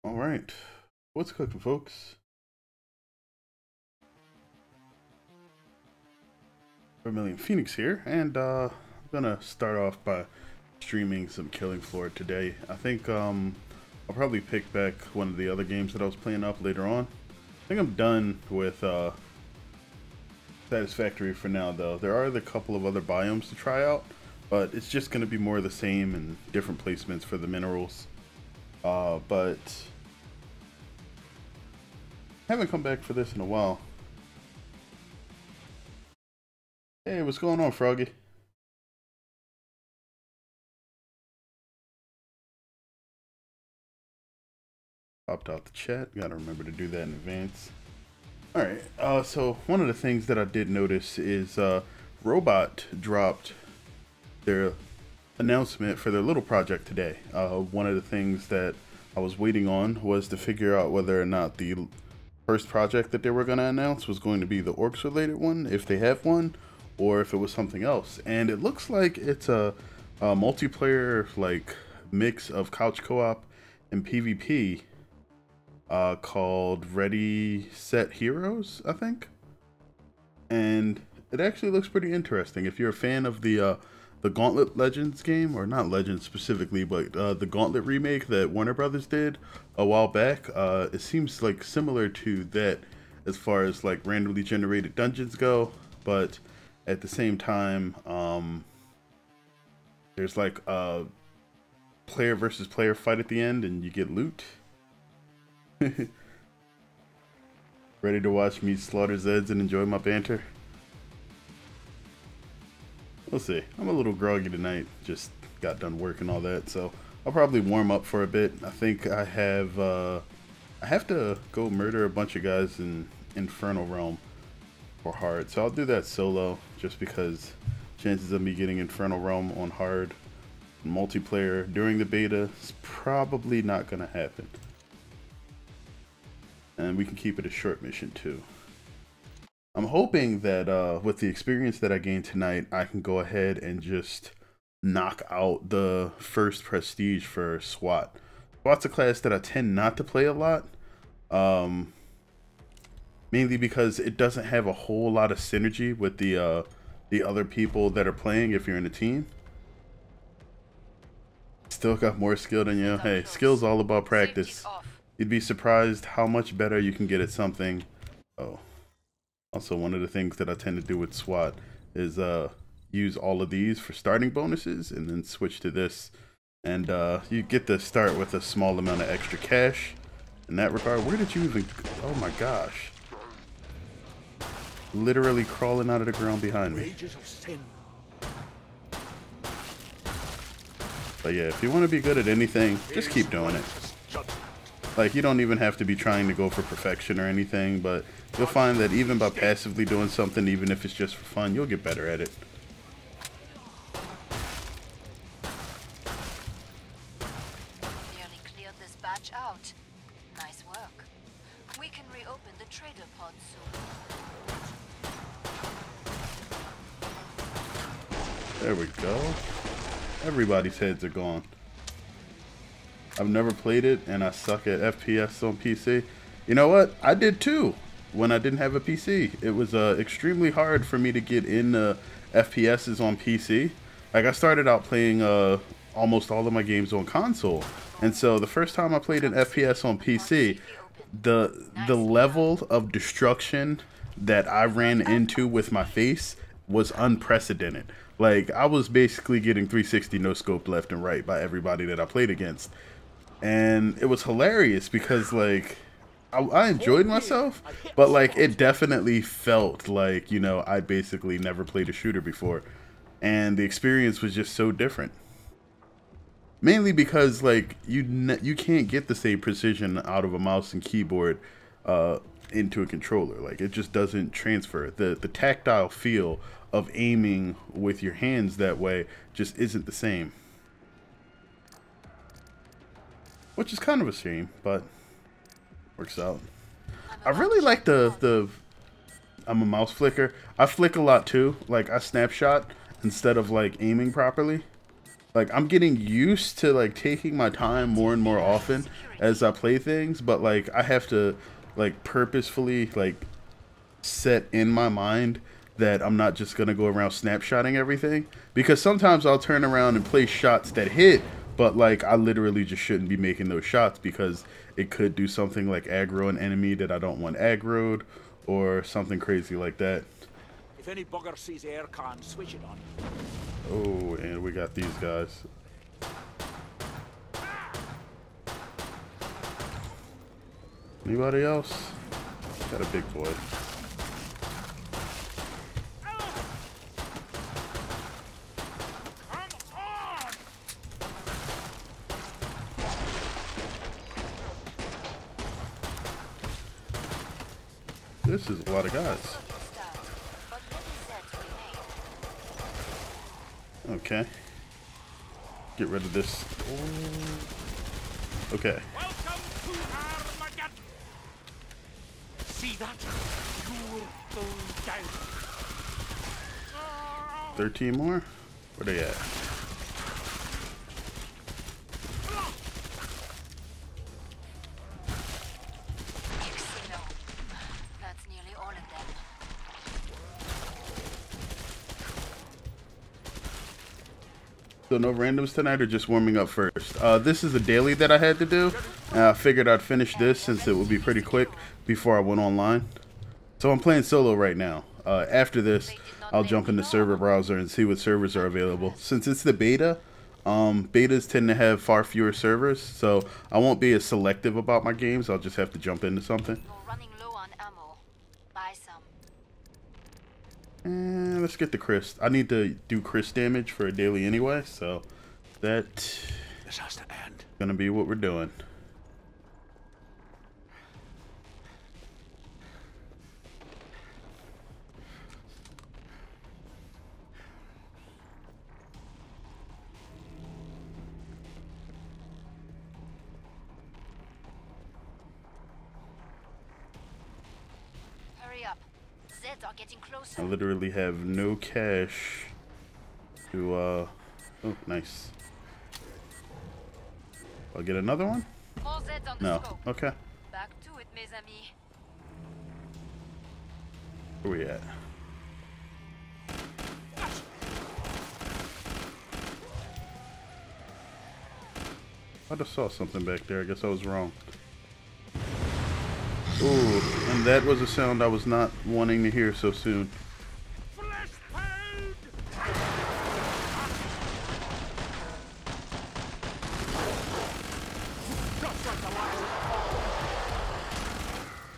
All right, what's cooking, folks? Vermilion Phoenix here, and I'm gonna start off by streaming some Killing Floor today. I think I'll probably pick back one of the other games that I was playing up later on. I think I'm done with Satisfactory for now, though. There are a couple of other biomes to try out, but it's just gonna be more of the same and different placements for the minerals. But haven't come back for this in a while. Hey, what's going on, Froggy? Popped out the chat. Gotta remember to do that in advance. Alright, so one of the things that I did notice is Robot dropped their announcement for their little project today. One of the things that I was waiting on was to figure out whether or not the first project that they were going to announce was going to be the Orcs related one, if they have one, or if it was something else. And it looks like it's a multiplayer like mix of couch co-op and PvP called Ready Set Heroes, I think. And it actually looks pretty interesting. If you're a fan of the Gauntlet Legends game, or not Legends specifically, but the Gauntlet remake that Warner Brothers did a while back, it seems like similar to that as far as like randomly generated dungeons go, but at the same time, there's like a player versus player fight at the end and you get loot. Ready to watch me slaughter Zeds and enjoy my banter? We'll see. I'm a little groggy tonight. Just got done work and all that, so I'll probably warm up for a bit. I think I have to go murder a bunch of guys in Infernal Realm for hard, so I'll do that solo just because chances of me getting Infernal Realm on hard multiplayer during the beta is probably not gonna happen. And we can keep it a short mission too. I'm hoping that with the experience that I gained tonight, I can go ahead and just knock out the first prestige for SWAT. SWAT's a class that I tend not to play a lot, mainly because it doesn't have a whole lot of synergy with the other people that are playing if you're in a team. Still got more skill than you. Hey, skill's all about practice. You'd be surprised how much better you can get at something. Oh. Also, one of the things that I tend to do with SWAT is use all of these for starting bonuses and then switch to this. And you get to start with a small amount of extra cash. In that regard, where did you even... Oh my gosh. Literally crawling out of the ground behind me. But yeah, if you want to be good at anything, just keep doing it. Like, you don't even have to be trying to go for perfection or anything, but you'll find that even by passively doing something, even if it's just for fun, you'll get better at it. Nearly cleared this batch out. Nice work. We can reopen the trader pod soon. There we go. Everybody's heads are gone. I've never played it, and I suck at FPS on PC. You know what? I did too when I didn't have a PC. It was extremely hard for me to get in FPSs on PC. Like, I started out playing almost all of my games on console, and so the first time I played an FPS on PC, the level of destruction that I ran into with my face was unprecedented. Like, I was basically getting 360 no scope left and right by everybody that I played against. And it was hilarious because, like, I enjoyed myself, but, like, it definitely felt like, you know, I basically never played a shooter before. And the experience was just so different. Mainly because, like, you can't get the same precision out of a mouse and keyboard into a controller. Like, it just doesn't transfer. The tactile feel of aiming with your hands that way just isn't the same. Which is kind of a shame, but works out. I really like I'm a mouse flicker. I flick a lot too. Like, I snapshot instead of like aiming properly. like I'm getting used to like taking my time more and more often as I play things, but like I have to like purposefully like set in my mind that I'm not just gonna go around snapshotting everything, because sometimes I'll turn around and play shots that hit, but like I literally just shouldn't be making those shots because it could do something like aggro an enemy that I don't want aggroed or something crazy like that. If any bugger sees aircon, switch it on. Oh, and we got these guys. Anybody else? Got a big boy. This is a lot of guys. Okay. Get rid of this. Okay. Welcome to Armageddon. See that? You'll go down. 13 more? Where they at? That's nearly all of them. So no randoms tonight, or just warming up first? This is a daily that I had to do. I figured I'd finish this since it would be pretty quick before I went online. So I'm playing solo right now. After this, I'll jump into server browser and see what servers are available. Since it's the beta, betas tend to have far fewer servers, so I won't be as selective about my games. I'll just have to jump into something. You're running low on ammo. Buy some. And let's get the Chris. I need to do Chris damage for a daily anyway, so that This has to end. gonna be what we're doing. Hurry up. Zeds are getting closer. I literally have no cash to, oh, nice. I'll get another one? More Zeds on the No. scope. Okay. Back to it, mes amis. Where we at? I just saw something back there. I guess I was wrong. Ooh, and that was a sound I was not wanting to hear so soon.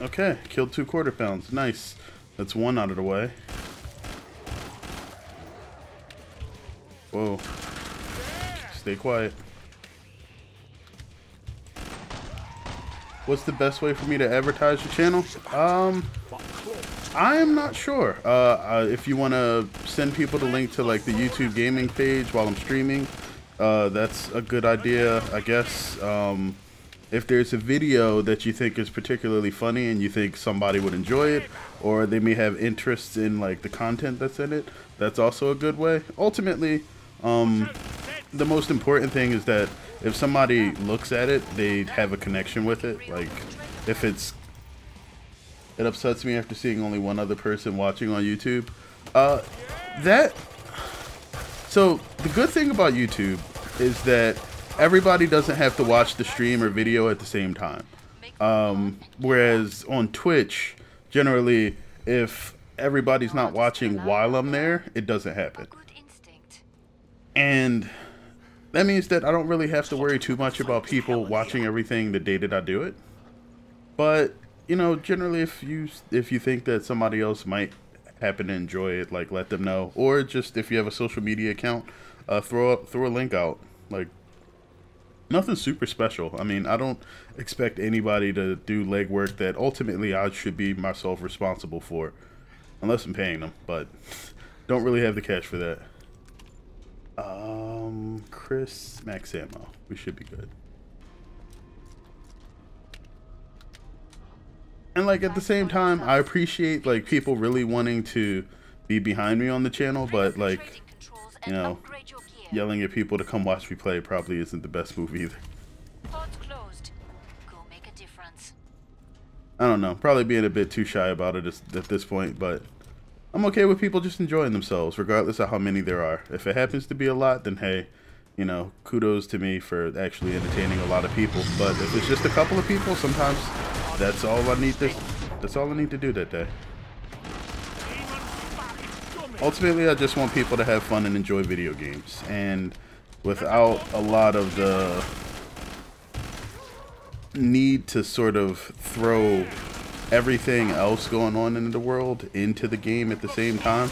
Okay, killed 2 quarter pounds. Nice. That's one out of the way. Whoa. Stay quiet. What's the best way for me to advertise your channel? I am not sure. If you want to send people the link to like the YouTube gaming page while I'm streaming, that's a good idea, I guess. If there's a video that you think is particularly funny and you think somebody would enjoy it, or they may have interests in like the content that's in it, that's also a good way. Ultimately, the most important thing is that if somebody looks at it, they have a connection with it. Like, if it upsets me after seeing only one other person watching on YouTube. So the good thing about YouTube is that everybody doesn't have to watch the stream or video at the same time. Whereas on Twitch, generally, if everybody's not watching while I'm there, it doesn't happen. And that means that I don't really have to worry too much about people watching everything the day that I do it. But, you know, generally if you think that somebody else might happen to enjoy it, like, let them know. Or just if you have a social media account, throw a link out. Like, nothing super special. I mean, I don't expect anybody to do legwork that ultimately I should be myself responsible for. Unless I'm paying them, but don't really have the cash for that. Chris, max ammo. We should be good. And like at the same time, I appreciate like people really wanting to be behind me on the channel, but like, you know, yelling at people to come watch me play probably isn't the best move either. Pod's closed. Go make a difference. I don't know, probably being a bit too shy about it at this point, but I'm okay with people just enjoying themselves, regardless of how many there are. If it happens to be a lot, then hey, you know, kudos to me for actually entertaining a lot of people. But if it's just a couple of people, sometimes that's all I need to do that day. Ultimately, I just want people to have fun and enjoy video games, and without a lot of the need to sort of throw everything else going on in the world into the game at the same time.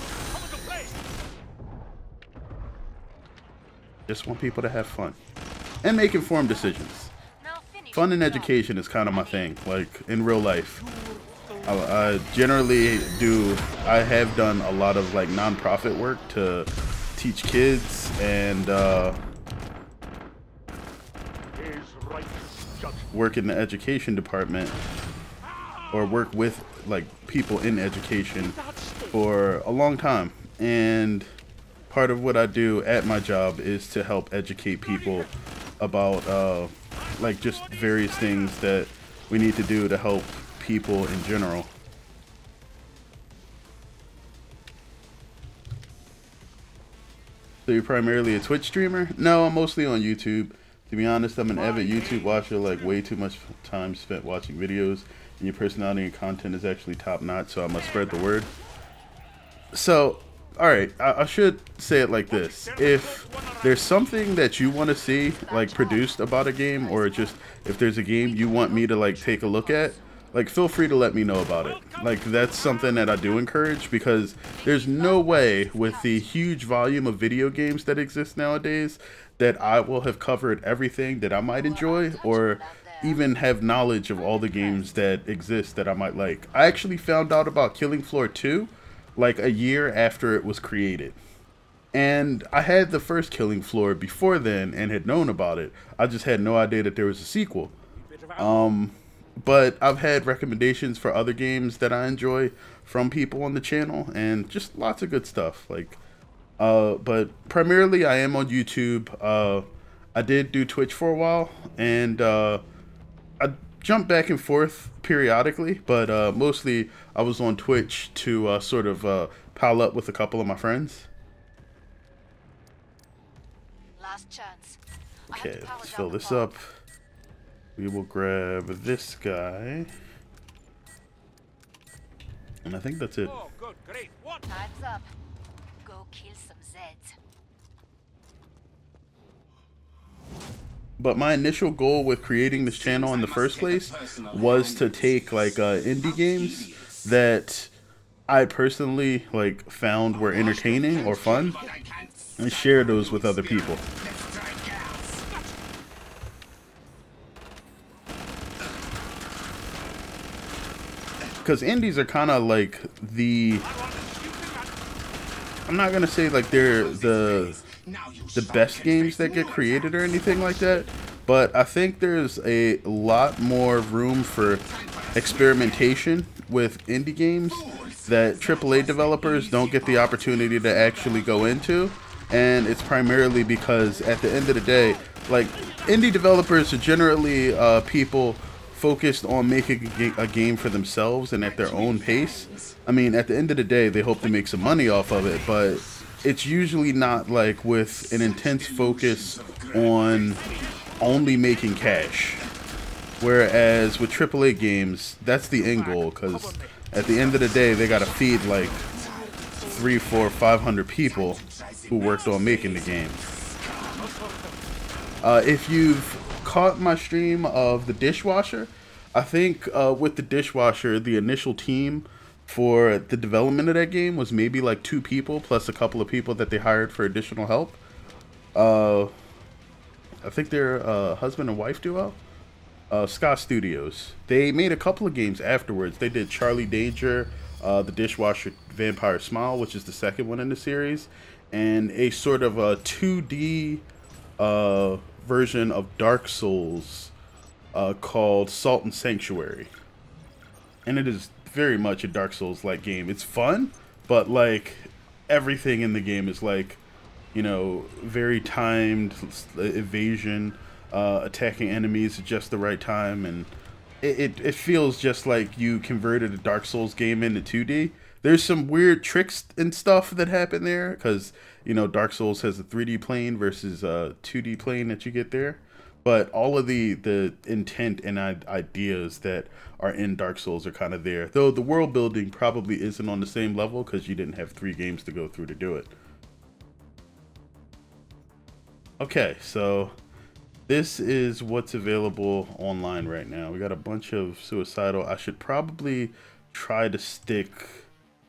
Just want people to have fun and make informed decisions. Fun and education is kind of my thing, like in real life. I generally I have done a lot of like non-profit work to teach kids and work in the education department, or work with like people in education for a long time. And part of what I do at my job is to help educate people about like just various things that we need to do to help people in general. So you're primarily a Twitch streamer? No, I'm mostly on YouTube. To be honest, I'm an avid YouTube watcher, like way too much time spent watching videos, and your personality and content is actually top notch, so I must spread the word. So, alright, I should say it like this. If there's something that you want to see like produced about a game, or just if there's a game you want me to like take a look at, like feel free to let me know about it. Like that's something that I do encourage, because there's no way with the huge volume of video games that exist nowadays that I will have covered everything that I might enjoy, or even have knowledge of all the games that exist that I might like. I actually found out about Killing Floor 2 like a year after it was created. And I had the first Killing Floor before then and had known about it. I just had no idea that there was a sequel. But I've had recommendations for other games that I enjoy from people on the channel, and just lots of good stuff. Like, but primarily I am on YouTube. I did do Twitch for a while, and I jump back and forth periodically, but mostly I was on Twitch to sort of pal up with a couple of my friends. Last chance. Okay, let's fill this up. We will grab this guy, and I think that's it. Oh, good, great. What? Time's up. Go kill some Zeds. But my initial goal with creating this channel in the first place was to take like indie games that I personally like found were entertaining or fun, and share those with other people. Because indies are kind of like I'm not gonna say like they're the best games that get created or anything like that, but I think there's a lot more room for experimentation with indie games that AAA developers don't get the opportunity to actually go into. And it's primarily because at the end of the day, like, indie developers are generally people focused on making a game for themselves and at their own pace. I mean, at the end of the day, they hope to make some money off of it, but it's usually not like with an intense focus on only making cash. Whereas with AAA games, that's the end goal, because at the end of the day, they gotta feed like 300, 400, 500 people who worked on making the game. If you've caught my stream of the dishwasher, I think with the dishwasher, the initial team for the development of that game was maybe like 2 people plus a couple of people that they hired for additional help. I think they're a husband and wife duo. Scott Studios. They made a couple of games afterwards. They did Charlie Danger, the Dishwasher Vampire Smile, which is the second one in the series, and a sort of a 2D version of Dark Souls called Salt and Sanctuary. And it is very much a Dark Souls-like game. It's fun, but like everything in the game is like you know, very timed evasion, attacking enemies at just the right time, and it feels just like you converted a Dark Souls game into 2D. There's some weird tricks and stuff that happen there because, you know, Dark Souls has a 3D plane versus a 2D plane that you get there. But all of the intent and ideas that are in Dark Souls are kind of there. Though the world building probably isn't on the same level because you didn't have 3 games to go through to do it. Okay, so this is what's available online right now. We got a bunch of suicidal. I should probably try to stick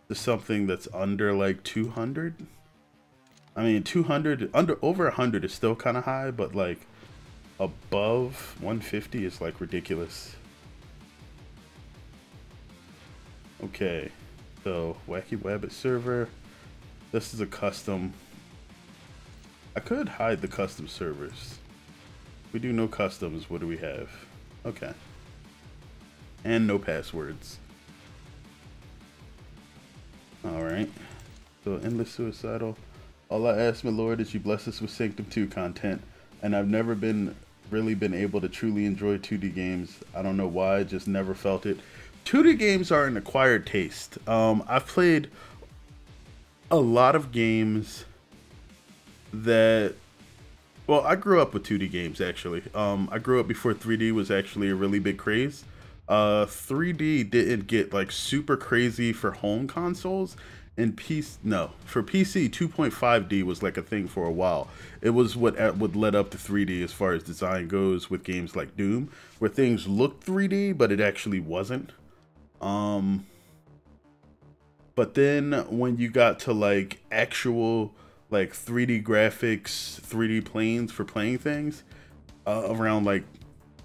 to something that's under like 200. I mean, 200 under over 100 is still kind of high, but like above 150 is like ridiculous. Okay, so Wacky Wabbit server. This is a custom. I could hide the custom servers. We do no customs. What do we have? Okay. And no passwords. Alright. So endless suicidal. All I ask, my lord, is you bless us with Sanctum 2 content. And I've never really been able to truly enjoy 2D games. I don't know why, I just never felt it. 2D games are an acquired taste. I've played a lot of games that, well, I grew up with 2D games actually. I grew up before 3D was actually a really big craze. 3D didn't get like super crazy for home consoles, and for PC 2.5D was like a thing for a while. It was what led up to 3D as far as design goes with games like Doom, where things looked 3D but it actually wasn't. But then when you got to like actual like 3D graphics, 3D planes for playing things, around like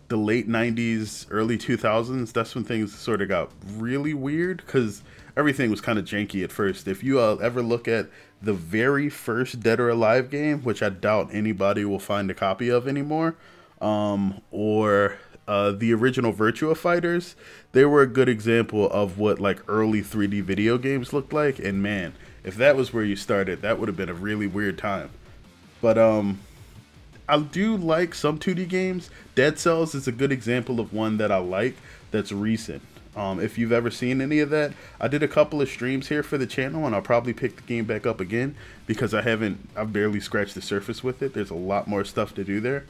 the late 90s, early 2000s, that's when things sort of got really weird because everything was kind of janky at first. If you ever look at the very first Dead or Alive game, which I doubt anybody will find a copy of anymore, or the original Virtua Fighters, they were a good example of what like early 3D video games looked like. And man, if that was where you started, that would have been a really weird time. But I do like some 2D games. Dead Cells is a good example of one that I like that's recent. If you've ever seen any of that, I did a couple of streams here for the channel, and I'll probably pick the game back up again because I've barely scratched the surface with it. There's a lot more stuff to do there.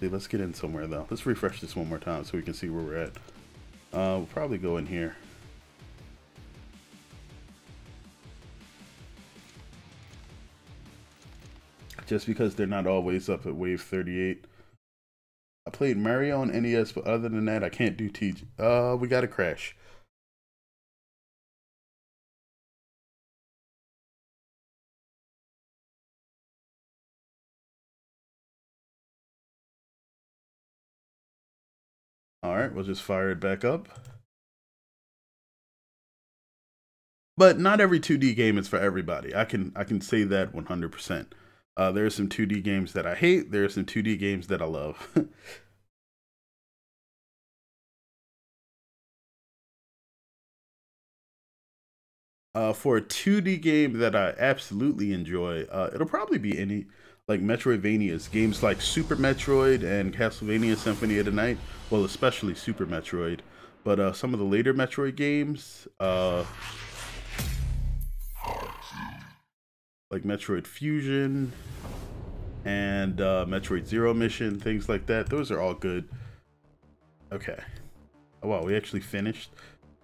Let's get in somewhere though. Let's refresh this one more time so we can see where we're at. We'll probably go in here. Just because they're not always up at wave 38. I played Mario on NES, but other than that, I can't do TG. We got a crash. Alright, we'll just fire it back up. But not every 2D game is for everybody. I can say that 100%. There are some 2D games that I hate. There are some 2D games that I love. For a 2D game that I absolutely enjoy, it'll probably be any like Metroidvanias, games like Super Metroid and Castlevania Symphony of the Night. Well, especially Super Metroid, but some of the later Metroid games, like Metroid Fusion and Metroid Zero Mission, things like that. Those are all good. Okay. Oh wow, we actually finished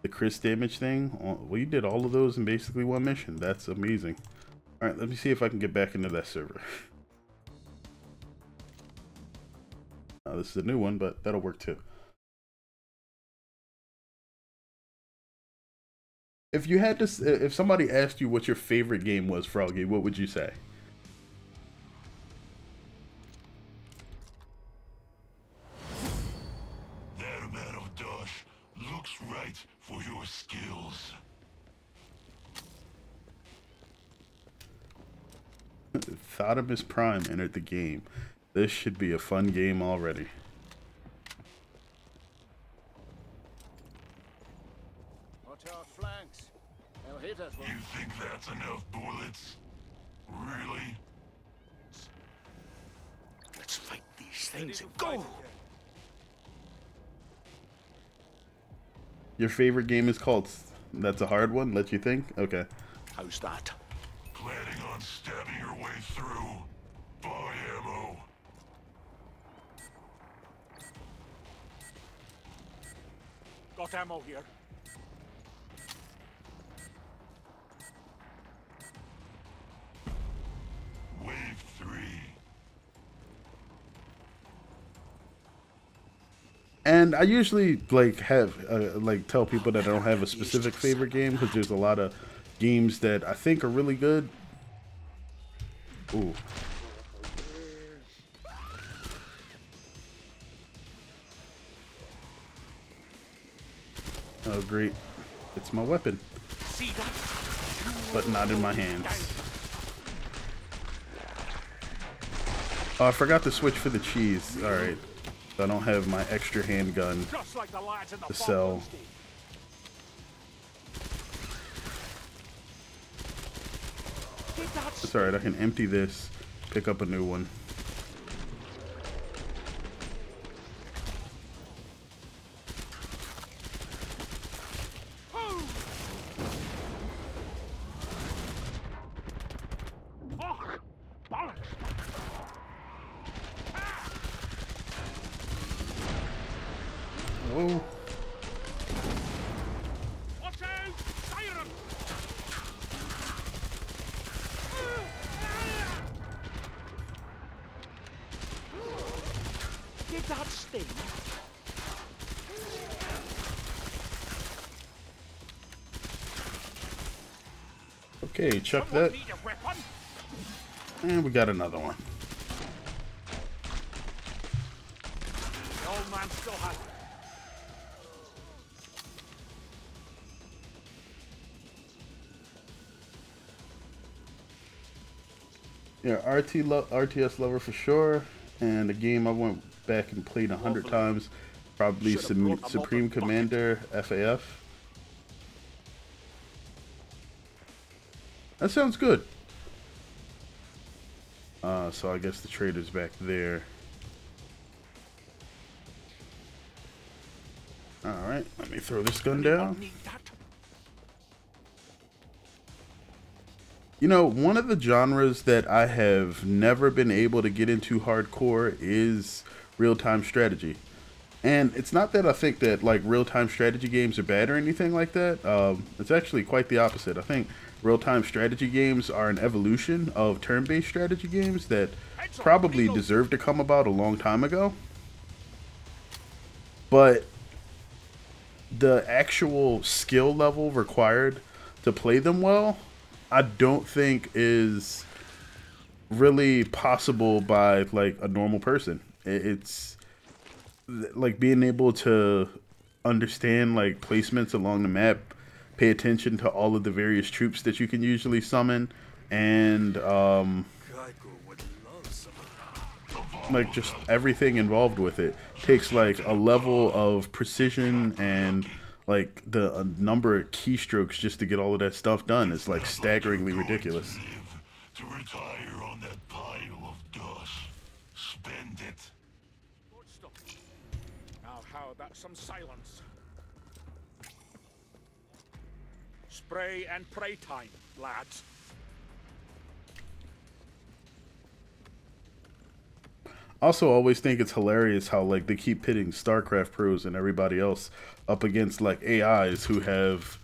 the Chris damage thing. We did all of those in basically one mission. That's amazing. All right, let me see if I can get back into that server. This is a new one, but that'll work too. If you had to, if somebody asked you what your favorite game was, Froggy, what would you say? That man of Dosh looks right for your skills. Thotimus Prime entered the game. This should be a fun game already. Watch our flanks. They'll hit us. You think that's enough bullets? Really? Let's fight these things and go. Your favorite game is called... That's a hard one? Let you think? Okay. How's that? Planning on stabbing your way through? Buy ammo. Got ammo here. Wave 3. And I usually like have like tell people that I don't have a specific favorite game because there's a lot of games that I think are really good. Ooh. Oh great. It's my weapon. See that? But not in my hands. Oh, I forgot to switch for the cheese. Alright. I don't have my extra handgun Just like the lads in the to sell. Falklands did. Did that It's alright, I can empty this, pick up a new one. Oh, Watch out! Siren! Did that sting? okay, chuck Someone that. need a weapon? And we got another one. The old man still has it. Yeah, RTS lover for sure. And a game I went back and played 100 times. Probably Supreme Commander FAF. That sounds good. So I guess the trader's back there. Alright, let me throw this gun down. Need that? You know, one of the genres that I have never been able to get into hardcore is real-time strategy. And it's not that I think that like real-time strategy games are bad or anything like that. It's actually quite the opposite. I think real-time strategy games are an evolution of turn-based strategy games that probably deserved to come about a long time ago. But the actual skill level required to play them well, I don't think is really possible by like a normal person. It's like being able to understand like placements along the map, pay attention to all of the various troops that you can usually summon, and like just everything involved with it takes like a level of precision and like the number of keystrokes just to get all of that stuff done is like staggeringly ridiculous. To retire on that pile of dust. Spend it. Good stuff. Now, how about some silence? Spray and pray time, lads. Also, always think it's hilarious how like they keep pitting StarCraft pros and everybody else up against like AIs who have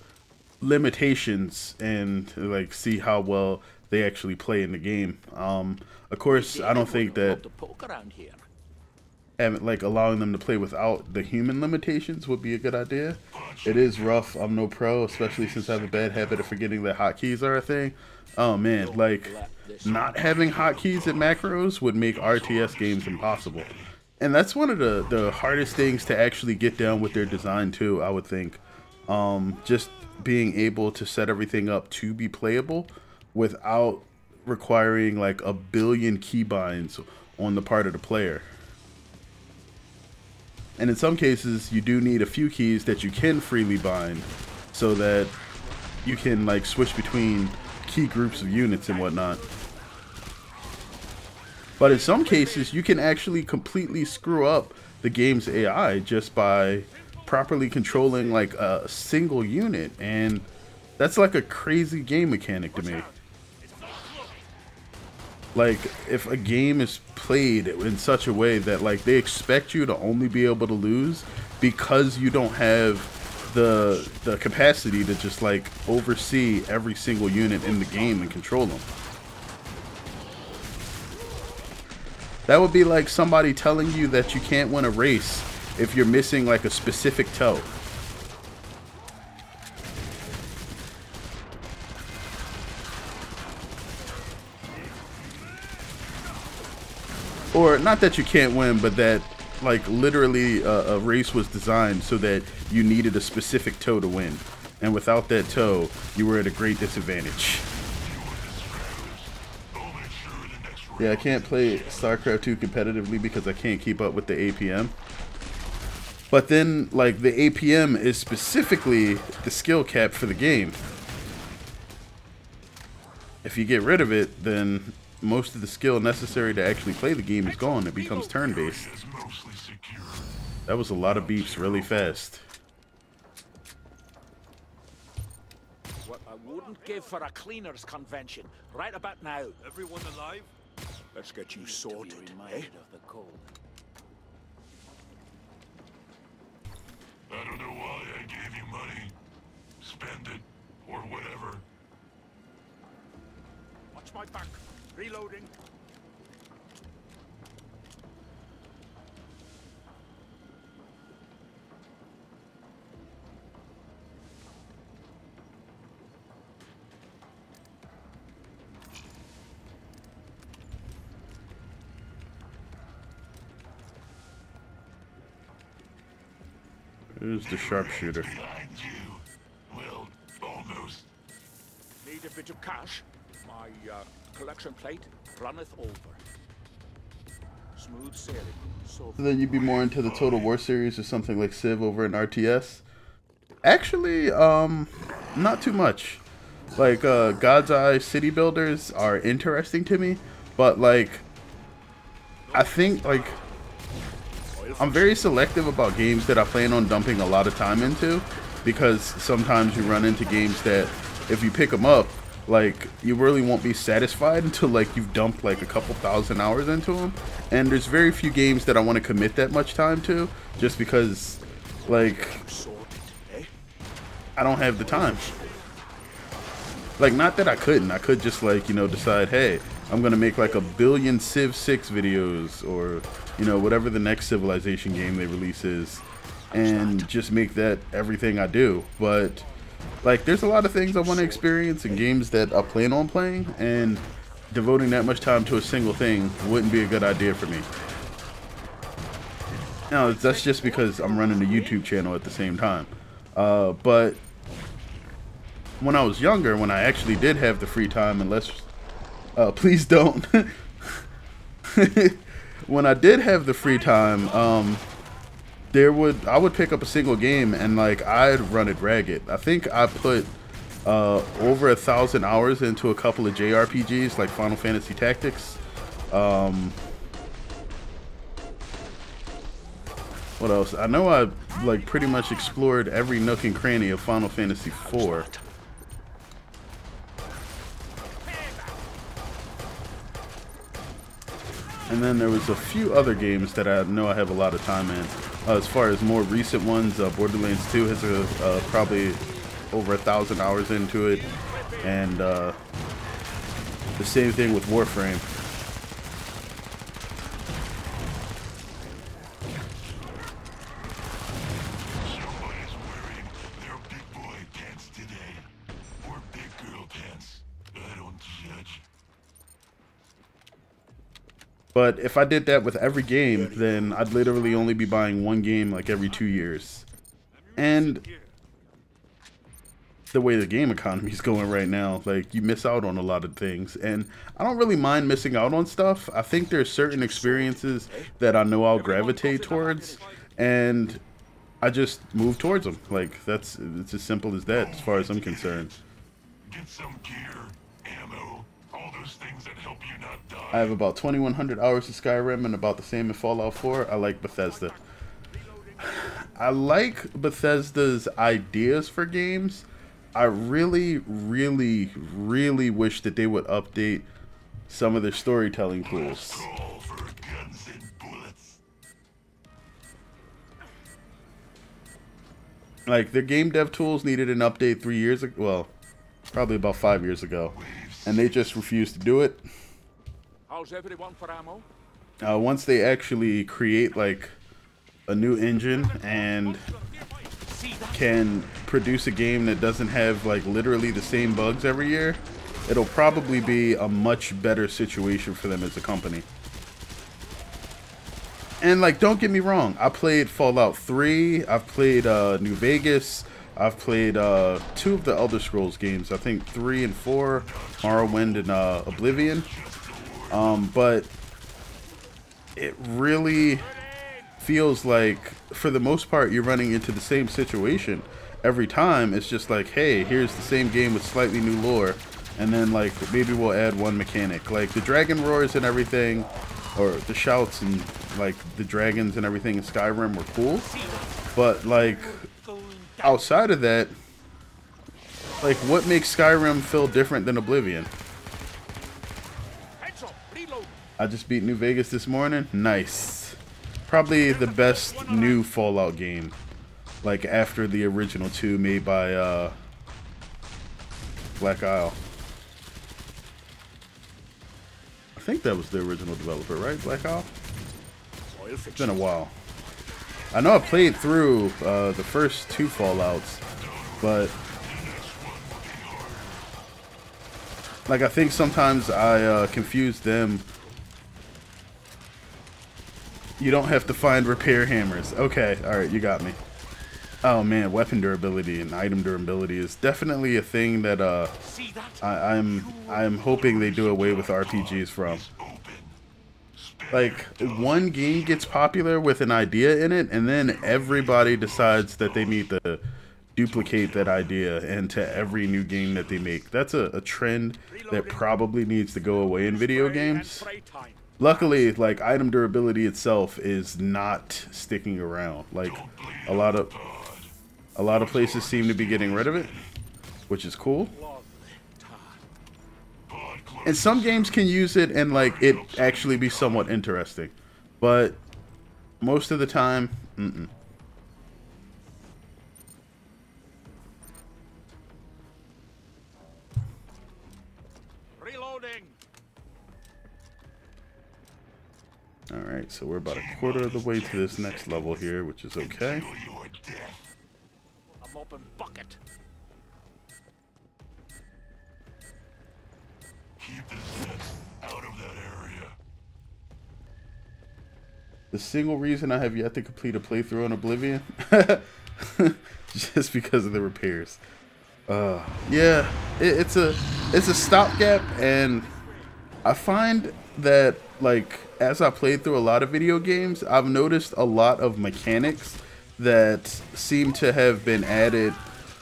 limitations and like see how well they actually play in the game. Of course, I don't think that like allowing them to play without the human limitations would be a good idea. It is rough. I'm no pro, especially since I have a bad habit of forgetting that hotkeys are a thing. Oh man, like not having hotkeys and macros would make RTS games impossible. And that's one of the hardest things to actually get down with their design too, I would think. Just being able to set everything up to be playable without requiring like a billion keybinds on the part of the player. And in some cases, you do need a few keys that you can freely bind so that you can like switch between key groups of units and whatnot. But in some cases, you can actually completely screw up the game's AI just by properly controlling like a single unit, and that's like a crazy game mechanic to me. Like, if a game is played in such a way that like they expect you to only be able to lose because you don't have the capacity to just like oversee every single unit in the game and control them. That would be like somebody telling you that you can't win a race if you're missing like a specific toe. Or not that you can't win, but that like literally a race was designed so that you needed a specific toe to win. And without that toe, you were at a great disadvantage. Yeah, I can't play StarCraft 2 competitively because I can't keep up with the APM. But then, like, the APM is specifically the skill cap for the game. If you get rid of it, then most of the skill necessary to actually play the game is gone. It becomes turn-based. That was a lot of beeps really fast. What I wouldn't give for a cleaners convention. Right about now. Everyone alive? Let's get you sorted, eh? I don't know why I gave you money. Spend it, or whatever. Watch my back. Reloading. Who's the sharpshooter? Behind you. Well, almost. Need a bit of cash? My collection plate runneth over. Smooth sailing. So Then you'd be more into the Total War series or something like Civ over in RTS? Actually, not too much. Like, God's Eye city builders are interesting to me, but like, I think like I'm very selective about games that I plan on dumping a lot of time into, because sometimes you run into games that if you pick them up, like, you really won't be satisfied until like you've dumped like a couple thousand hours into them. And there's very few games that I want to commit that much time to, just because like I don't have the time. Like, not that I couldn't. I could just like, you know, decide, hey, I'm gonna make like 1 billion Civ 6 videos, or you know, whatever the next Civilization game they release is, and just make that everything I do. But like, there's a lot of things I want to experience in games that I plan on playing, and devoting that much time to a single thing wouldn't be a good idea for me. Now, that's just because I'm running a YouTube channel at the same time. But when I was younger, when I actually did have the free time, unless please don't. When I did have the free time, I would pick up a single game and like I'd run it ragged. I think I put over 1,000 hours into a couple of JRPGs like Final Fantasy Tactics. What else? I know I like pretty much explored every nook and cranny of Final Fantasy IV. And then there was a few other games that I know I have a lot of time in. As far as more recent ones, Borderlands 2 has probably over 1,000 hours into it, and the same thing with Warframe. Somebody's wearing their big boy pants today. Or big girl pants. I don't judge. But if I did that with every game, then I'd literally only be buying one game like every 2 years. And the way the game economy is going right now, like, you miss out on a lot of things. And I don't really mind missing out on stuff. I think there's certain experiences that I know I'll gravitate towards, and I just move towards them. Like, it's as simple as that as far as I'm concerned. Get some gear, ammo, all those things that help you not die. I have about 2,100 hours of Skyrim and about the same in Fallout 4. I like Bethesda. I like Bethesda's ideas for games. I really, really, really wish that they would update some of their storytelling tools. Call for guns and bullets. Like, their game dev tools needed an update 3 years ago. Well, probably about 5 years ago. And they just refused to do it. How's everyone for ammo? Once they actually create, like, a new engine and can produce a game that doesn't have, like, literally the same bugs every year, it'll probably be a much better situation for them as a company. And, like, don't get me wrong, I played Fallout 3, I've played New Vegas, I've played 2 of the Elder Scrolls games, I think 3 and 4, Morrowind and Oblivion, but it really feels like, for the most part, you're running into the same situation every time. It's just like, hey, here's the same game with slightly new lore, and then, like, maybe we'll add one mechanic. Like, the dragon roars and everything, or the shouts and, like, the dragons and everything in Skyrim were cool, but, like, outside of that, like, what makes Skyrim feel different than Oblivion? I just beat New Vegas this morning. Nice. Probably the best new Fallout game, like, after the original 2 made by Black Isle. I think that was the original developer, right? Black Isle? It's been a while. I know I played through the first 2 Fallouts, but, like, I think sometimes I confuse them. You don't have to find repair hammers. Okay, alright, you got me. Oh man, weapon durability and item durability is definitely a thing that I'm hoping they do away with RPGs from. Like, one game gets popular with an idea in it, and then everybody decides that they need to duplicate that idea into every new game that they make. That's a trend that probably needs to go away in video games. Luckily, like, item durability itself is not sticking around. Like, a lot of places seem to be getting rid of it, which is cool. And some games can use it and, like, it actually be somewhat interesting, but most of the time, Reloading. Alright, so we're about a quarter of the way to this next level here, which is okay. A mop and bucket. Keep the Zeds out of that area. The single reason I have yet to complete a playthrough on Oblivion, just because of the repairs. Yeah, it's a stopgap, and I find that, like, as I played through a lot of video games, I've noticed a lot of mechanics that seem to have been added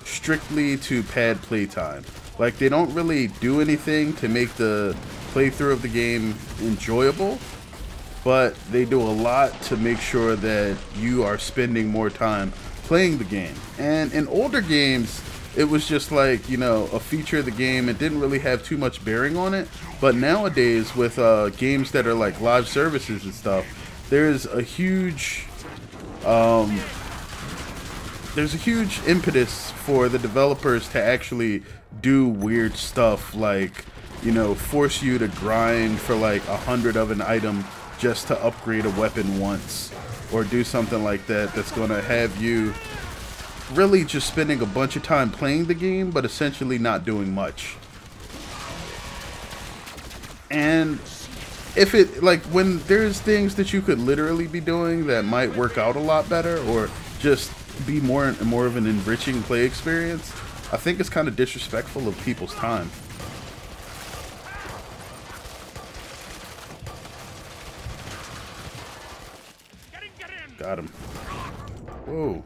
strictly to pad playtime. Like, they don't really do anything to make the playthrough of the game enjoyable, but they do a lot to make sure that you are spending more time playing the game. And in older games, it was just like, you know, a feature of the game. It didn't really have too much bearing on it. But nowadays, with games that are like live services and stuff, there's a huge impetus for the developers to actually do weird stuff, like, you know, force you to grind for like 100 of an item just to upgrade a weapon once, or do something like that that's going to have you really just spending a bunch of time playing the game, but essentially not doing much. And if it, like, when there's things that you could literally be doing that might work out a lot better, or just be more of an enriching play experience, I think it's kind of disrespectful of people's time. Got him. Whoa.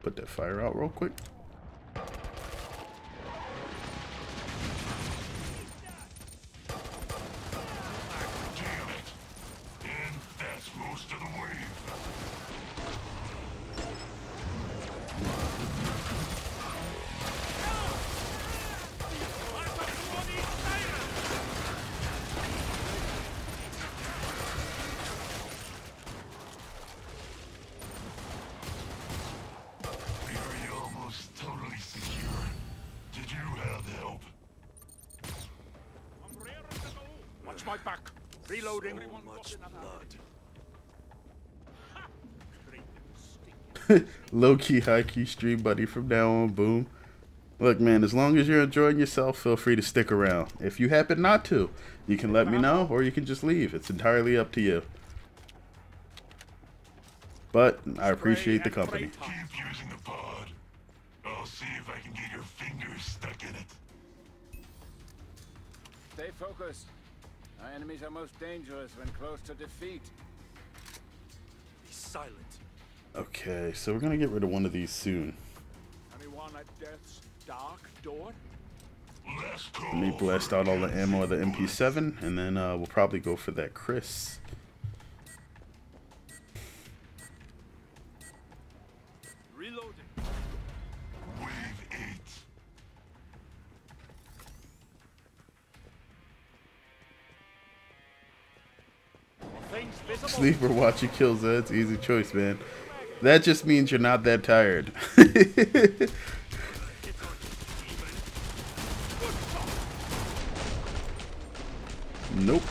Put that fire out real quick. Damn it. And that's most of the wave. Area almost totally secure. Did you have help? Watch my back. Reloading. Much blood. Low-key, high-key stream buddy from now on, boom. Look, man, as long as you're enjoying yourself, feel free to stick around. If you happen not to, you can let me know, or you can just leave. It's entirely up to you. But I appreciate the company. Keep using the pod. I'll see if I can get your fingers stuck in it. Stay focused. Our enemies are most dangerous when close to defeat. Be silent. Okay, so we're going to get rid of one of these soon. Anyone at death's dark door? Last call. Let me blast out all the ammo of the MP7, and then we'll probably go for that Chris. Reloading. Wave 8. Things visible. Sleep or watch your kills. That's easy choice, man. That just means you're not that tired. Nope.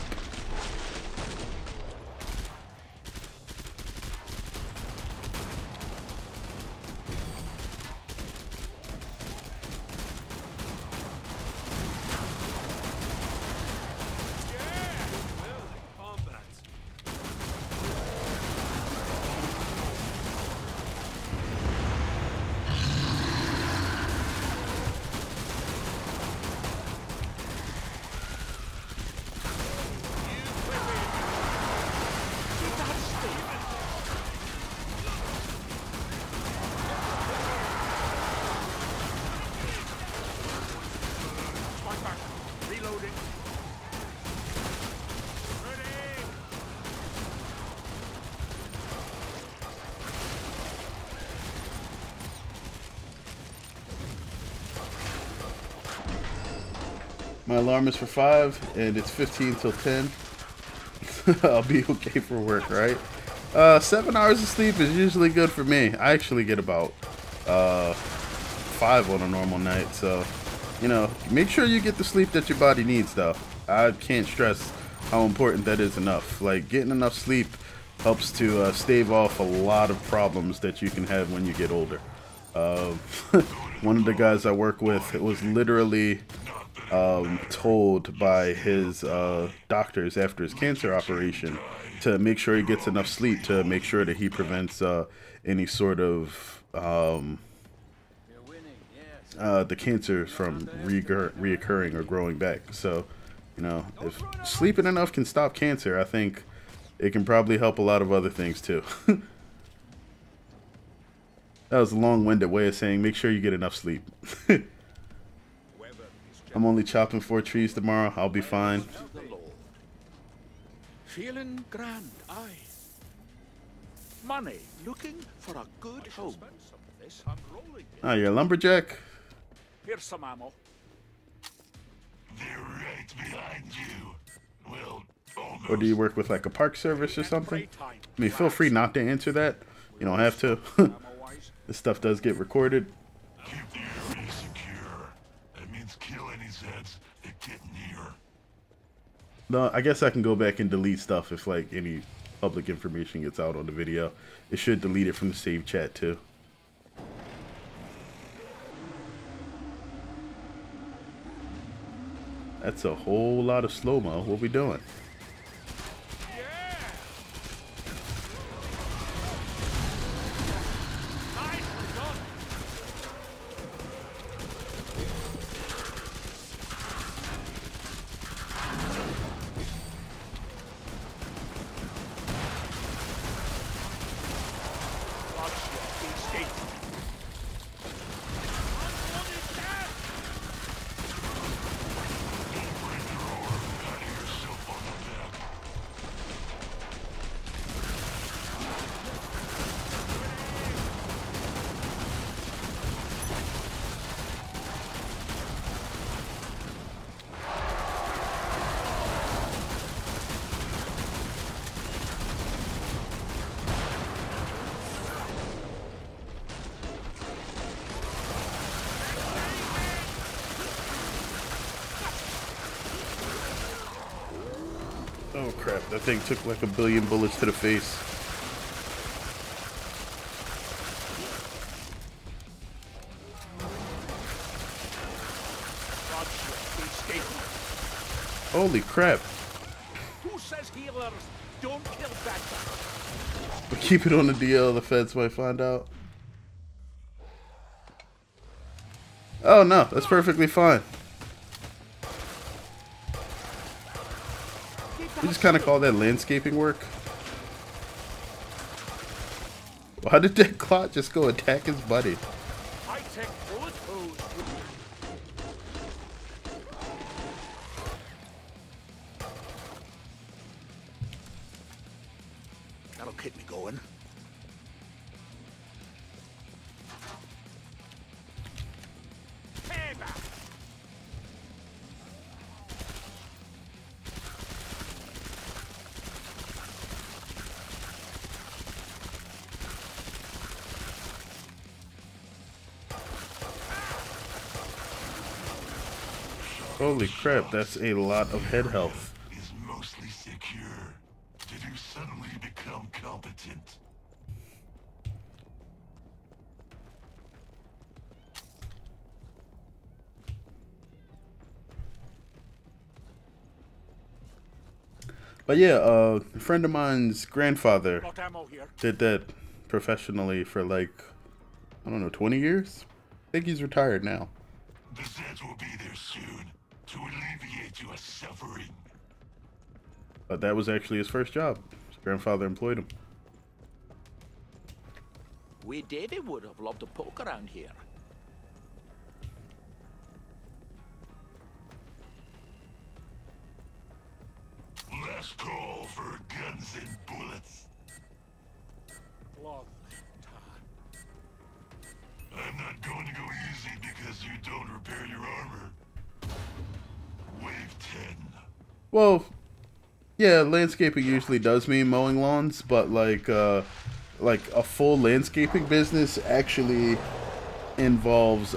Reloading. Ready. My alarm is for 5, and it's 15 till 10. I'll be okay for work, right? 7 hours of sleep is usually good for me. I actually get about 5 on a normal night, so, you know, make sure you get the sleep that your body needs, though. I can't stress how important that is enough. Like, getting enough sleep helps to stave off a lot of problems that you can have when you get older. One of the guys I work with, it was literally told by his doctors after his cancer operation to make sure he gets enough sleep to make sure that he prevents any sort of the cancer from reoccurring or growing back. So, you know, if sleeping enough can stop cancer, I think it can probably help a lot of other things too. That was a long-winded way of saying make sure you get enough sleep. I'm only chopping 4 trees tomorrow. I'll be fine. Feeling grand, aye. Money, looking for a good home. Oh, you're a lumberjack? Here's some ammo. They're right behind you. Well, almost. Or do you work with like a park service or something? I mean, feel free not to answer that. You don't have to. This stuff does get recorded. Keep the area secure. That means kill any Zeds that get near. No, I guess I can go back and delete stuff if like any public information gets out on the video. It should delete it from the save chat too. That's a whole lot of slow-mo. What we doing? Oh crap, that thing took like a billion bullets to the face. Holy crap. Who says healers don't kill better? But keep it on the DL, the feds might find out. Oh no, that's perfectly fine. We just kind of call that landscaping work. Why did that clot just go attack his buddy? I take bullet holes. That'll keep me going. Payback. Holy crap, that's a lot of head health. Is mostly secure. Did you suddenly become competent? But yeah, a friend of mine's grandfather Got ammo here. did that professionally for like, I don't know, 20 years? I think he's retired now. The Zeds will be there soon to alleviate your suffering. But that was actually his first job. His grandfather employed him. We Davy would have loved to poke around here. Last call for guns and bullets. Long I'm not going to go easy because you don't repair your armor. Wave 10. Well, yeah, landscaping usually does mean mowing lawns, but like a full landscaping business actually involves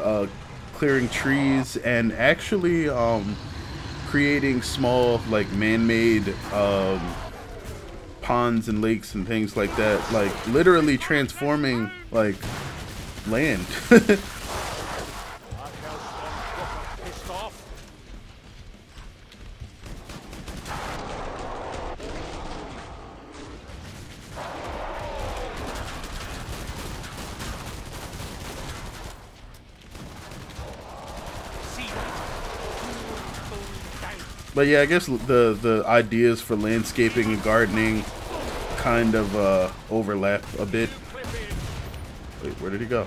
clearing trees and actually creating small like man-made ponds and lakes and things like that, like literally transforming like land. pissed off. But yeah, I guess the ideas for landscaping and gardening kind of overlap a bit. Wait, where did he go?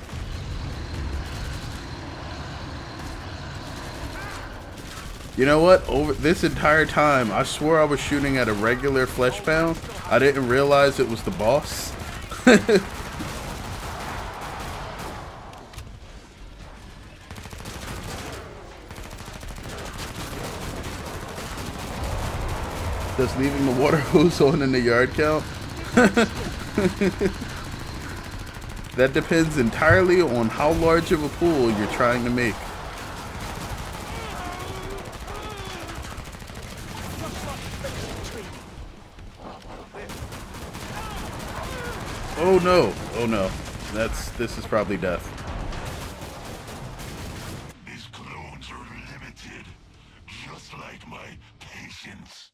You know what? Over this entire time, I swore I was shooting at a regular flesh pound. I didn't realize it was the boss. Just leaving the water hose on in the yard count. That depends entirely on how large of a pool you're trying to make. Oh no, oh no. This is probably death. These clones are limited, just like my patience.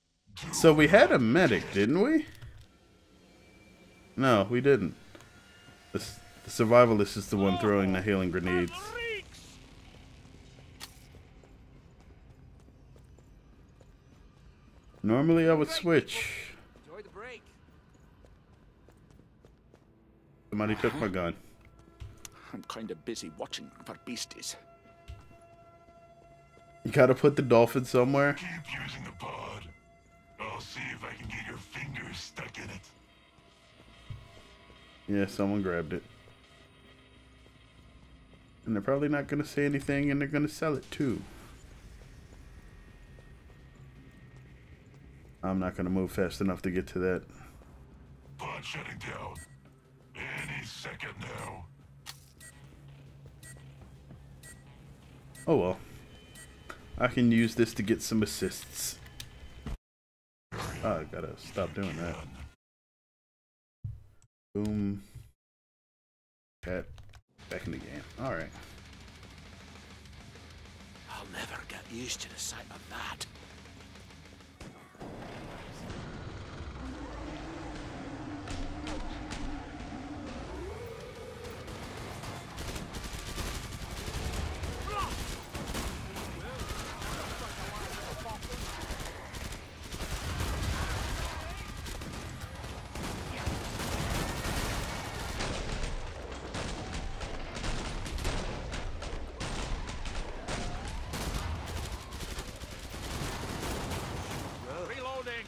So we had a medic, didn't we? No, we didn't. The survivalist is the one throwing the healing grenades. Normally I would switch. Enjoy the break. Somebody took my gun. I'm kind of busy watching for beasties. You gotta put the dolphin somewhere. Keep using the pod. I'll see if I can get your fingers stuck in it. Yeah, someone grabbed it. And they're probably not gonna say anything, and they're gonna sell it too. I'm not gonna move fast enough to get to that. Pod shutting down. Any second now. Oh well. I can use this to get some assists. Hurry. Oh, I gotta stop doing that. Boom. Cat. Back in the game. Alright. I'll never get used to the sight of that. Reloading.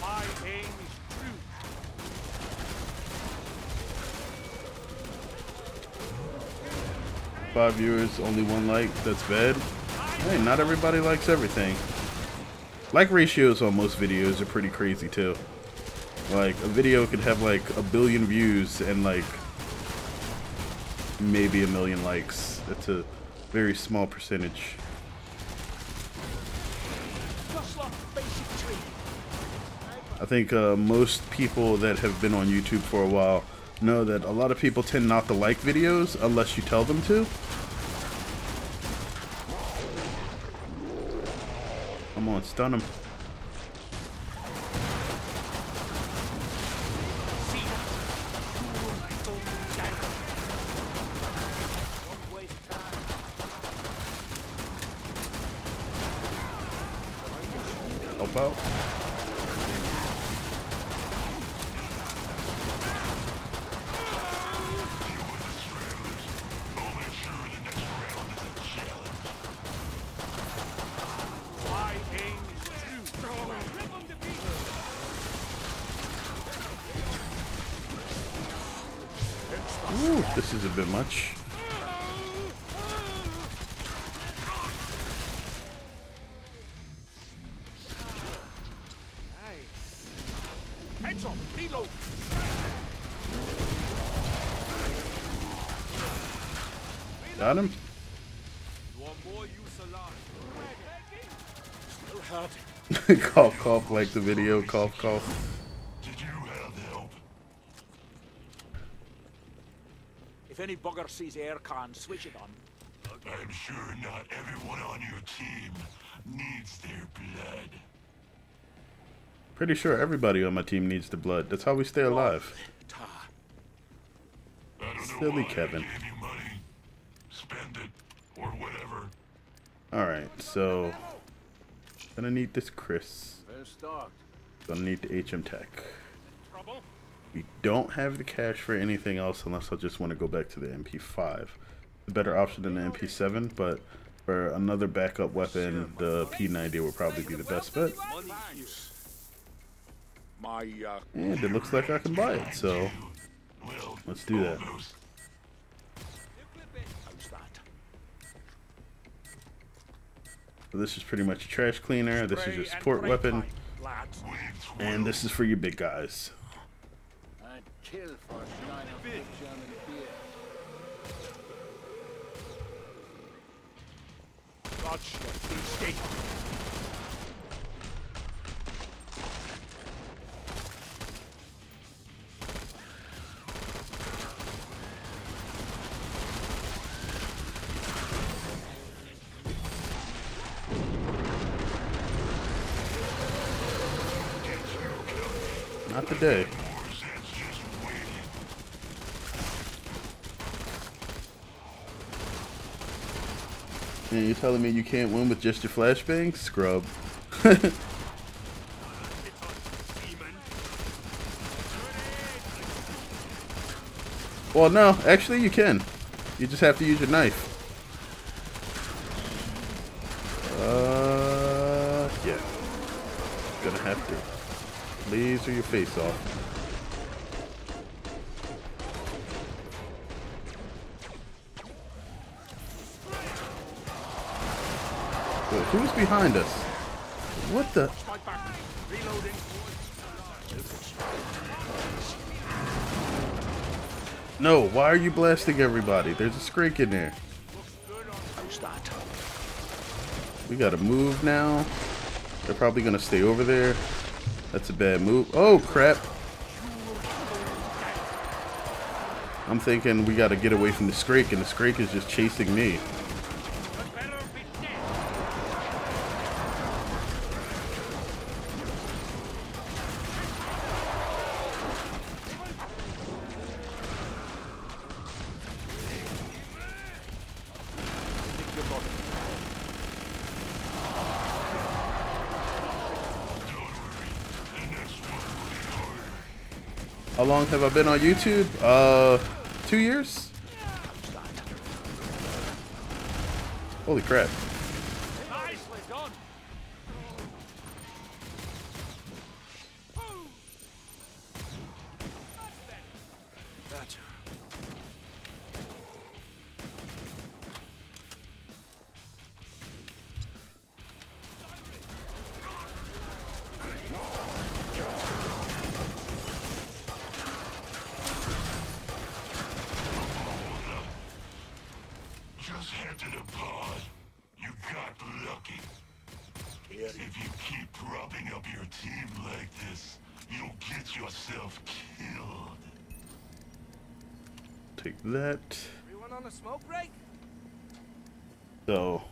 My aim is true. Five viewers, only one like. That's bad. Hey, not everybody likes everything. Like ratios on most videos are pretty crazy too. Like a video could have like 1 billion views and like maybe 1 million likes. That's a very small percentage. Just like basic training. I think most people that have been on YouTube for a while know that a lot of people tend not to like videos unless you tell them to. Come on, stun him. Help out. Ooh, this is a bit much. Heads up, reload. Got him. Still hurting. Cough, cough, like the video. Cough, cough. Did you have help? If any bugger sees aircon, switch it on. I'm sure not everyone on your team needs their blood. Pretty sure everybody on my team needs the blood. That's how we stay alive. Ta. I don't know Silly why I Kevin. gave you money. Spend it, or whatever. Alright, so gonna need this Chris. They're stocked. Gonna need the HM Tech. Trouble? We don't have the cash for anything else unless I just want to go back to the MP5. A better option than the MP7, but for another backup weapon, the P90 will probably be the best bet. My, And it looks like I can buy it, so Well, let's do that. almost. how's that? So this is pretty much a trash cleaner. This is your support weapon, Lads. and this is for your big guys. I'd kill for a shine of good German beer. Dodge the beefsteak. Not today. And you're telling me you can't win with just your flashbangs? Scrub. Well, no, actually you can. You just have to use your knife. Yeah. Gonna have to. Laser your face off. Wait, who's behind us? What the? Strike back. Reloading. No, why are you blasting everybody? There's a Scrake in there. that? We gotta move now. They're probably gonna stay over there. That's a bad move. Oh, crap. I'm thinking we gotta get away from the Scrake, and the Scrake is just chasing me. How long have I been on YouTube? 2 years? Holy crap. Nicely done. Gotcha. Just head to the pod. You got lucky. If you keep propping up your team like this, you'll get yourself killed. Take that. Everyone on a smoke break? So,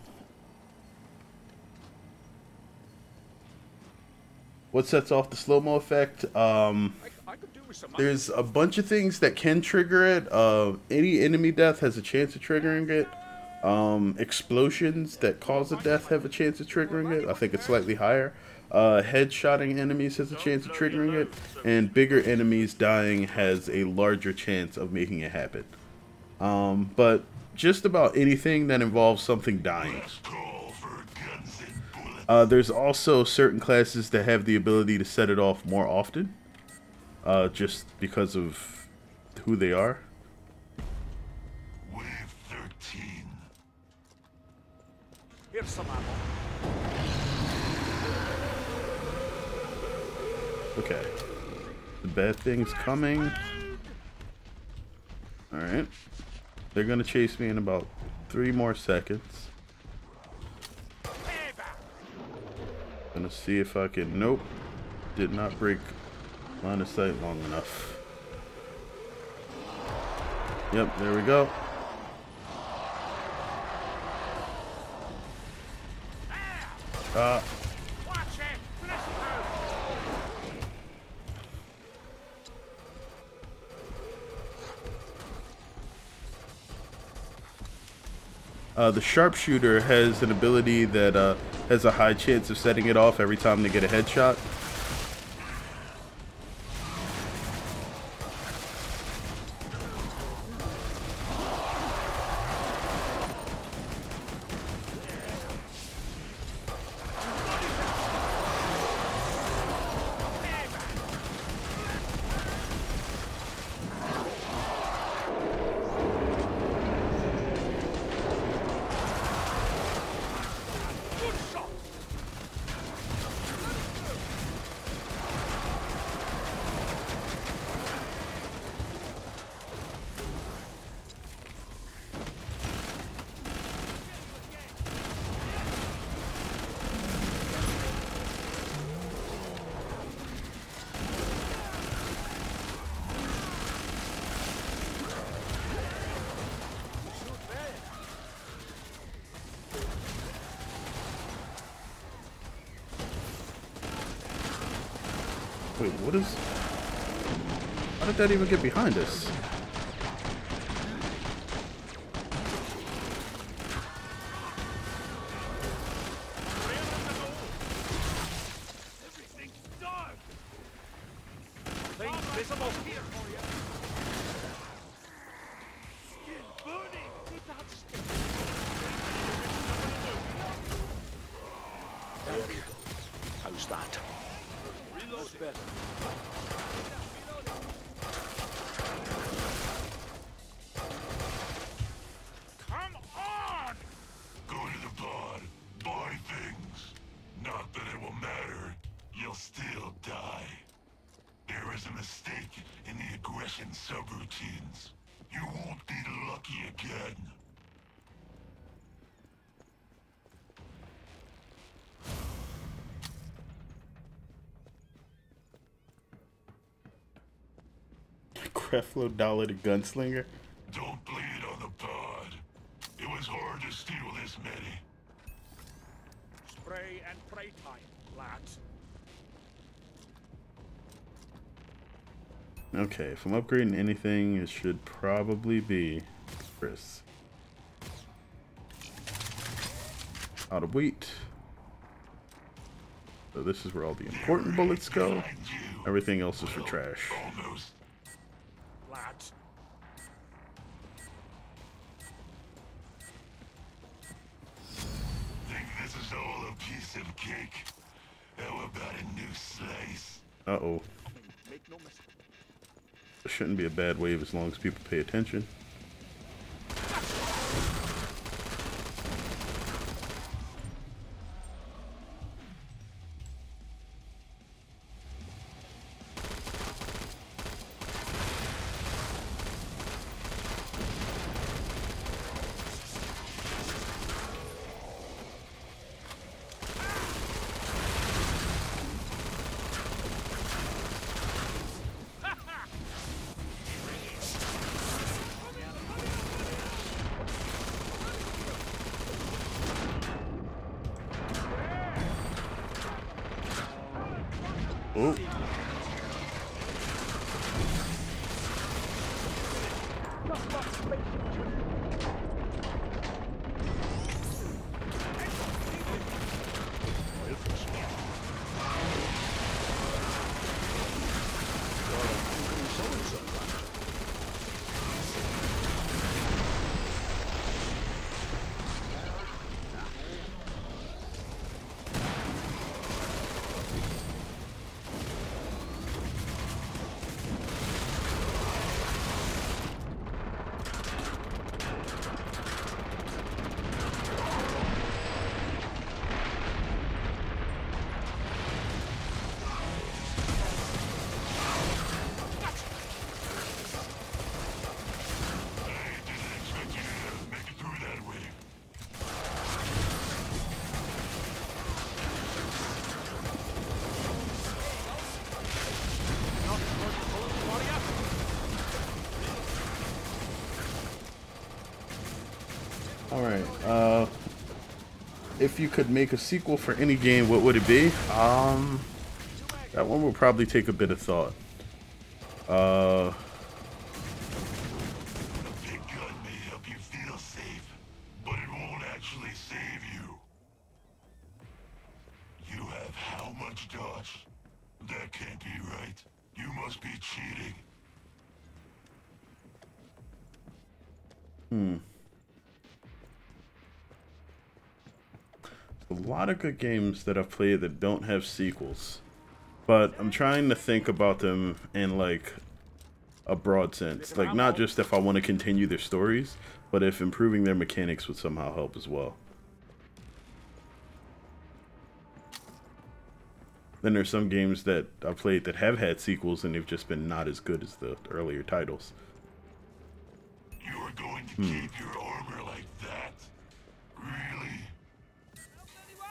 what sets off the slow-mo effect? I could do with some. There's a bunch of things that can trigger it. Any enemy death has a chance of triggering it. Explosions that cause a death have a chance of triggering it. I think it's slightly higher. Headshotting enemies has a chance of triggering it. And bigger enemies dying has a larger chance of making it happen. But just about anything that involves something dying. Call for guns and bullets. There's also certain classes that have the ability to set it off more often. Just because of who they are. Wave 13. Here's some ammo. Okay. The bad thing's coming. Alright. They're gonna chase me in about 3 more seconds. Gonna see if I can... Nope. Did not break line of sight long enough. Yep, there we go. The sharpshooter has an ability that has a high chance of setting it off every time they get a headshot. Wait, what is... How did that even get behind us? How's that? Reload better. Come on! Go to the pod. Buy things. Not that it will matter. You'll still die. There is a mistake in the aggression subroutines. You won't be lucky again. Creflo Dollar the Gunslinger. Don't bleed on the pod. It was hard to steal this many. Spray and pray time, lads. Okay, if I'm upgrading anything, it should probably be Chris. Out of wheat. So this is where all the important bullets go. Everything else is for trash. Almost. Lads. Think this is all a piece of cake? How about a new slice? Uh-oh. Make no mistake. It shouldn't be a bad wave as long as people pay attention. Oh. Alright, if you could make a sequel for any game, what would it be? That one would probably take a bit of thought. A big gun may help you feel safe, but it won't actually save you. You have how much, Dosh? That can't be right. You must be cheating. A lot of good games that I've played that don't have sequels, but I'm trying to think about them in like a broad sense, like not just if I want to continue their stories, but if improving their mechanics would somehow help as well. Then there's some games that I've played that have had sequels and they've just been not as good as the earlier titles. You are going to keep your armor like that? Really?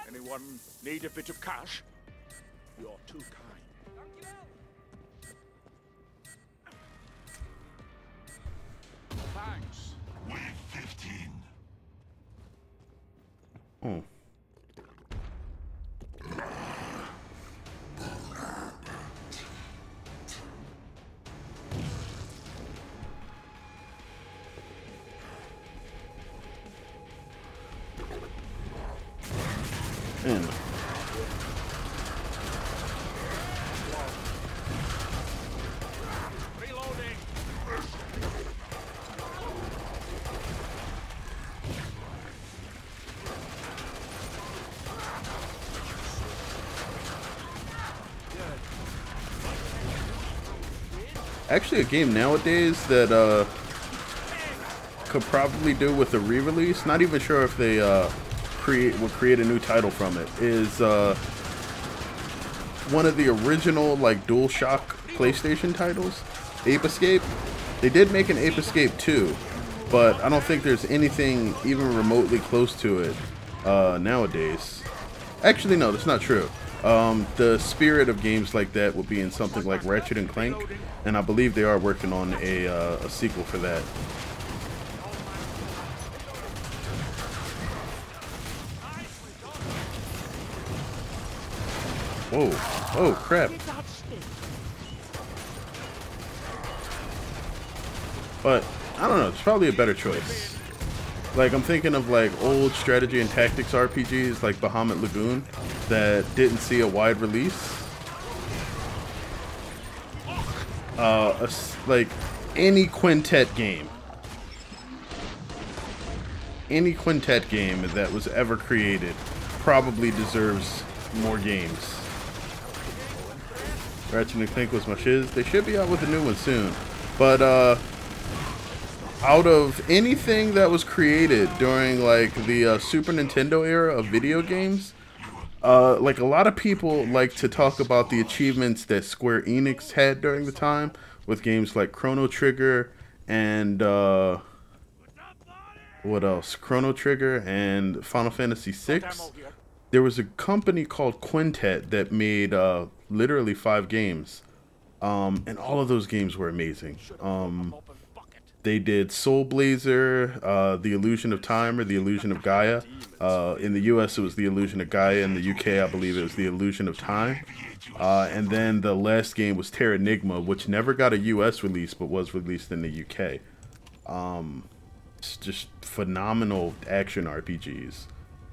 Anyone need a bit of cash? You're too kind. Thanks. Wave 15. Oh. In. Reloading. Actually, a game nowadays that could probably do with a re-release. Not even sure if they would create a new title from it. Is one of the original like DualShock PlayStation titles, Ape Escape. They did make an Ape Escape 2, but I don't think there's anything even remotely close to it nowadays. Actually, no, that's not true. The spirit of games like that would be in something like Ratchet and Clank, and I believe they are working on a sequel for that. Whoa! Oh crap! But I don't know. It's probably a better choice. Like, I'm thinking of like old strategy and tactics RPGs like Bahamut Lagoon that didn't see a wide release. Like any quintet game that was ever created probably deserves more games. Ratchet and Clank was my shiz. They should be out with a new one soon. But out of anything that was created during like the Super Nintendo era of video games, like a lot of people like to talk about the achievements that Square Enix had during the time with games like Chrono Trigger and what else? Chrono Trigger and Final Fantasy VI. There was a company called Quintet that made literally 5 games, and all of those games were amazing. They did Soul Blazer, The Illusion of Time, or The Illusion of Gaia. In the US, it was The Illusion of Gaia. In the UK, I believe it was The Illusion of Time. And then the last game was Terranigma, which never got a US release, but was released in the UK. It's just phenomenal action RPGs.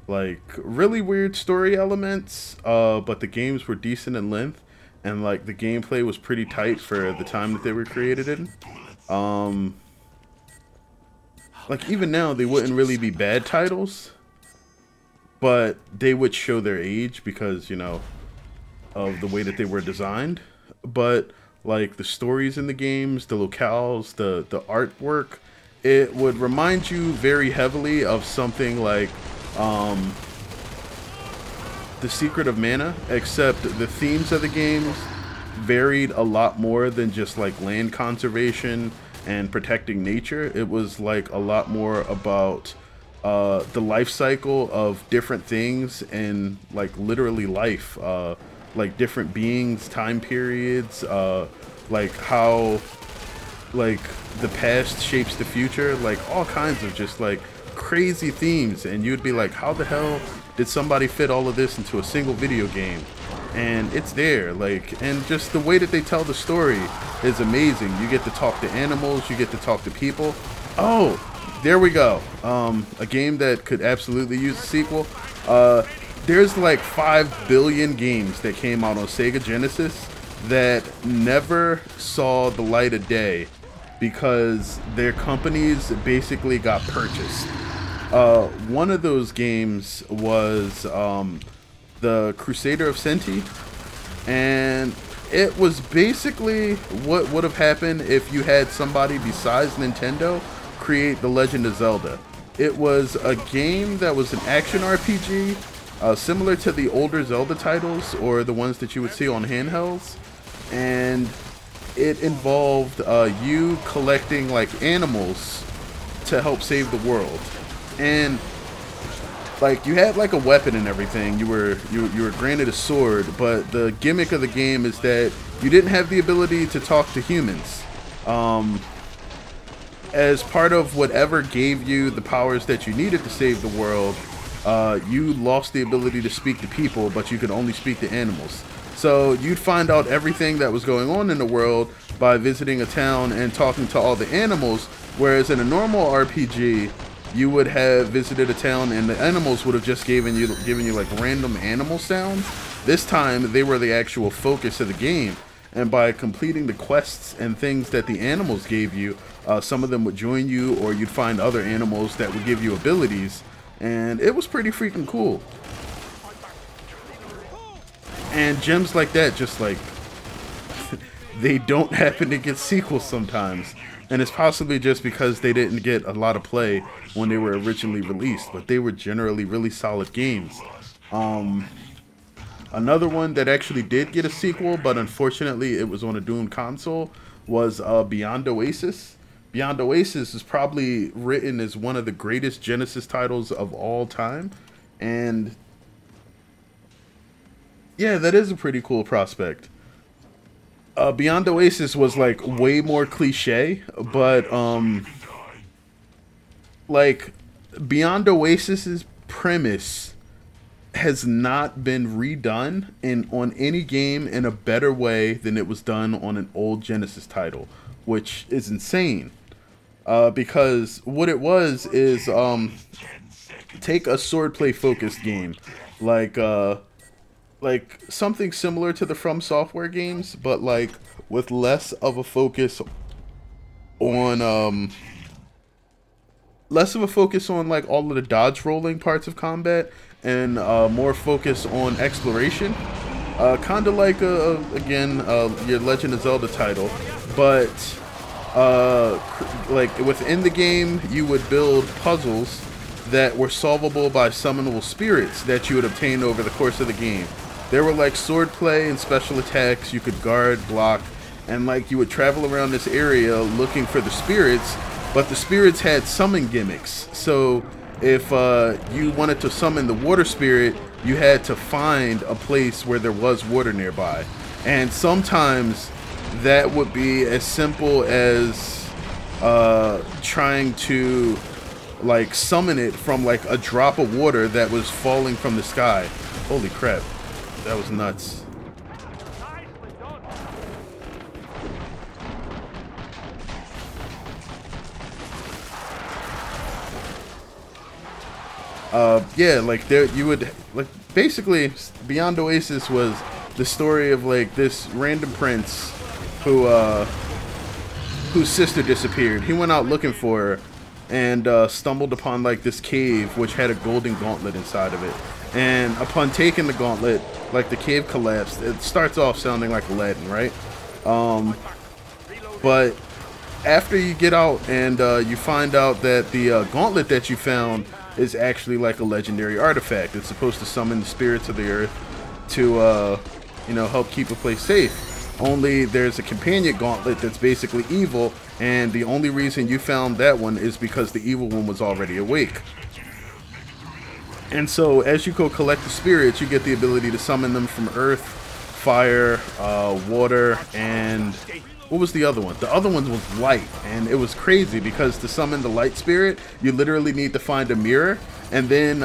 Like, really weird story elements, but the games were decent in length. And, like, the gameplay was pretty tight for the time that they were created in. Like, even now, they wouldn't really be bad titles, but they would show their age because, you know, of the way that they were designed. But, like, the stories in the games, the locales, the artwork, it would remind you very heavily of something like The Secret of Mana, except the themes of the games varied a lot more than just, like, land conservation and protecting nature. It was like a lot more about the life cycle of different things and like literally life, like different beings, time periods, like how like the past shapes the future, like all kinds of just like crazy themes. And you'd be like, how the hell did somebody fit all of this into a single video game? And it's there, like, and just the way that they tell the story is amazing. You get to talk to animals, you get to talk to people. Oh, there we go. A game that could absolutely use a sequel. There's like 5 billion games that came out on Sega Genesis that never saw the light of day because their companies basically got purchased. One of those games was the Crusader of Senti, and it was basically what would have happened if you had somebody besides Nintendo create The Legend of Zelda. It was a game that was an action RPG, similar to the older Zelda titles or the ones that you would see on handhelds, and it involved you collecting like animals to help save the world. And like, you had like a weapon and everything. You were granted a sword, but the gimmick of the game is that you didn't have the ability to talk to humans. As part of whatever gave you the powers that you needed to save the world, you lost the ability to speak to people, but you could only speak to animals. So you'd find out everything that was going on in the world by visiting a town and talking to all the animals, whereas in a normal RPG, you would have visited a town and the animals would have just given you like random animal sounds. This time they were the actual focus of the game, and by completing the quests and things that the animals gave you, some of them would join you, or you'd find other animals that would give you abilities, and it was pretty freaking cool. And gems like that, just like they don't happen to get sequels sometimes. And it's possibly just because they didn't get a lot of play when they were originally released, but they were generally really solid games. Another one that actually did get a sequel, but unfortunately it was on a doomed console, was Beyond Oasis. Beyond Oasis is probably written as one of the greatest Genesis titles of all time, and Yeah, that is a pretty cool prospect. Beyond Oasis was like way more cliche, but like Beyond Oasis's premise has not been redone on any game in a better way than it was done on an old Genesis title, which is insane. Because what it was is take a swordplay focused game like something similar to the From Software games, but like with less of a focus on like all of the dodge rolling parts of combat, and more focus on exploration. Kind of like again your Legend of Zelda title, but like within the game you would build puzzles that were solvable by summonable spirits that you would obtain over the course of the game. There were like swordplay and special attacks you could guard, block, and like you would travel around this area looking for the spirits, but the spirits had summon gimmicks. So if you wanted to summon the water spirit, you had to find a place where there was water nearby. And sometimes that would be as simple as trying to like summon it from like a drop of water that was falling from the sky. Holy crap. That was nuts. Yeah, like there you would like basically Beyond Oasis was the story of like this random prince who whose sister disappeared. He went out looking for her and stumbled upon like this cave which had a golden gauntlet inside of it. And upon taking the gauntlet, like the cave collapsed. It starts off sounding like Aladdin, right? But after you get out and you find out that the gauntlet that you found is actually like a legendary artifact. It's supposed to summon the spirits of the earth to, you know, help keep a place safe. Only there's a companion gauntlet that's basically evil, and the only reason you found that one is because the evil one was already awake. And so as you go collect the spirits, you get the ability to summon them from earth, fire, water, and what was the other one? The other one was light, and it was crazy because to summon the light spirit, you literally need to find a mirror, and then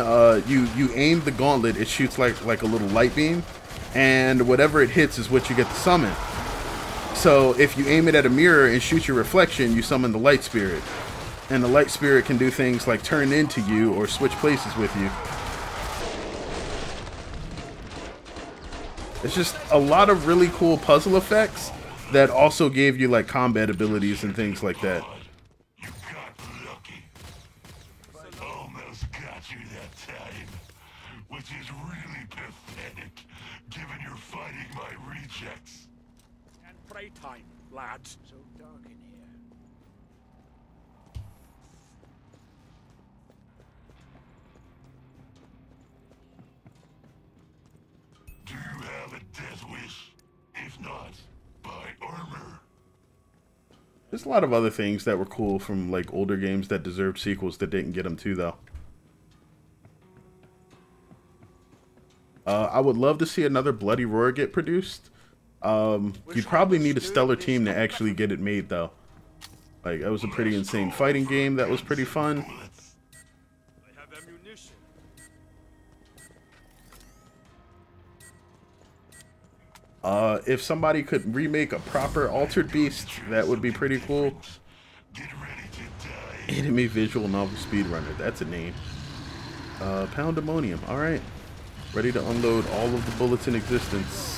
you aim the gauntlet. It shoots like a little light beam, and whatever it hits is what you get to summon. So if you aim it at a mirror and shoot your reflection, you summon the light spirit. And the light spirit can do things like turn into you or switch places with you. It's just a lot of really cool puzzle effects that also gave you like combat abilities and things like that. You got lucky. Almost got you that time, which is really pathetic, given you're fighting my rejects. And pray time, lads. So dark in here. Do you have a death wish? If not, buy armor. There's a lot of other things that were cool from like older games that deserved sequels that didn't get them too, though. I would love to see another Bloody Roar get produced. You'd probably need a stellar team to actually get it made, though. Like, that was a pretty insane fighting game that was pretty fun. I have ammunition. If somebody could remake a proper Altered Beast, that would be pretty cool. Get ready to die. Enemy visual novel speedrunner, that's a name. Poundemonium, alright. Ready to unload all of the bullets in existence.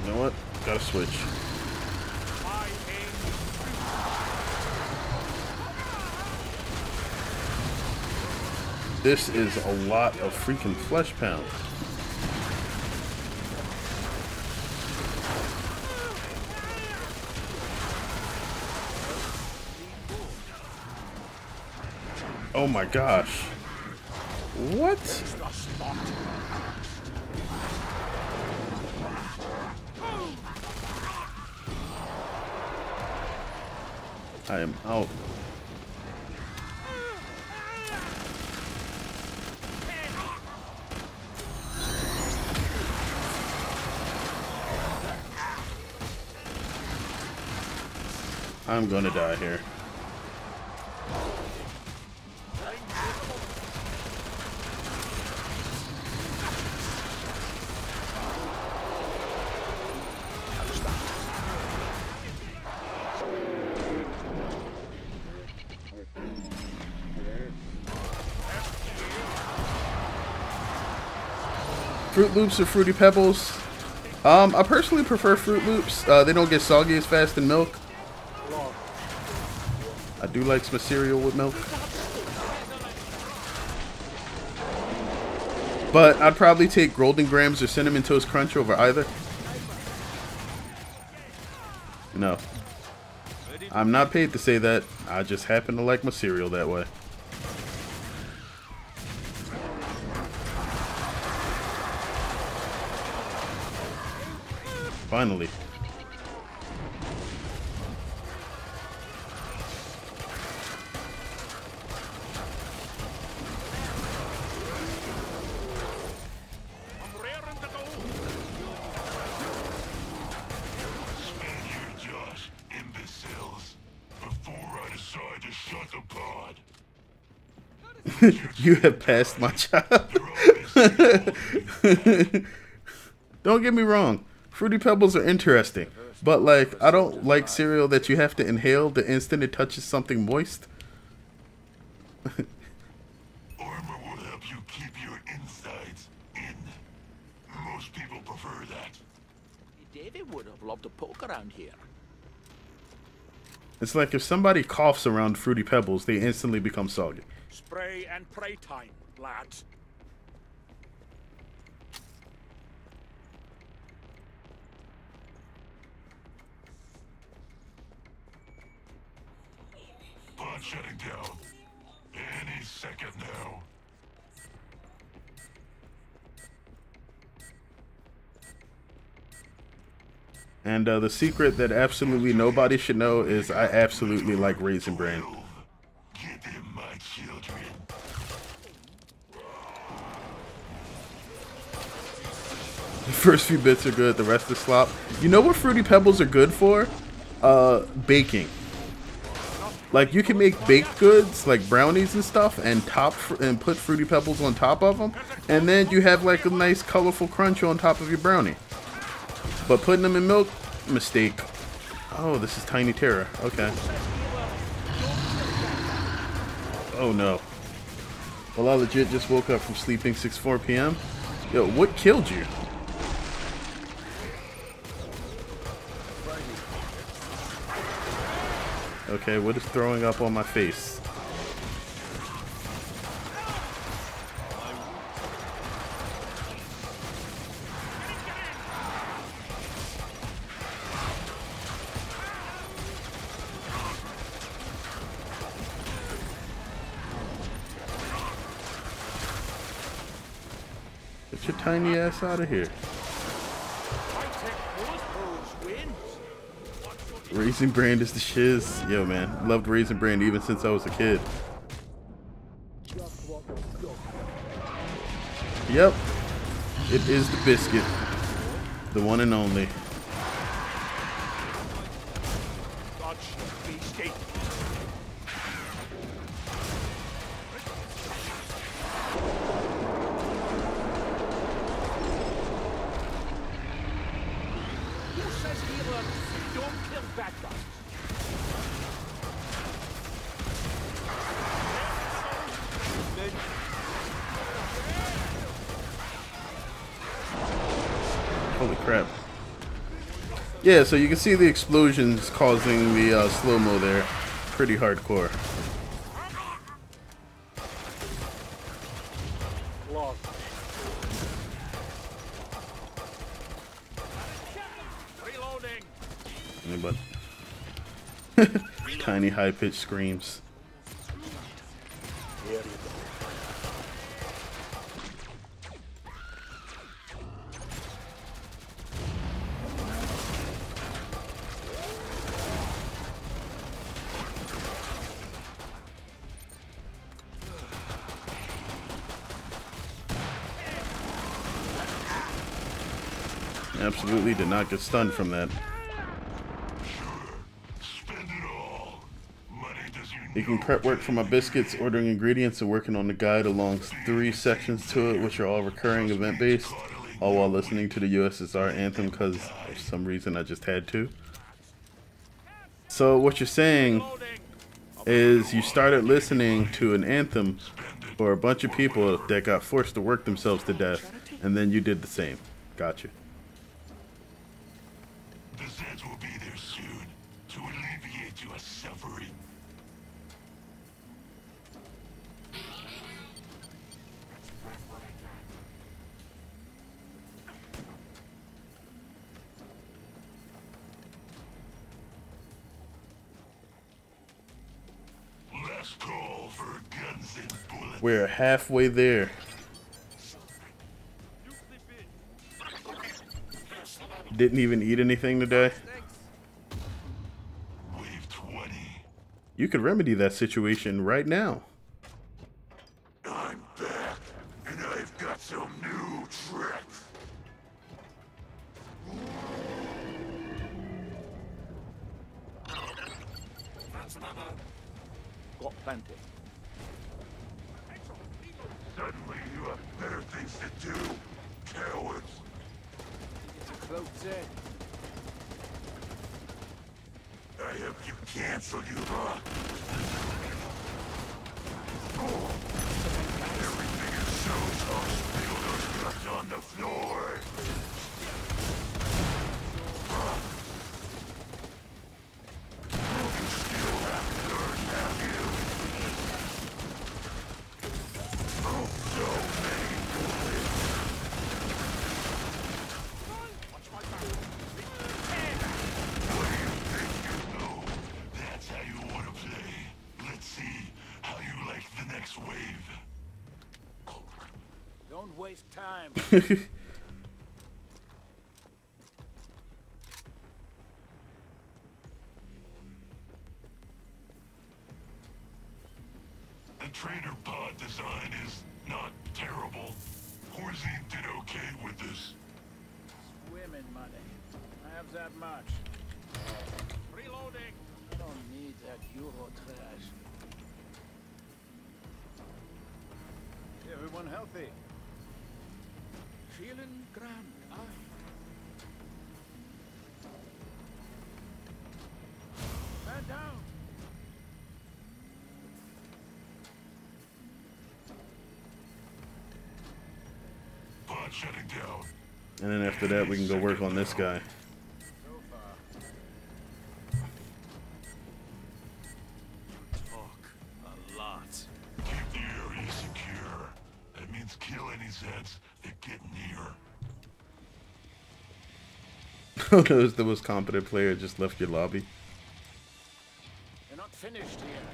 You know what? Gotta switch. This is a lot of freaking flesh pounds. Oh my gosh. What? I am out. I'm gonna die here. Fruit Loops or Fruity Pebbles? I personally prefer Fruit Loops. They don't get soggy as fast in milk. I do like some cereal with milk. But I'd probably take Golden Grams or Cinnamon Toast Crunch over either. No. I'm not paid to say that. I just happen to like my cereal that way. Finally. Stand here, Josh, imbeciles. Before I decide to shut the pod. You have passed my child. Don't get me wrong. Fruity Pebbles are interesting. But, like, I don't like cereal that you have to inhale the instant it touches something moist. Armor will help you keep your insides in. Most people prefer that. David would have loved to poke around here. It's like if somebody coughs around Fruity Pebbles, they instantly become soggy. Spray and pray time, lads. Pod shutting down. Any second now. And the secret that absolutely nobody should know is I absolutely like Raisin Bran. Get them, my children. The first few bits are good, the rest is slop. You know what Fruity Pebbles are good for? Baking. Like, you can make baked goods, like brownies and stuff, and put Fruity Pebbles on top of them, and then you have like a nice colorful crunch on top of your brownie. But putting them in milk, mistake. Oh, this is Tiny Terra. Okay. Oh no. Well, I legit just woke up from sleeping 6:04 p.m. Yo, what killed you? Okay, what is throwing up on my face? Get your tiny ass out of here. Raisin Bran is the shiz. Yo, man. Loved Raisin Bran even since I was a kid. Yep. It is the biscuit. The one and only. Holy crap. Yeah, so you can see the explosions causing the slow-mo there. Pretty hardcore. me, but tiny high-pitched screams. Here you go. Absolutely did not get stunned from that. You can prep work for my biscuits, ordering ingredients, and working on the guide along 3 sections to it, which are all recurring event-based, all while listening to the USSR anthem because for some reason I just had to. So what you're saying is you started listening to an anthem for a bunch of people that got forced to work themselves to death, and then you did the same. Gotcha. The Zeds will be there soon to alleviate your suffering. Last call for guns and bullets. We're halfway there. Didn't even eat anything today. Wave 20. You could remedy that situation right now. I'm back, and I've got some new tricks. Got plenty. Suddenly you have better things to do, cowards. It's a cloak Zed. I have you cancel, you lot. Everything is so tough. Spill those guts on the floor. You still haven't learned, have you? Oh, so many bullets. What do you think you know? That's how you want to play. Let's see how you like the next wave. Don't waste time. The trader pod design is not terrible. Horzine did okay with this. Women money. I have that much. Reloading. I don't need that Euro trash. Everyone healthy? Feeling grand, aye. Man down. Pod shutting down. And then after that, we can go work on this guy. So far. Talk a lot. Keep the area secure. That means kill any Zeds that get near. Oh, no, the most competent player just left your lobby. We're not finished here.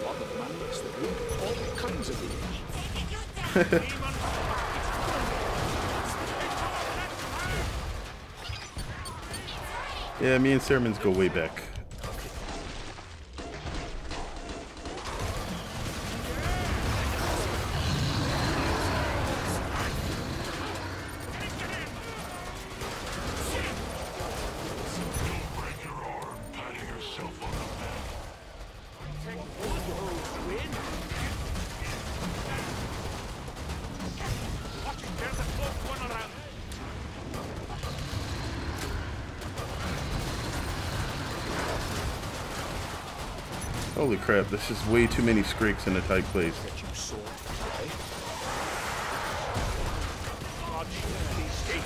Lot of madness, the group. All kinds of evil. Yeah, me and Sermons go way back. Break your arm, patting yourself on the back. Watching, there's a cloak one around. Holy crap, there's just way too many Skrakes in a tight place. Get you sword, eh? Dodge, escape.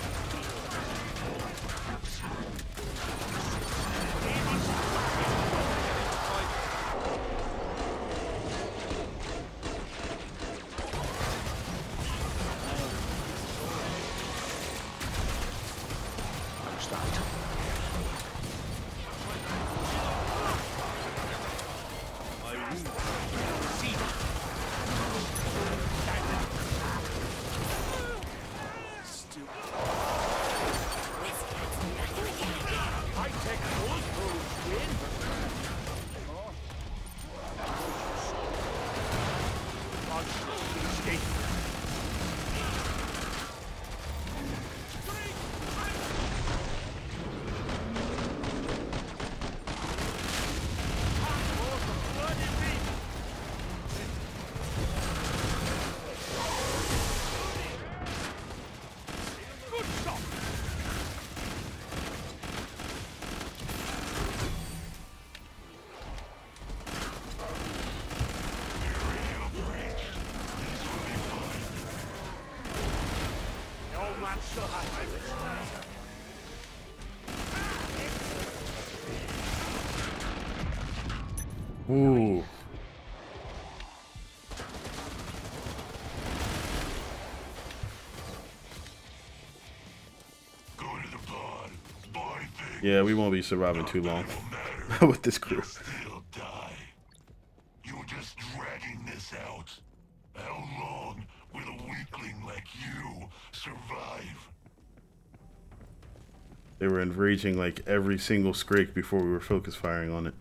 man still has my wits. Ooh. Go to the pod. Body thing. Yeah, we won't be surviving too long with this crew. Still die. You're just dragging this out. How long will a weakling like you survive? They were enraging like every single scrake before we were focus firing on it.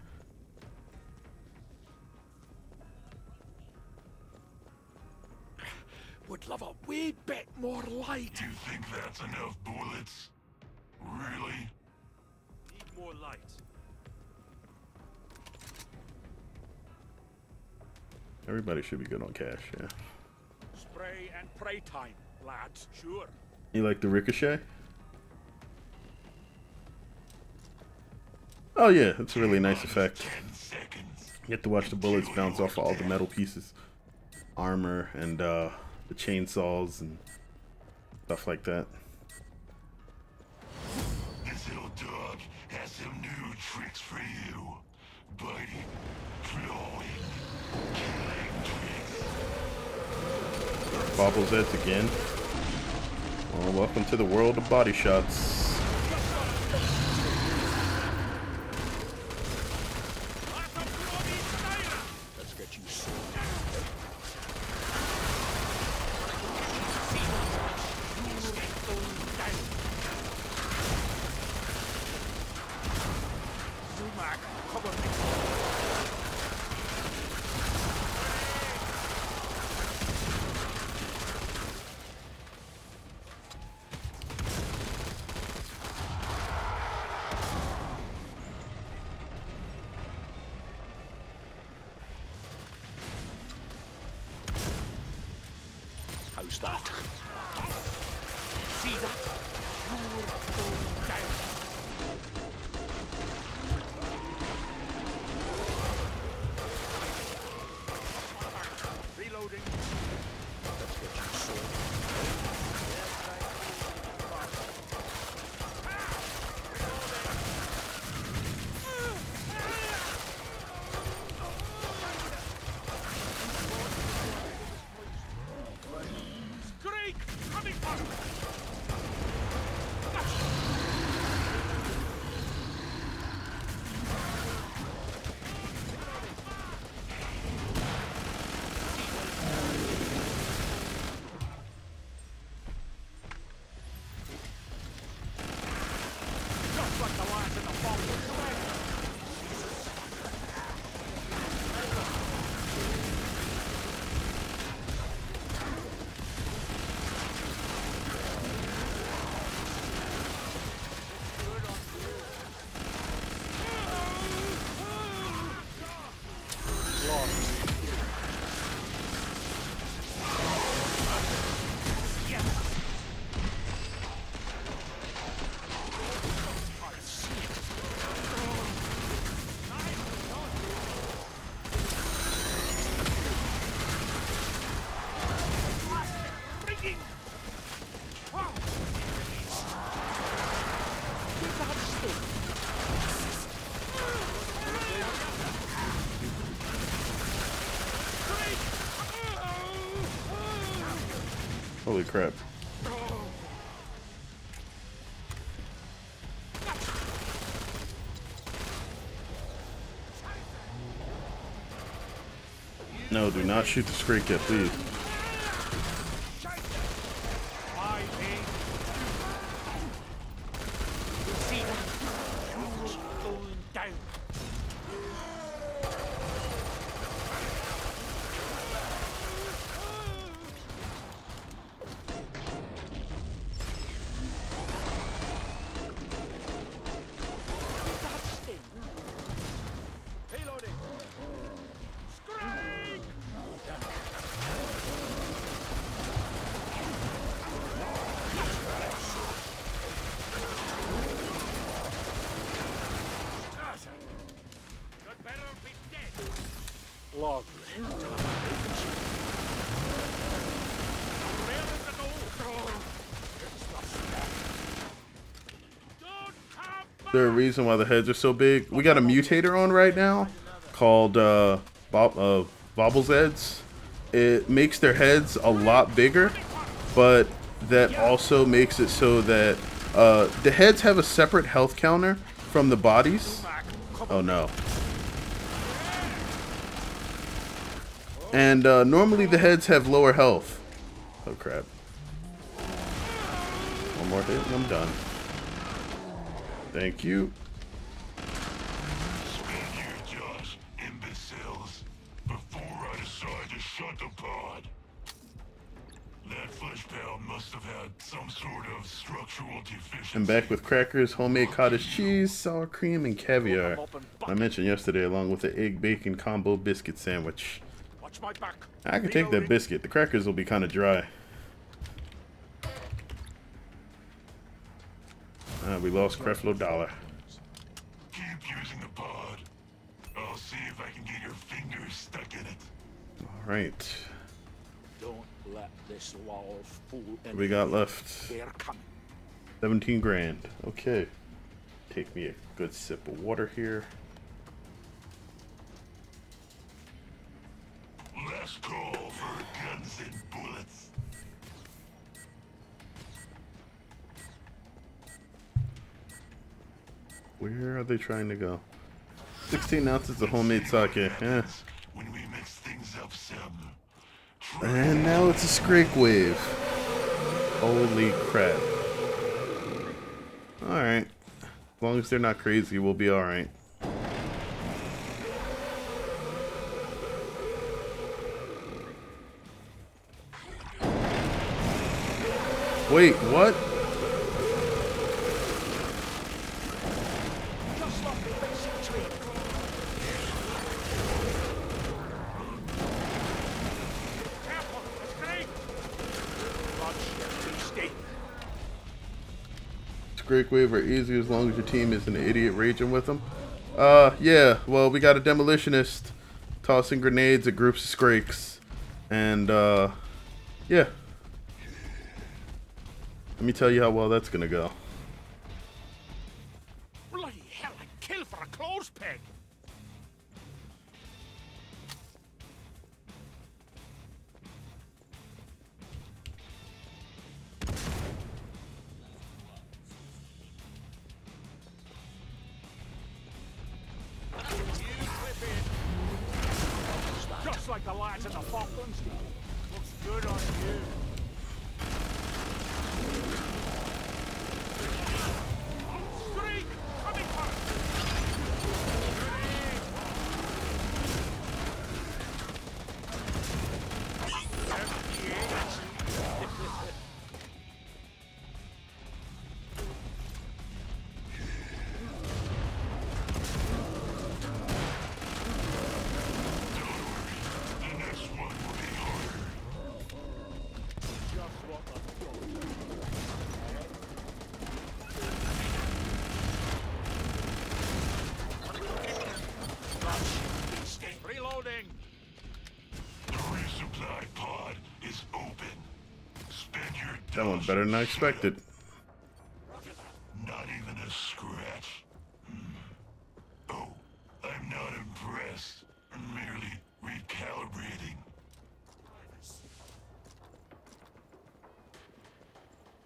Would love a wee bit more light. You think that's enough bullets? Really? Need more light. Everybody should be good on cash, yeah. Spray and pray time, lads. Sure. You like the ricochet? Oh yeah, it's a really nice effect. 10 seconds. You get to watch the bullets bounce off of all the metal pieces. Armor and the chainsaws and stuff like that. This little dog has some new tricks for you. Biting, clawing, killing tricks. Bobbles heads again. Well, welcome to the world of body shots. Let's get you sold. Sumac, cover me. How's that? See that? You're going down. Reloading. Let's get you sold. Screak! Coming up! Just like the lads in the vault. Holy crap. No, do not shoot the scrake yet, please. there a reason why the heads are so big? We got a mutator on right now called Bobble's Heads. It makes their heads a lot bigger, but that also makes it so that the heads have a separate health counter from the bodies. Oh no. And normally the heads have lower health. Oh crap. One more hit and I'm done. Thank you. Spend your Josh, imbeciles, before I decide to shut the pod. That flesh pal must have had some sort of structural deficiency. I'm back with crackers, homemade cottage cheese, sour cream, and caviar. I mentioned yesterday, along with the egg bacon combo biscuit sandwich. Watch my back. I can take that biscuit. The crackers will be kind of dry. We lost Creflo Dollar. Keep using the pod. I'll see if I can get your fingers stuck in it. All right. Don't let this wall fool anyone. What we got left? They're coming. 17 grand. Okay. Take me a good sip of water here. Last call for guns and bullets. Where are they trying to go? 16 ounces of homemade sake. Yeah. When we mix things up some. And now it's a Scrake Wave. Holy crap. Alright. As long as they're not crazy, we'll be alright. Wait, what? Just like the basic tree. Careful, it's great. Watch, beastie. Scrake Wave are easy as long as your team isn't an idiot raging with them. Yeah, well, we got a demolitionist tossing grenades at groups of Scrakes. And, yeah. Let me tell you how well that's gonna go. Bloody hell, I'd kill for a clothes peg. Just like the lads in the Falklands. Looks good on you. Streak! Coming for us! The next one will be harder. Just what the reloading. The resupply pod is open. Spend your That one's better than I expected. Not even a scratch. Oh, I'm not impressed. I'm merely recalibrating.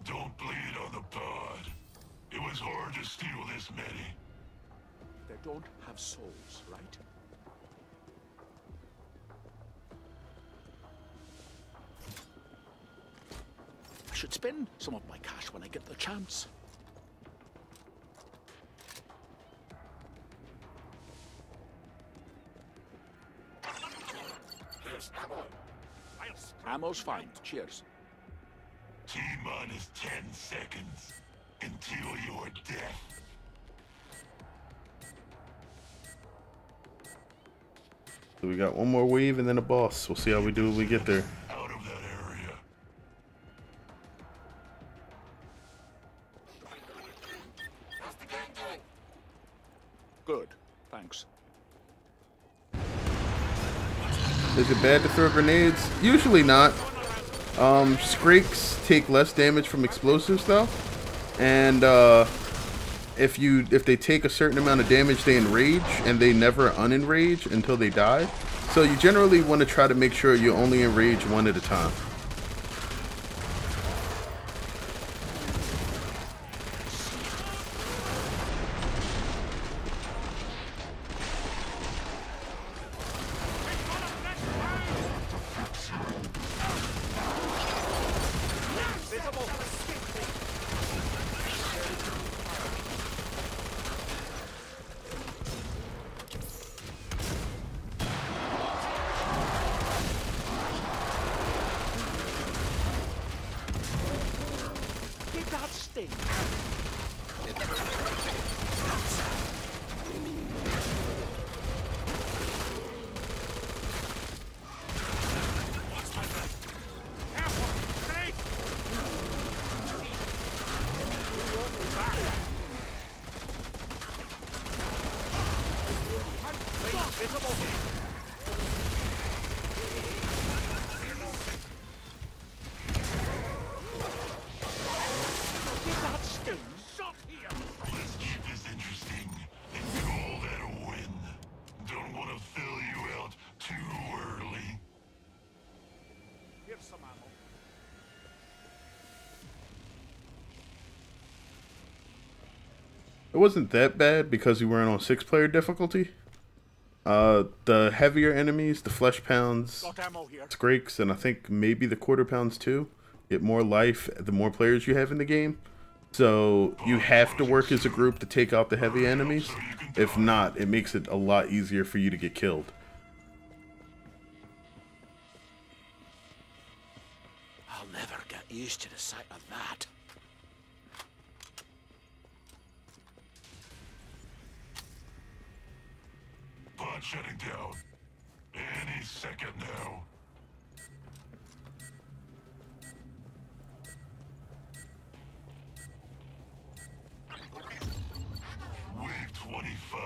Don't bleed on the pod. It was hard to steal this many. They don't have souls, right? I should spend some of my cash when I get the chance. Ammo's fine. Cheers. T-minus 10 seconds until your death. So we got one more wave and then a boss. We'll see how we do when we get there. Out of that area. Good. Thanks. Is it bad to throw grenades? Usually not. Scrakes take less damage from explosives though. And if they take a certain amount of damage, they enrage, and they never unenrage until they die. So you generally want to try to make sure you only enrage one at a time. It wasn't that bad because we weren't on 6-player difficulty. The heavier enemies, the flesh pounds, scrakes, and I think maybe the quarter pounds too, get more life the more players you have in the game. So you have to work as a group to take out the heavy enemies. If not, it makes it a lot easier for you to get killed. I'll never get used to the sight of that. Pod shutting down. Any second now. Wave 25.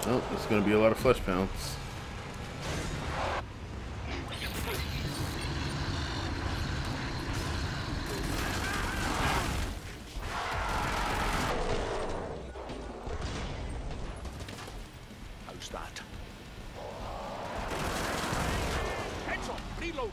Oh, there's going to be a lot of flesh pounds. How's that? Heads up, reload.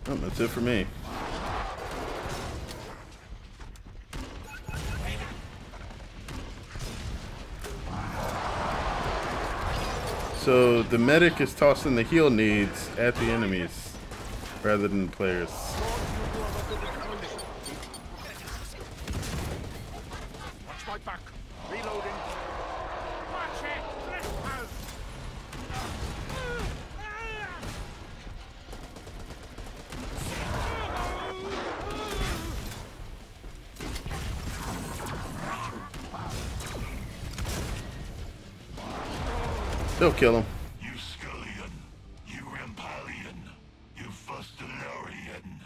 Oh, that's it for me. So the medic is tossing the heal needs at the enemies rather than the players. Watch my back. Reloading. Watch it. Let's go. They'll kill him. You Scullion. You Rampalion. You Fustelarian.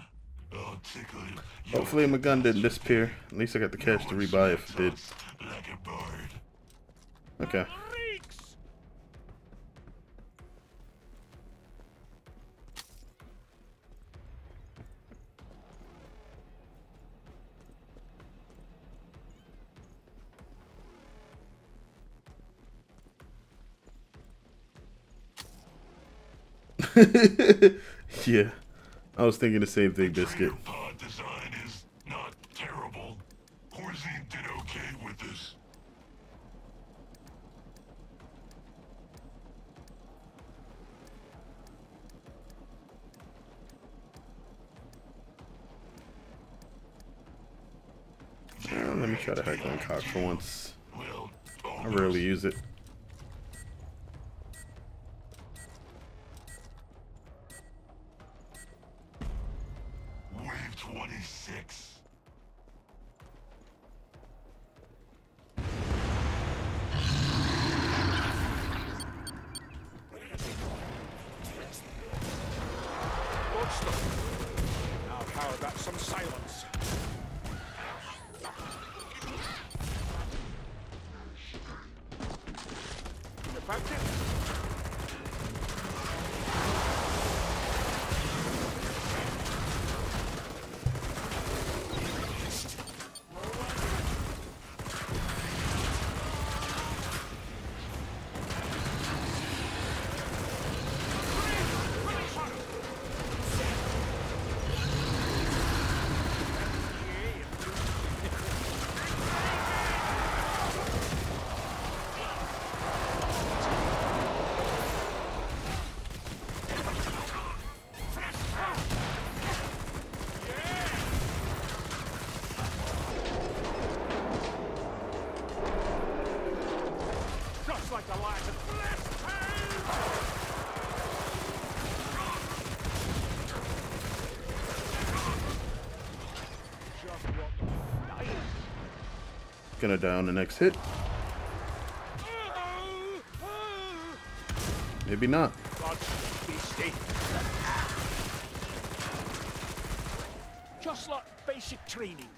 Oh, tickle you. Hopefully my gun didn't disappear. At least I got the cash to rebuy if it did. Like a bird. Okay. Yeah, I was thinking the same thing, Biscuit. Pod design is not terrible. Horzine did okay with this. try to heckling cock for once. Well, I rarely use it. Wave 26. Good stuff. Now, how about some silence? You packed it? Just like the light of blessed Gonna down the next hit. Maybe not. just like basic training.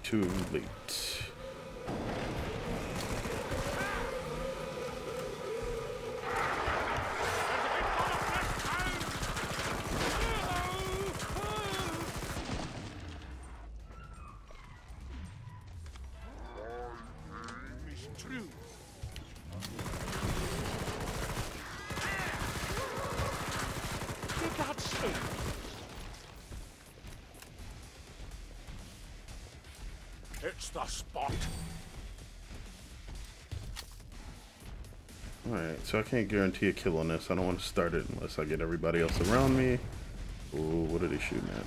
Too late. It's the spot. Alright, so I can't guarantee a kill on this. I don't want to start it unless I get everybody else around me. Ooh, what are they shooting at?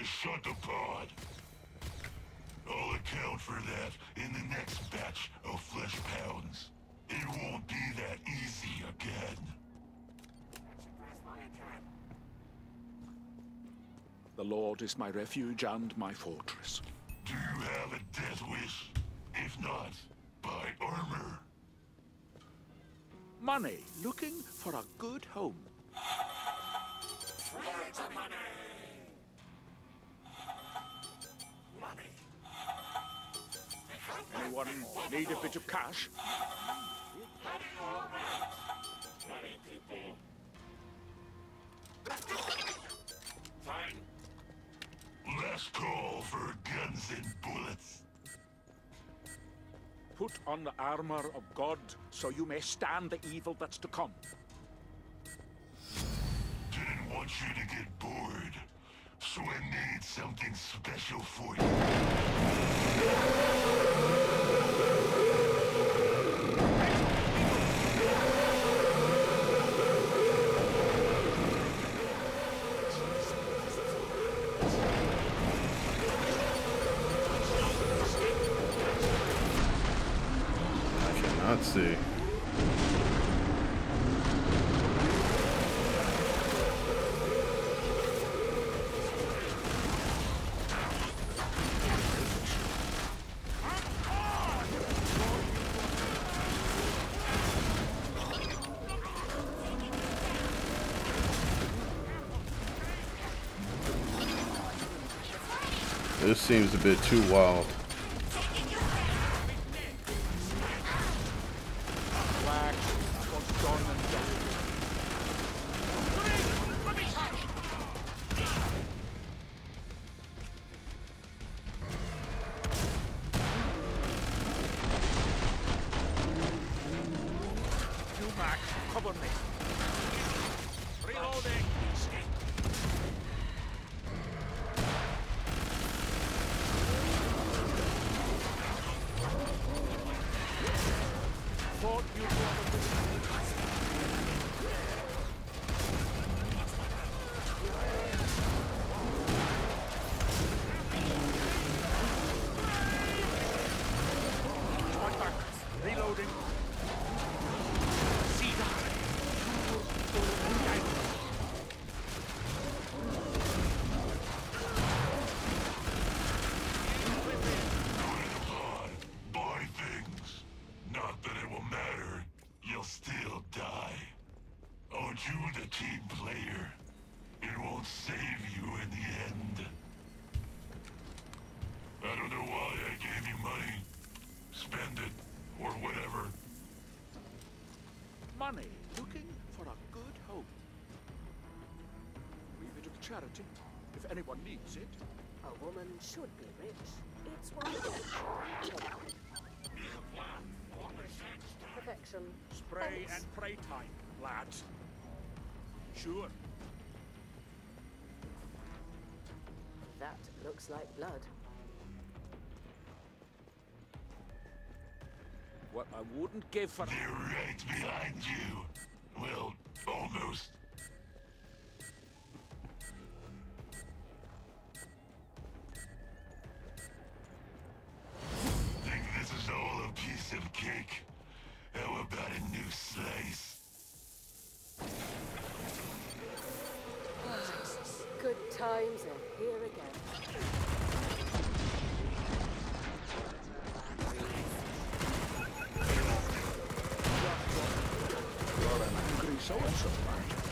Shut the pod. I'll account for that in the next batch of flesh pounds. It won't be that easy again. The Lord is my refuge and my fortress. Do you have a death wish? If not, buy armor. Money, looking for a good home. Anyone need a bit of cash? Fine. Last call for guns and bullets. Put on the armor of God so you may stand the evil that's to come. Didn't want you to get bored, so I made something special for you. Let's see. This seems a bit too wild. Max, that one's done and done. Let me touch! You, Max, cover me. Reloading! Thought you'd Point back. Reloading. See that? Buy things. Not that it will matter. You'll still die. Aren't you the team player? It won't save you in the end. I don't know why I gave you money. Spend it, or whatever. Money. Looking for a good home. Leave it to charity, if anyone needs it. A woman should be rich. It's one perfection. Spray Thanks. and pray time, lads. Sure. That looks like blood. What I wouldn't give for... They're right behind you. Well, almost. Think this is all a piece of cake? How about a new slice? Good times are here again. You're an angry so-and-so, man.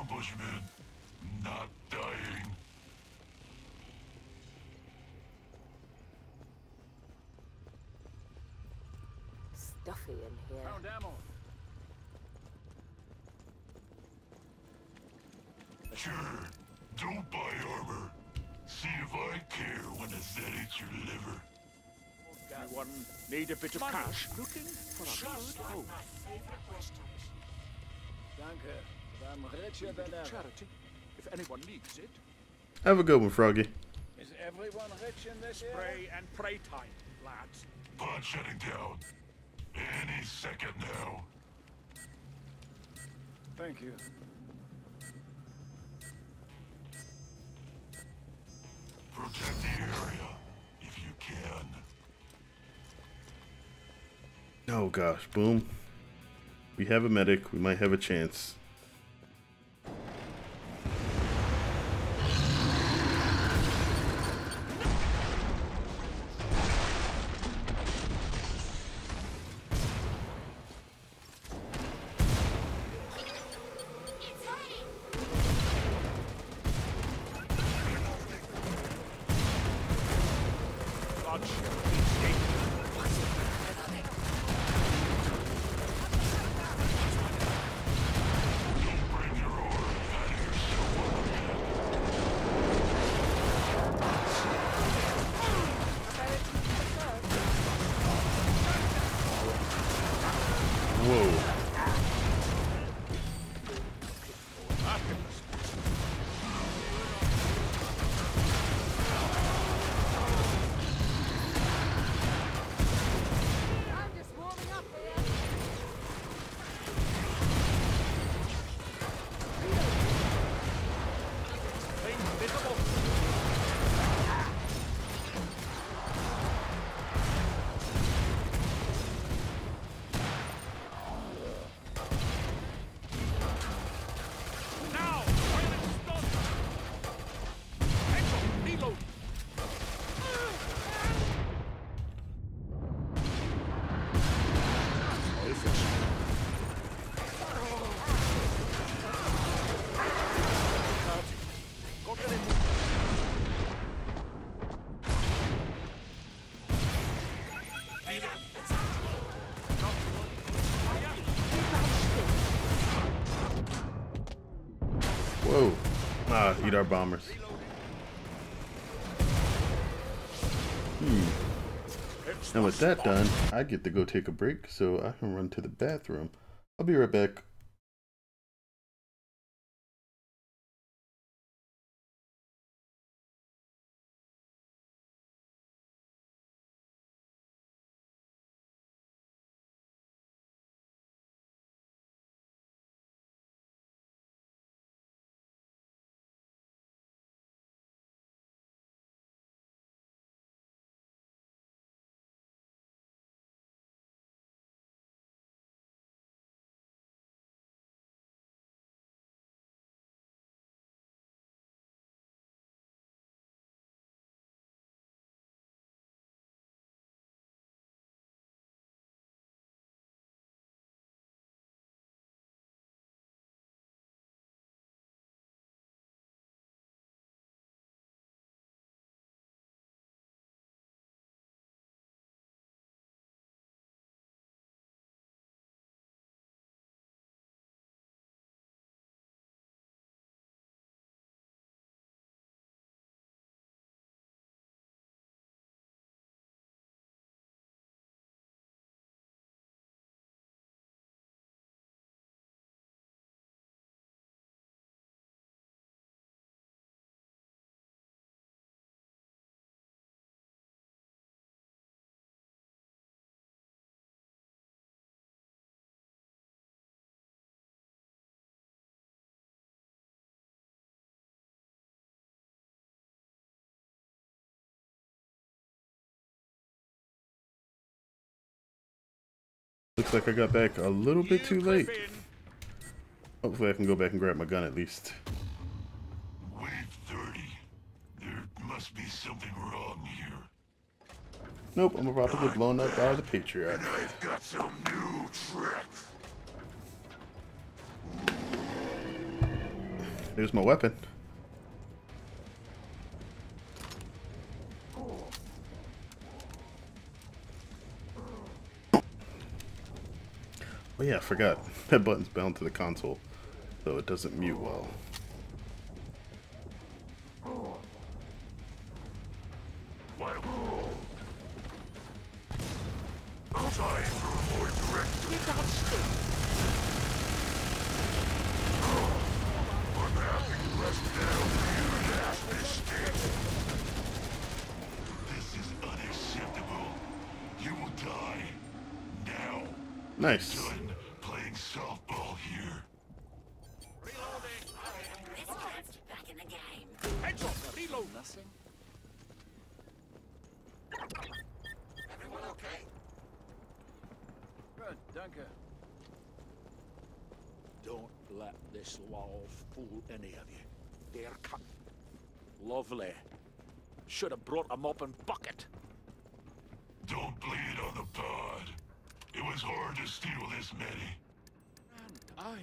accomplishment, not dying. Stuffy in here. Found ammo. Sure, don't buy armor. See if I care when a Z hits your liver. Anyone need a bit of cash? Looking for a good home. Danke. Dann rich you than ever. Charity, if anyone needs it. Have a good one, Froggy. Is everyone rich in this Spray and pray time, lads. Pod shutting down. Any second now. Thank you. Protect the area, if you can. Oh gosh, boom. We have a medic. We might have a chance. Whoa. I'm just warming up here. Things visible. Now, while it's done. Exo, reload. Go get him. Whoa. Ah, eat our bombers. And with that done, I get to go take a break so I can run to the bathroom. I'll be right back. Looks like I got back a little bit too late. Hopefully I can go back and grab my gun at least. Wave 30. There must be something wrong here. Nope, I'm about to get blown up by the Patriot. And I've got some new tricks. There's my weapon. Oh yeah, I forgot. That button's bound to the console, so it doesn't mute well. Nice. Done playing softball here. This cat's back in the game. Heads up, reload. Nothing? Everyone okay? Good, danke. Don't let this law fool any of you. They're cut. Lovely. Should have brought a mop and bucket. Don't blame it on the pod. It was hard to steal this many. And I.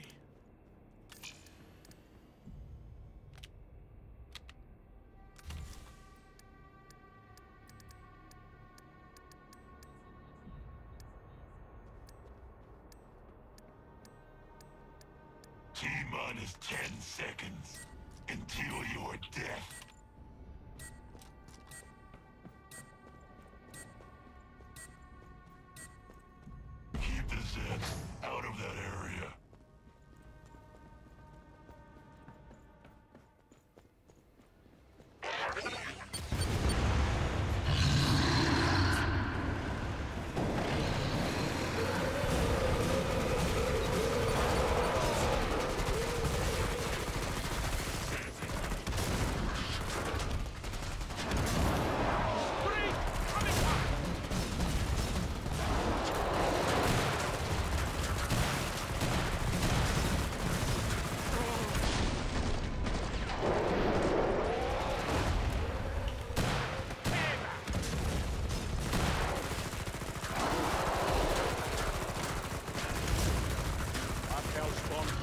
T-minus 10 seconds until your death. Keep the Zeds out of that area.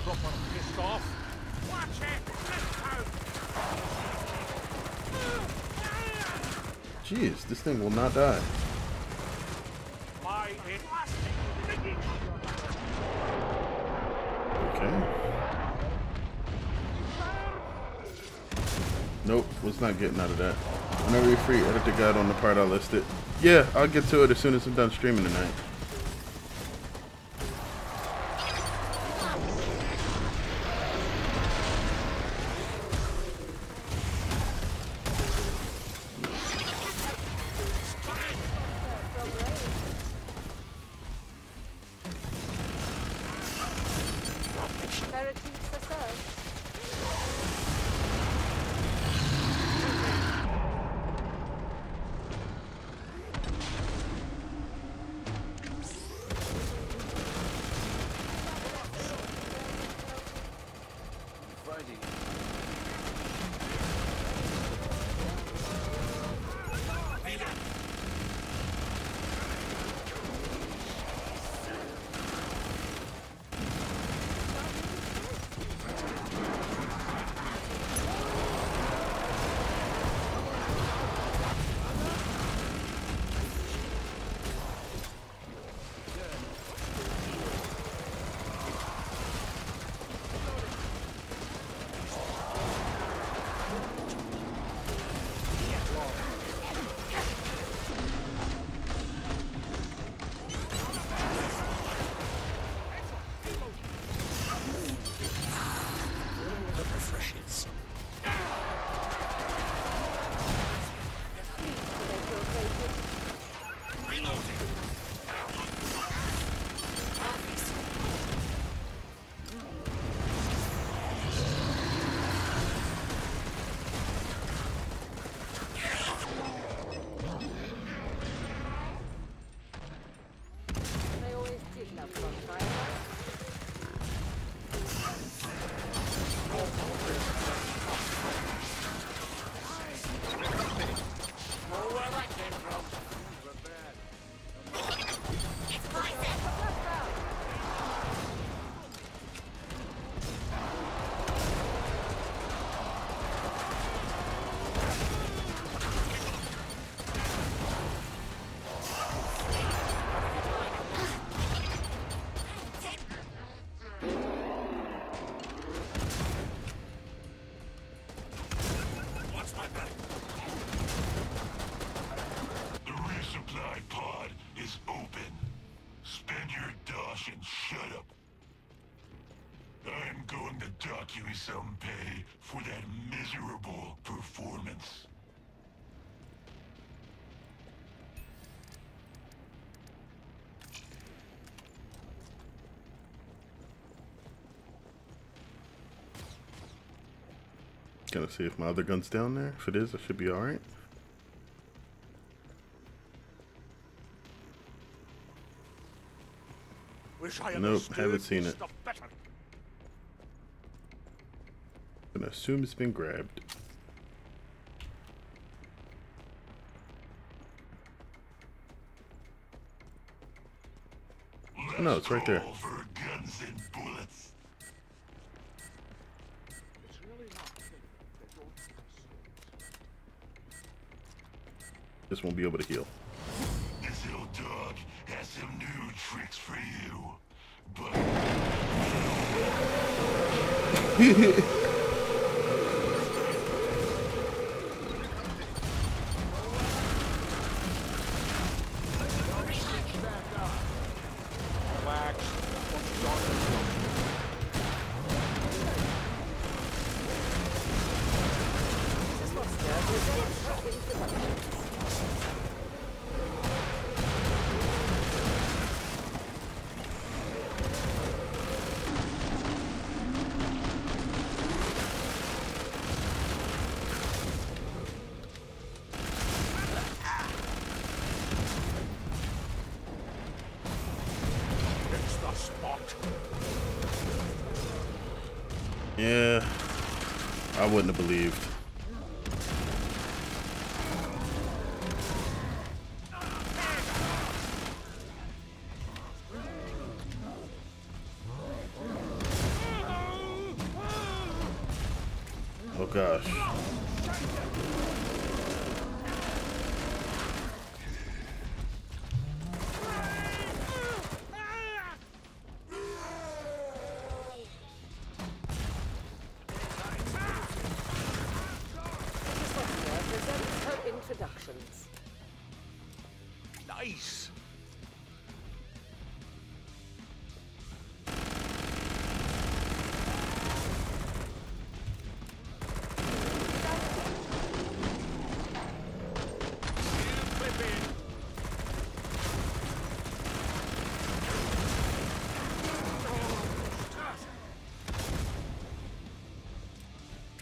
Proper pissed off. Watch it! Jeez, this thing will not die. My plastic. Okay. Nope, was not getting out of that. Whenever you're free, edit the guide on the part I listed. Yeah, I'll get to it as soon as I'm done streaming tonight. And shut up. I'm going to dock you some pay for that miserable performance. Gotta see if my other gun's down there. If it is, I should be alright. Wish I Nope, understood haven't seen this it. stuff better. Gonna assume it's been grabbed. No, it's right there. Over guns and bullets. It's really not fair. They don't Just won't be able to heal. This old dog has some new tricks for you. But relax. It's the spot. Yeah, I wouldn't have believed. Oh gosh. Her introductions. Nice.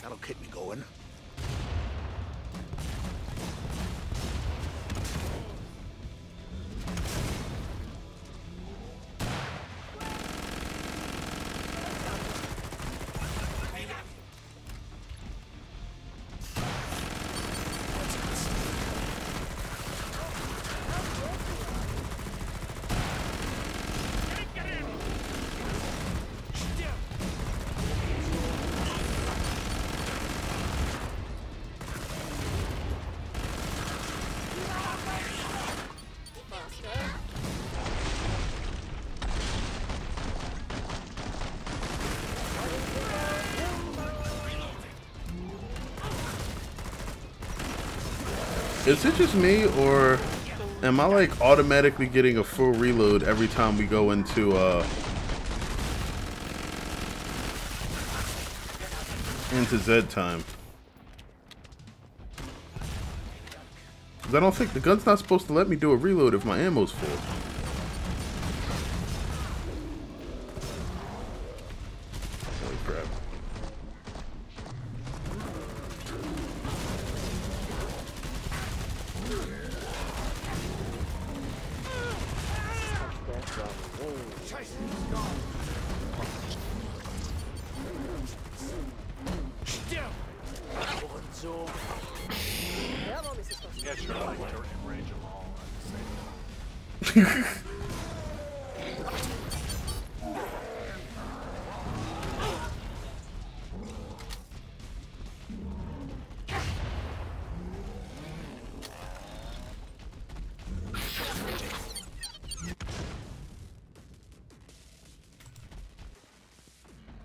That'll keep me going. Is it just me, or am I like automatically getting a full reload every time we go into Z time? 'Cause I don't think the gun's not supposed to let me do a reload if my ammo's full. Holy crap.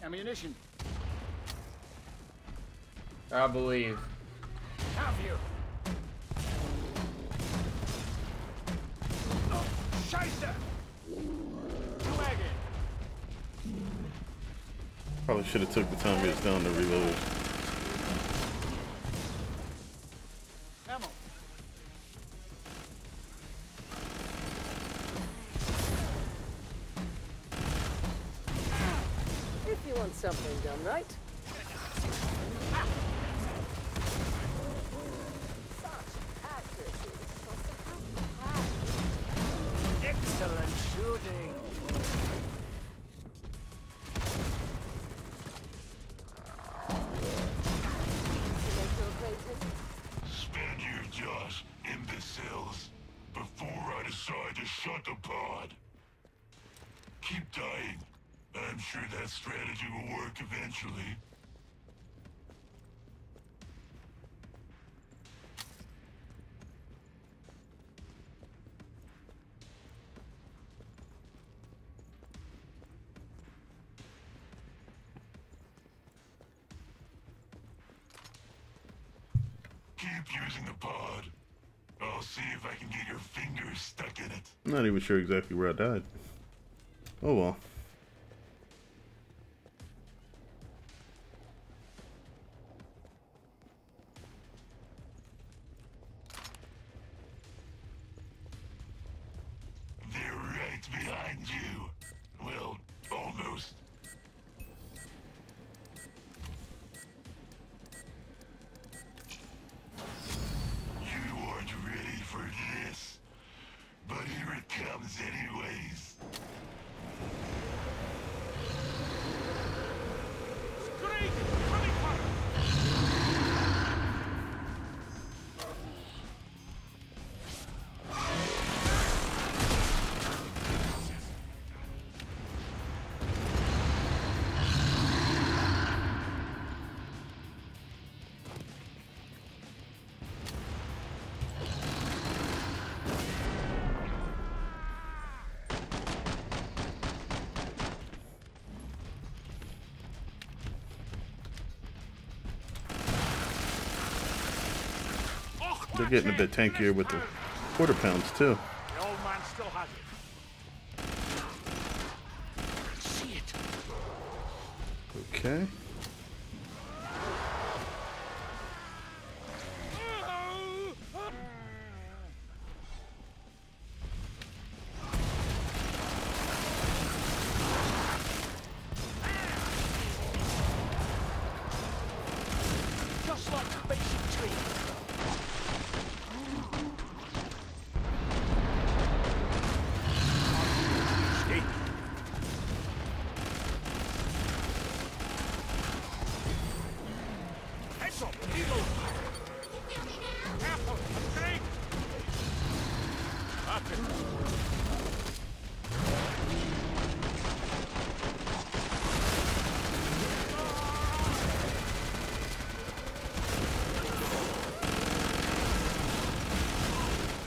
Ammunition. I believe. Have you? Oh, Scheiße! Wagon. Probably should have took the time it's down to reload. Ammo. If you want something done right. sure that strategy will work eventually. Keep using the pod. I'll see if I can get your fingers stuck in it. I'm not even sure exactly where I died. Oh well. They're right behind you. Well, almost. You weren't ready for this, but here it comes anyways. Great! Coming for it! They're getting a bit tankier with the quarter pounds too. The old man still has it. See it. Okay. Just like the basic tree. Stay. Heads up, reload. Careful, a tree. Up it.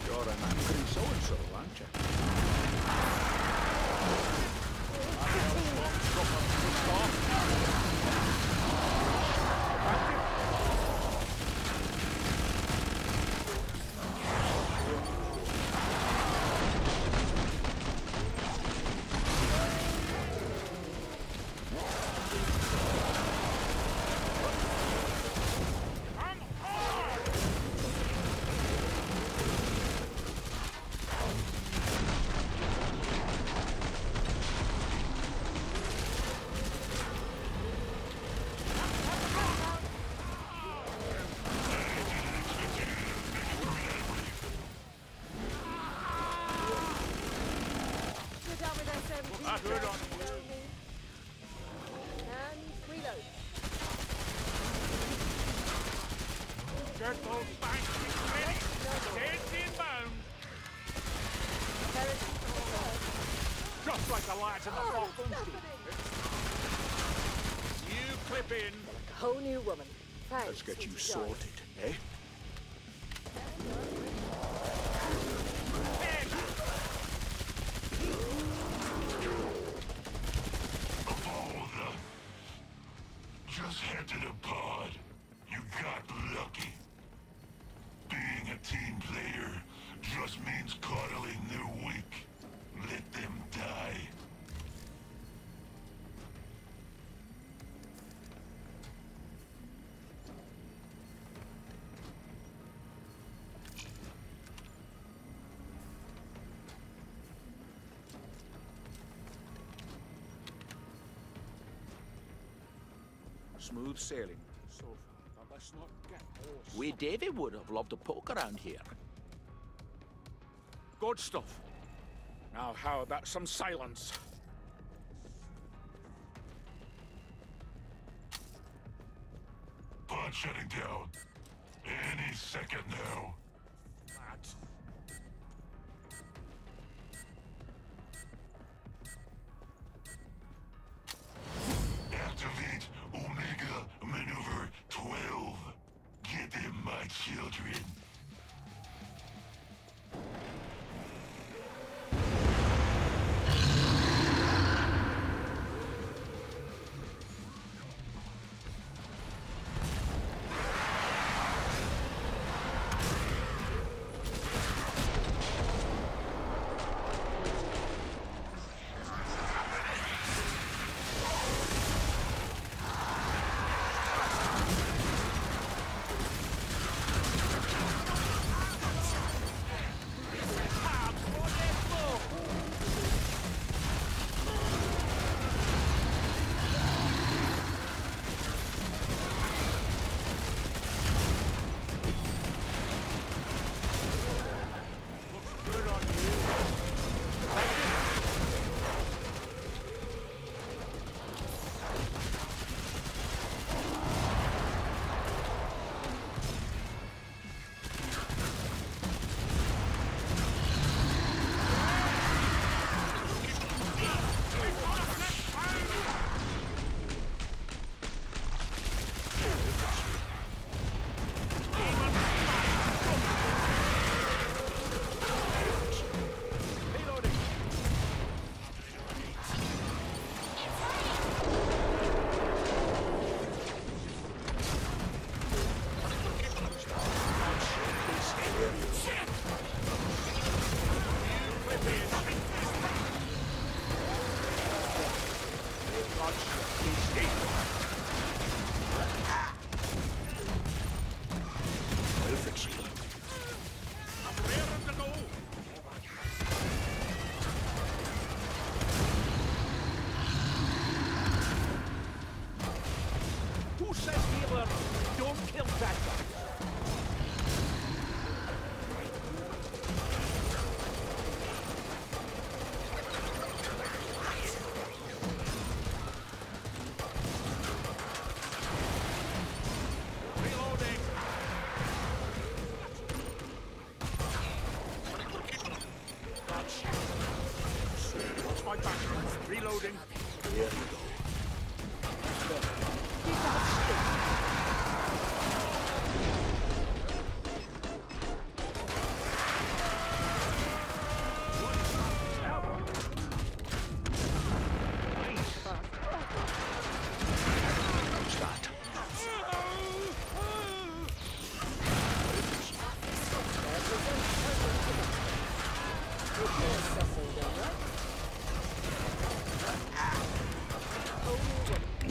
You're an angry so-and-so, aren't you? You're done with SMG. I heard on And reload. Get those banks ready. Heads inbound. Just like the lads in the Falcons did. You clip in. A whole new woman. Thanks. Let's get you sweetie darling. sorted, eh? Just head to the pod. You got lucky. Being a team player just means coddling their weak. Let them die. Smooth sailing so far, but let's not get lost. We David would have loved a poke around here. Good stuff. Now how about some silence? Pod shutting down. Any second now. Lads.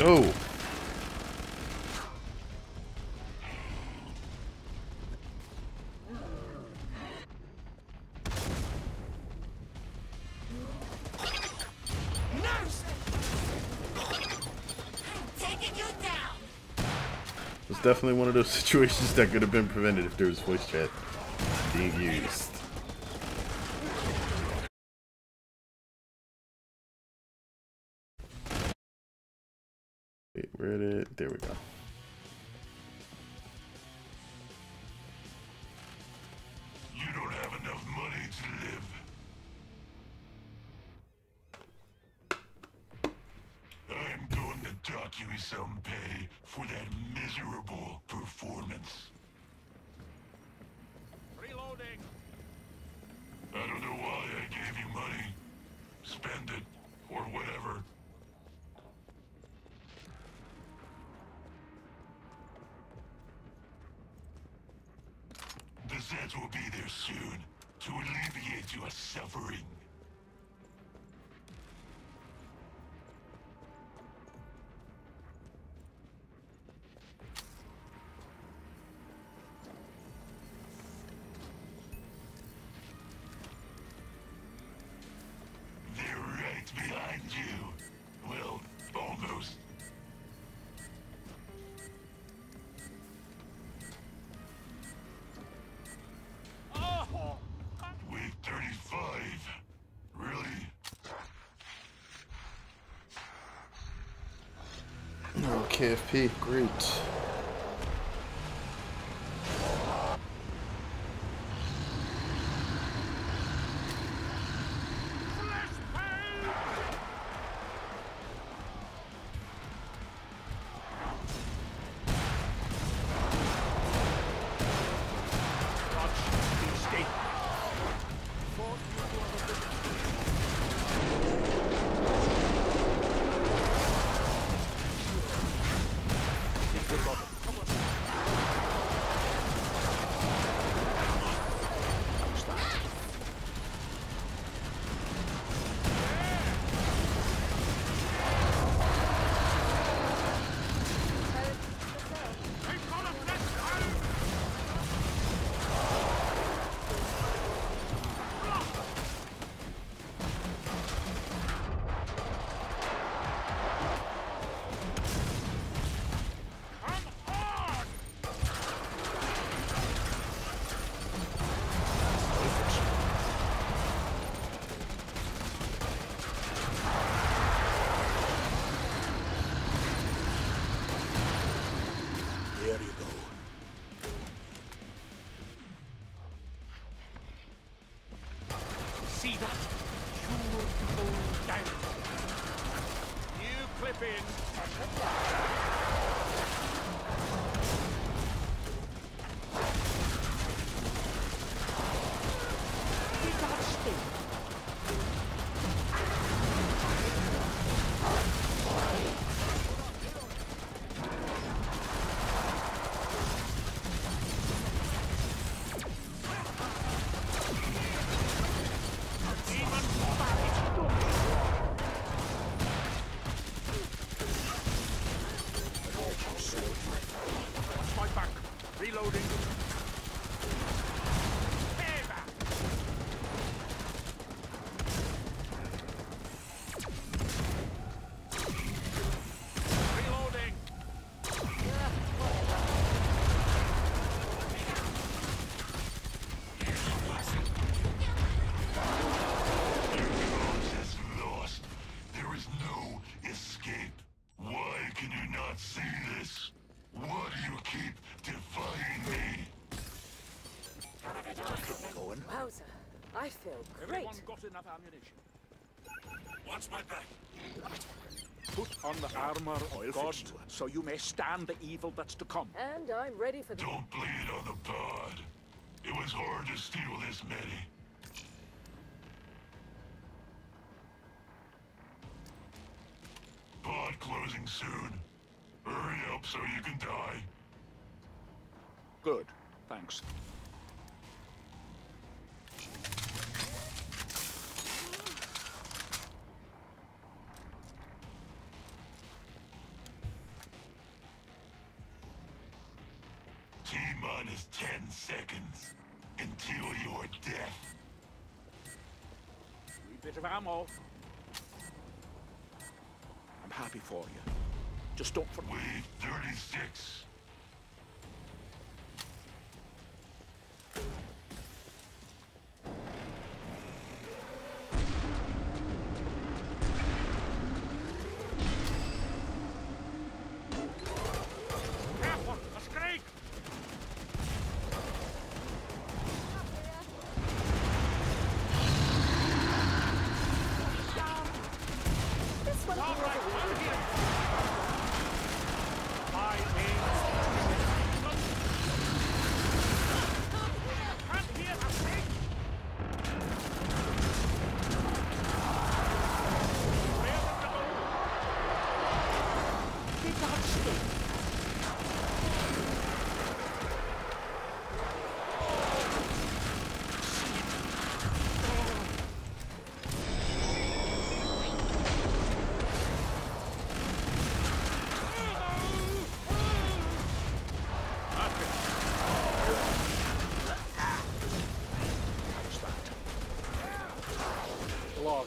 go. Taking you down. It's definitely one of those situations that could have been prevented if there was voice chat being used. Wait, where did it? There we go. You don't have enough money to live. I'm going to dock you some pay for that miserable performance. Reloading. I don't know why I gave you money. Spend it, or whatever. The Zeds will be there soon to alleviate your suffering. They're right behind you. Well, almost. Oh! Week 35. Really? Oh, KFP, great. There you go. See that? Pure gold diamond. You clip in. Did that sting? Watch my back. Reloading. Payback. Reloading. Yours is lost. There is no escape. Why can you not see this? Why do you keep defying me? Going. Wowzer. I feel great. Everyone got enough ammunition. Watch my back. Put on the armor of God, so you may stand the evil that's to come. And I'm ready for the... Don't bleed on the pod. It was hard to steal this many. Pod closing soon. Hurry up so you can die. Good. Thanks. Minus 10 seconds until your death. Wee bit of ammo. I'm happy for you. Just don't forget. Wave 36. Careful! A scrape! This one All feels right, a little I'm here. My aim. Can't hear a thing. Where did the go? Keep that still. Log.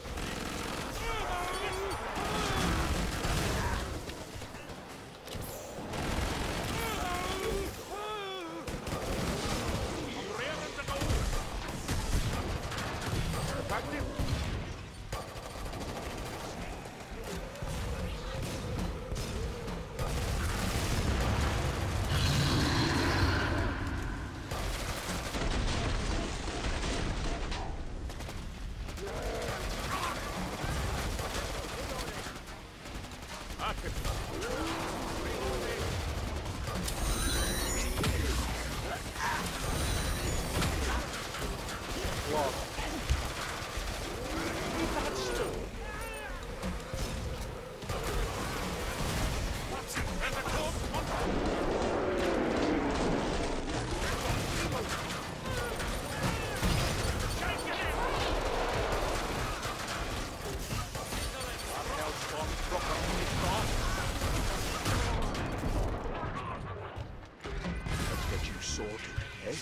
Let's get you sorted, eh?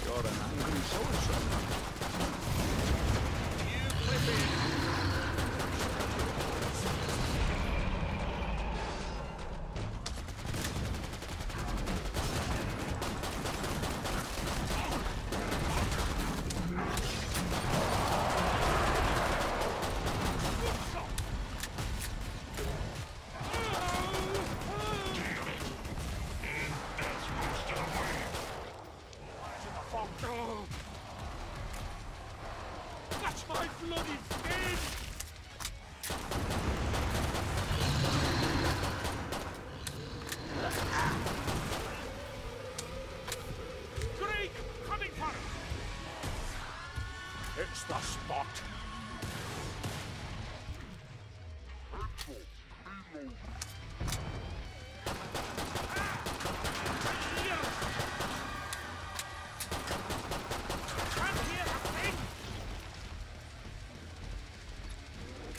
You're an angry so-and-so. You clip in. That's my bloody skin! Greek, coming for it! It's the spot.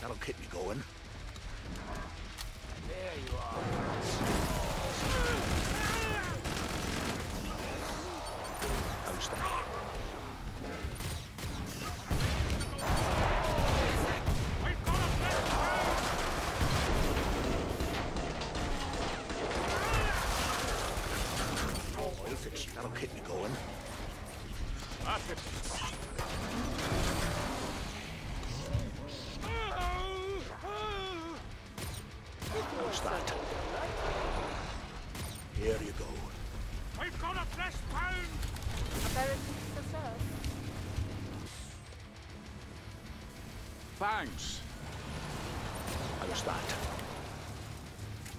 That'll keep me going. There you are. How's that? We've got a flash down! Oh, well, that'll keep me going. That's it. How's that? Here you go. We've got a flesh pound! Apparently so, sir. Thanks. How's that?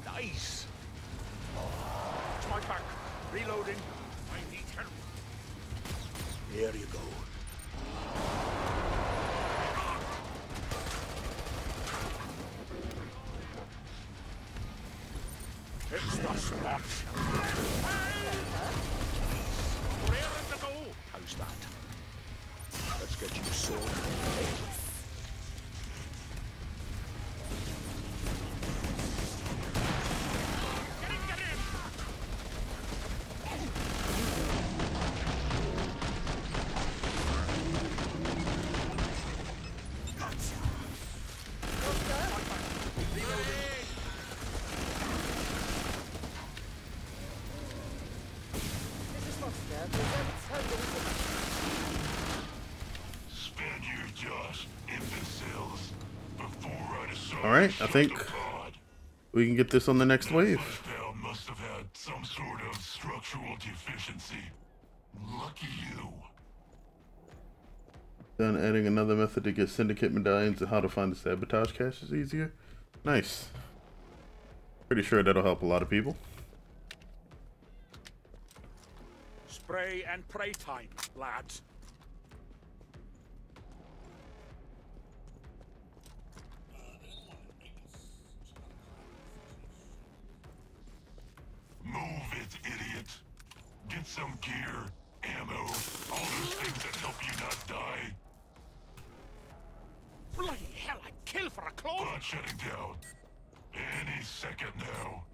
Nice. It's my back. Reloading. I need help. Here you go. Swat. Raring to go. How's that? Let's get you sorted. Alright, I think we can get this on the next wave. Must have had some sort of structural deficiency. Lucky you. Then adding another method to get syndicate medallions and how to find the sabotage caches easier. Nice. Pretty sure that'll help a lot of people. Spray and pray time, lads. Move it, idiot. Get some gear, ammo, all those things that help you not die. Bloody hell, I'd kill for a clone! Pod shutting down. Any second now.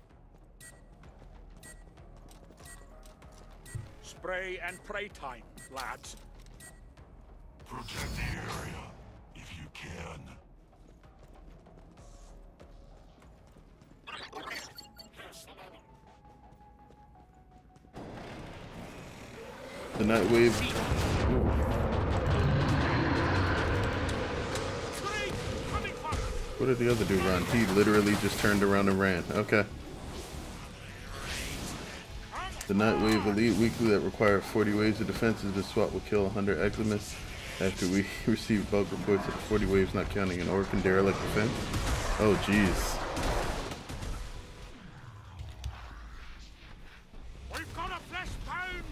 Spray and pray time, lads. Protect the area, if you can. The night wave. What did the other dude run? He literally just turned around and ran. Okay. The night wave elite weekly that require 40 waves of defenses. The SWAT will kill 100 Exumus after we receive bug reports of 40 waves not counting an orc and derelict defense. Oh jeez. We've got a flesh pound!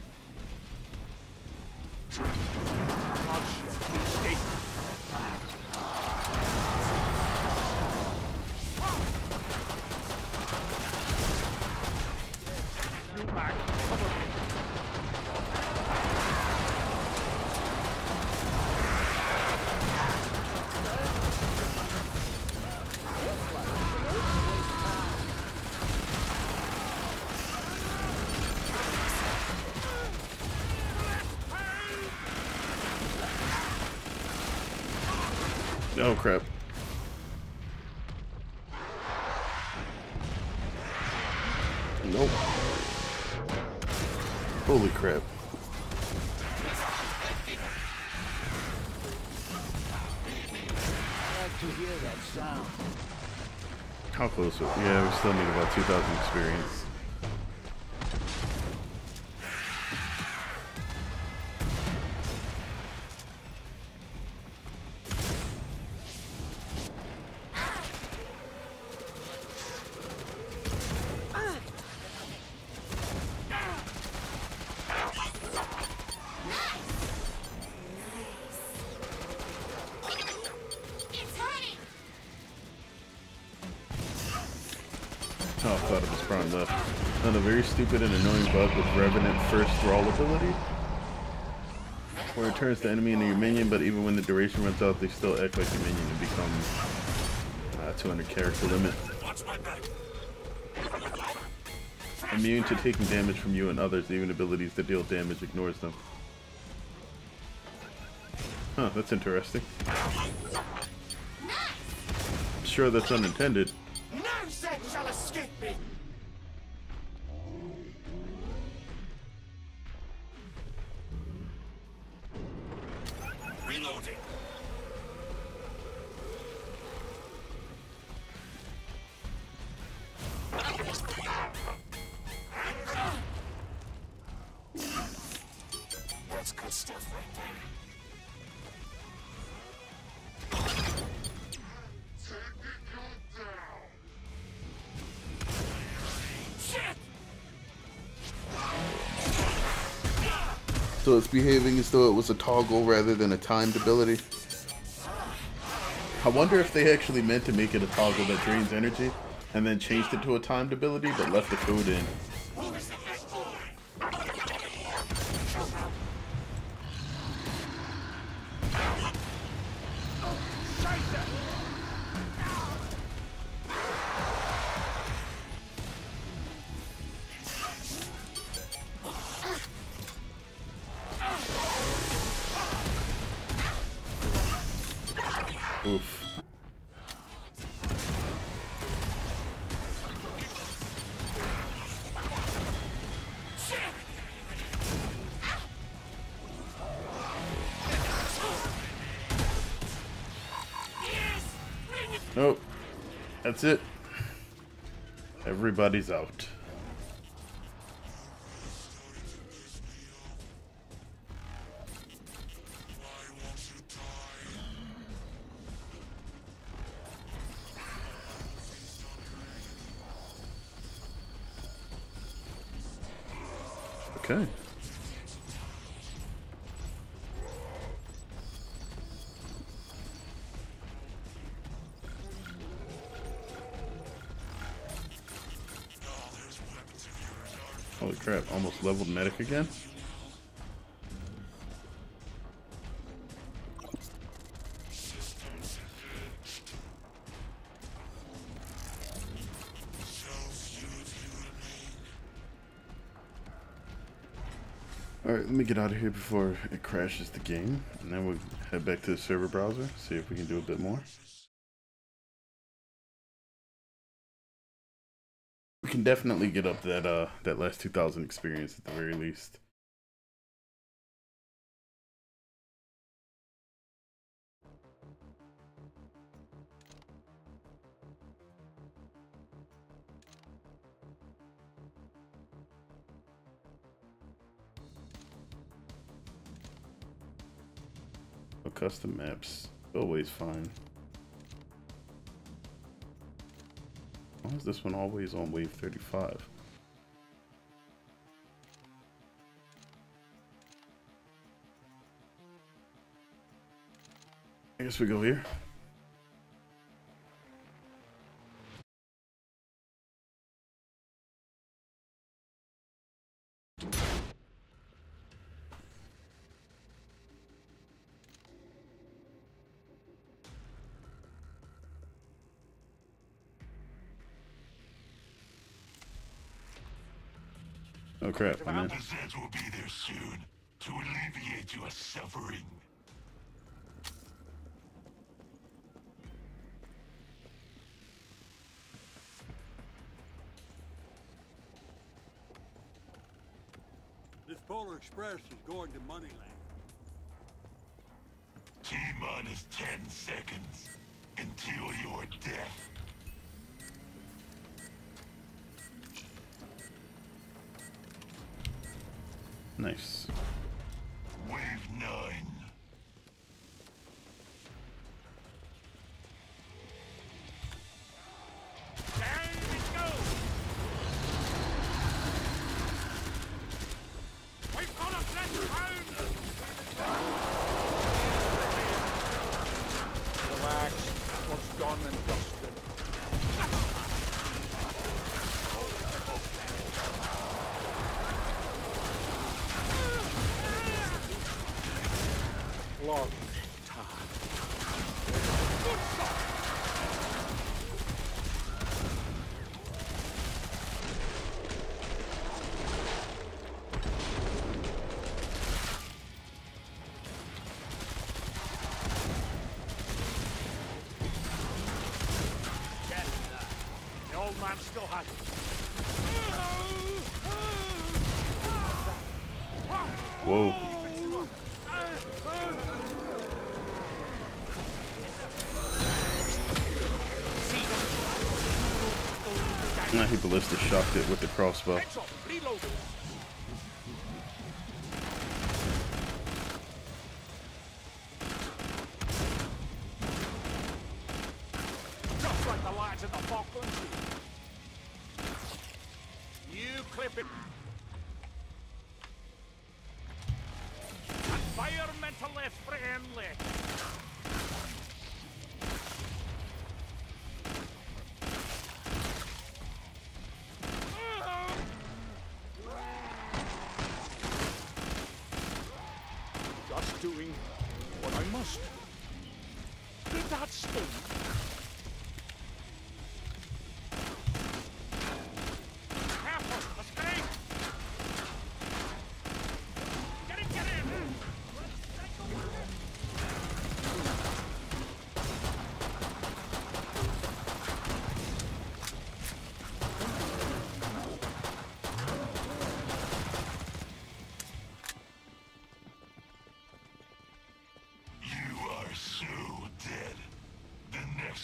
Oh crap. Nope. Holy crap. How close? Yeah, we still need about 2,000 experience. Oh, I thought it was spawned left. Another very stupid and annoying bug with Revenant first thrall ability, where it turns the enemy into your minion, but even when the duration runs out, they still act like your minion and become 200 character limit. Immune to taking damage from you and others, even abilities that deal damage ignores them. Huh, that's interesting. I'm sure that's unintended. None shall escape me! Reloading! That's good stuff right there. So it's behaving as though it was a toggle rather than a timed ability. I wonder if they actually meant to make it a toggle that drains energy, and then changed it to a timed ability, but left the code in. Oof. Nope. That's it. Everybody's out. Okay. Holy crap, almost leveled medic again? Alright, let me get out of here before it crashes the game, and then we'll head back to the server browser, see if we can do a bit more. We can definitely get up that last 2,000 experience at the very least. Oh, custom maps, always fine. Why is this one always on wave 35? I guess we go here. Oh crap, I'm in. The Zeds will be there soon to alleviate your suffering. This Polar Express is going to Moneyland. T-minus 10 seconds until your death. Nice. Wave 9. Down it goes! We've got a flesh pound! Relax. What's done and dusted. Log time. Good shot! The old man still has it. Whoa. Nah, he ballistic shocked it with the crossbow. Heads up, reload. Just like the lads in the Falklands. You clip it. Environmentally friendly.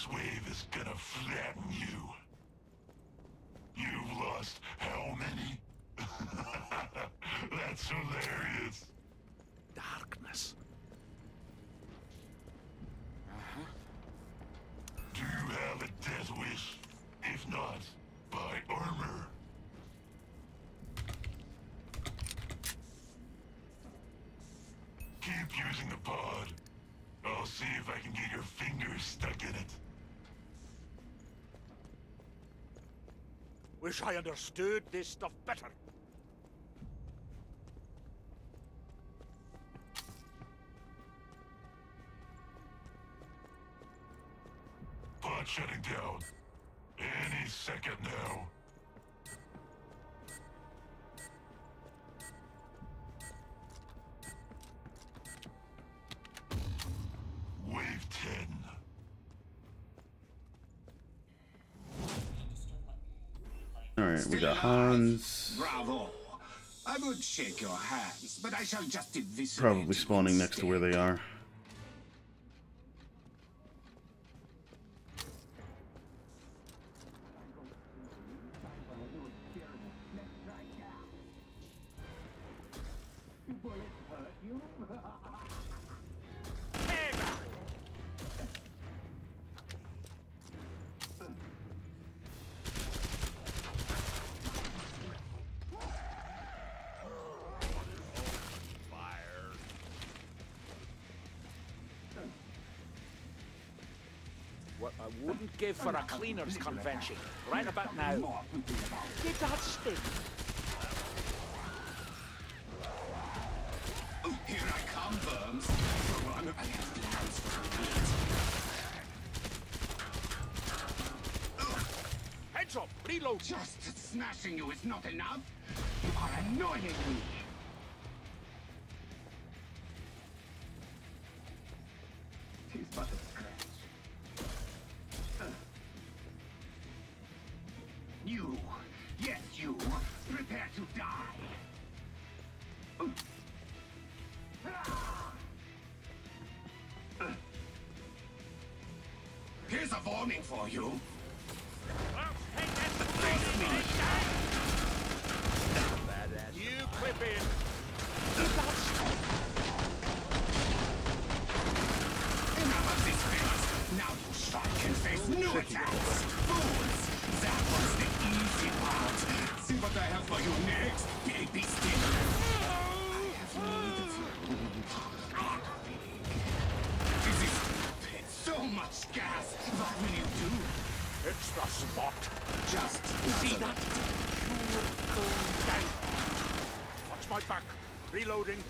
next wave is gonna flatten you. You've lost how many? That's hilarious. Darkness. Do you have a death wish? If not, buy armor. Keep using the pod. I'll see if I can get your fingers stuck in it. Wish I understood this stuff better. Pod shutting down. Any second now. Wave 10. Alright, we got Hans. Bravo. I would shake your hands, but I shall just eviscerate Probably you spawning next to where they are. What I wouldn't give for a cleaners convention. Right about now. Get that stick. Here I come, Burns. For one, I have plans for a Heads up, reload. Just smashing you is not enough. You are annoying me. Tis but a scratch. You, yes you, prepare to die. Here's a warning for you. You clip in. Enough of this business. Now you strike and face new attacks. Fools! That was the easy part. See what I have for you next, baby stick. I have need of you. This is stupid. So much gas. What will you do? It's the spot. Just See that? Down. Watch my back. Reloading.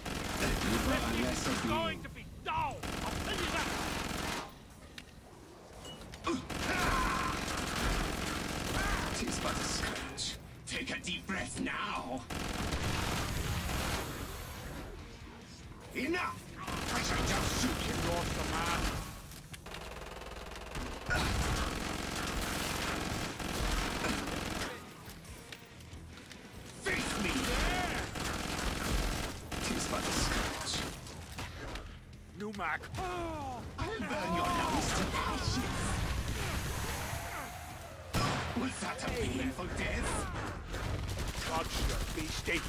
less of It's going to be down. I'll tell you that. Tis but a scratch. Take a deep breath now. Enough! I shall just shoot you. You lost the man. Face me! Tis but a scratch. New Mac. I'll burn your lungs to ashes. Was that a painful death? Touch your beastie.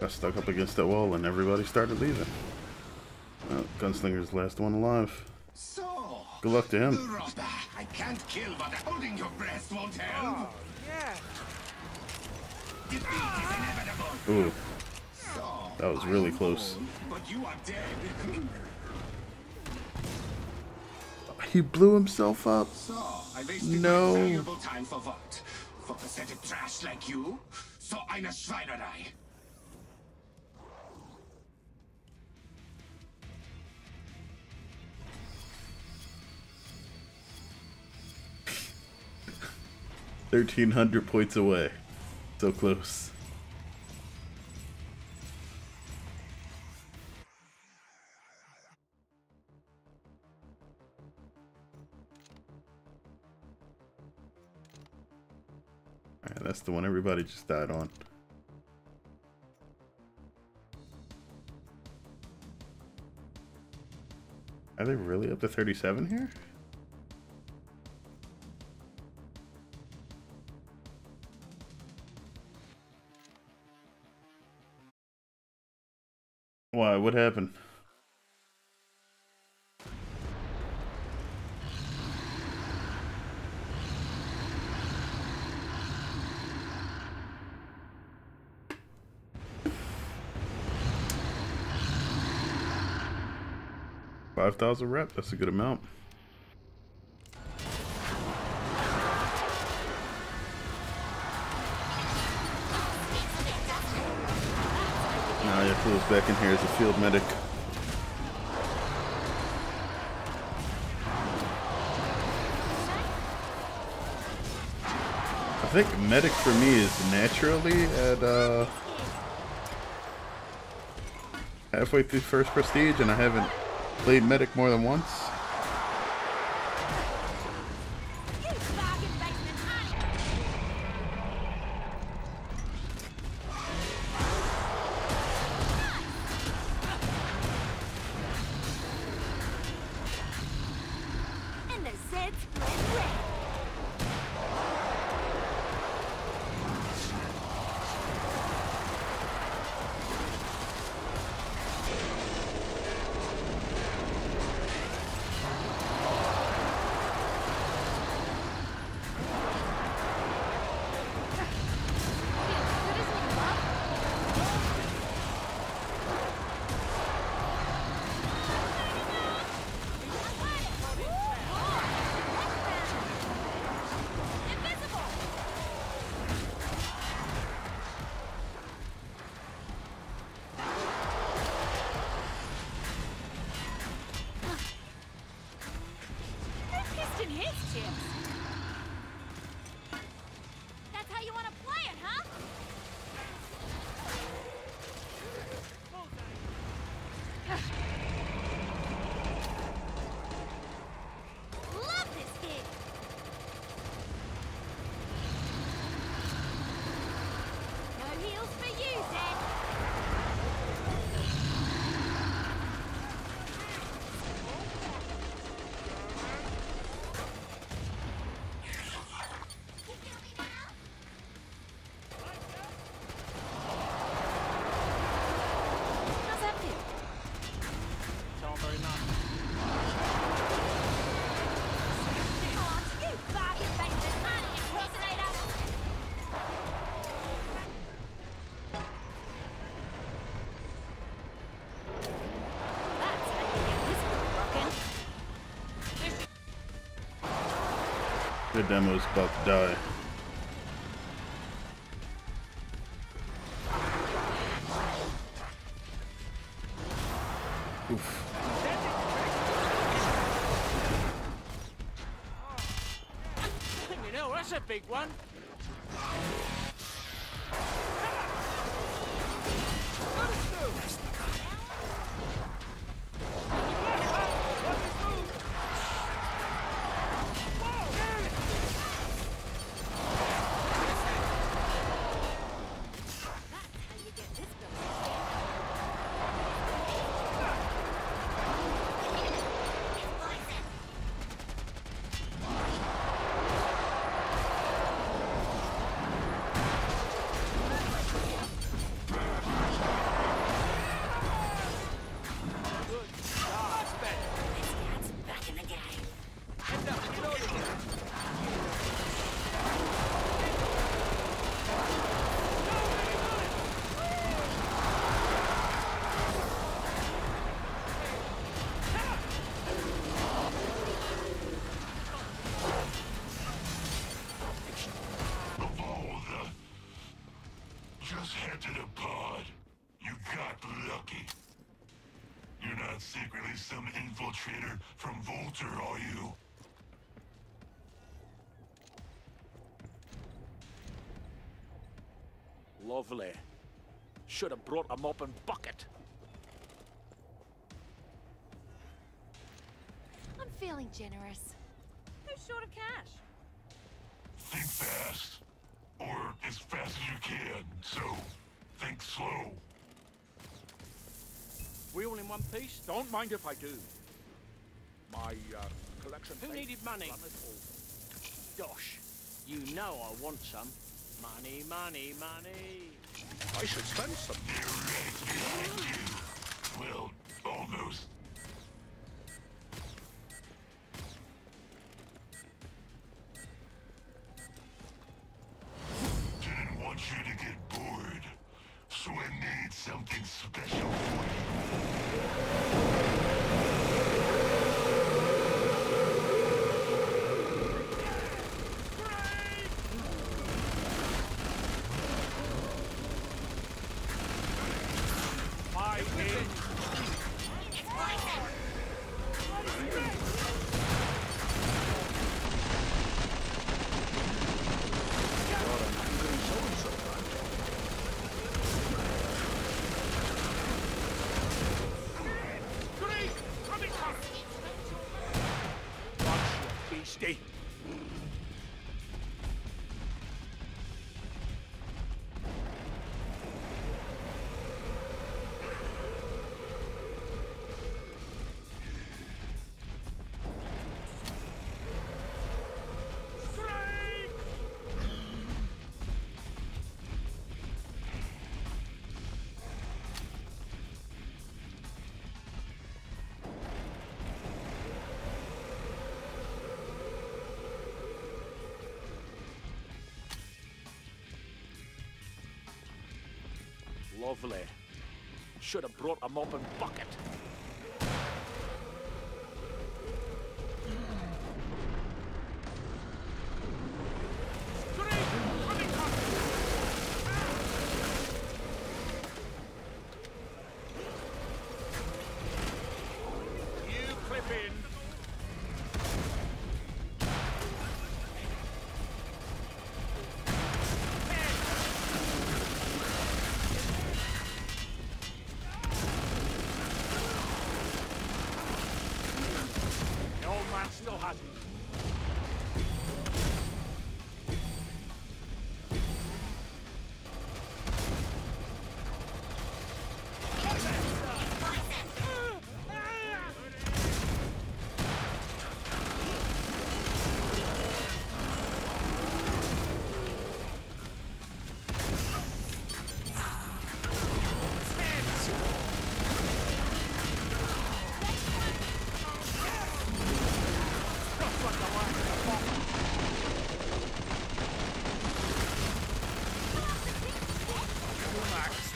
Got stuck up against that wall and everybody started leaving. Gunslinger's the last one alive. So, Good luck to him. Robber, I can't kill, but holding your breath won't help. Yeah. Defeat is inevitable. Ooh, So, that was really I'm close. old, but you are dead. He blew himself up. So, I wasted No. my valuable time for what? For pathetic trash like you? So eine Schweinerei. $1,300 points away. So close. Alright, that's the one everybody just died on. Are they really up to 37 here? Why? What happened? $5,000 rep. That's a good amount. Now Yaku's back in here as a field medic. I think medic for me is naturally at halfway through first prestige, and I haven't played medic more than once. The demo's about to die. Oof. You know, that's a big one. Just head to the pod. You got lucky. You're not secretly some infiltrator from Volter, are you? Lovely. Should have brought a mop and bucket. I'm feeling generous. Who's short of cash? Think fast. Or as fast as you can, so think slow. We all in one piece? Don't mind if I do. My collection. Who needed money? Dosh, you know I want some. Money, money, money. I should spend some. Well, almost. Didn't want you to get bored, so I made something special for you. Beastie. Lovely. Should have brought a mop and bucket. You clip in. Still has it.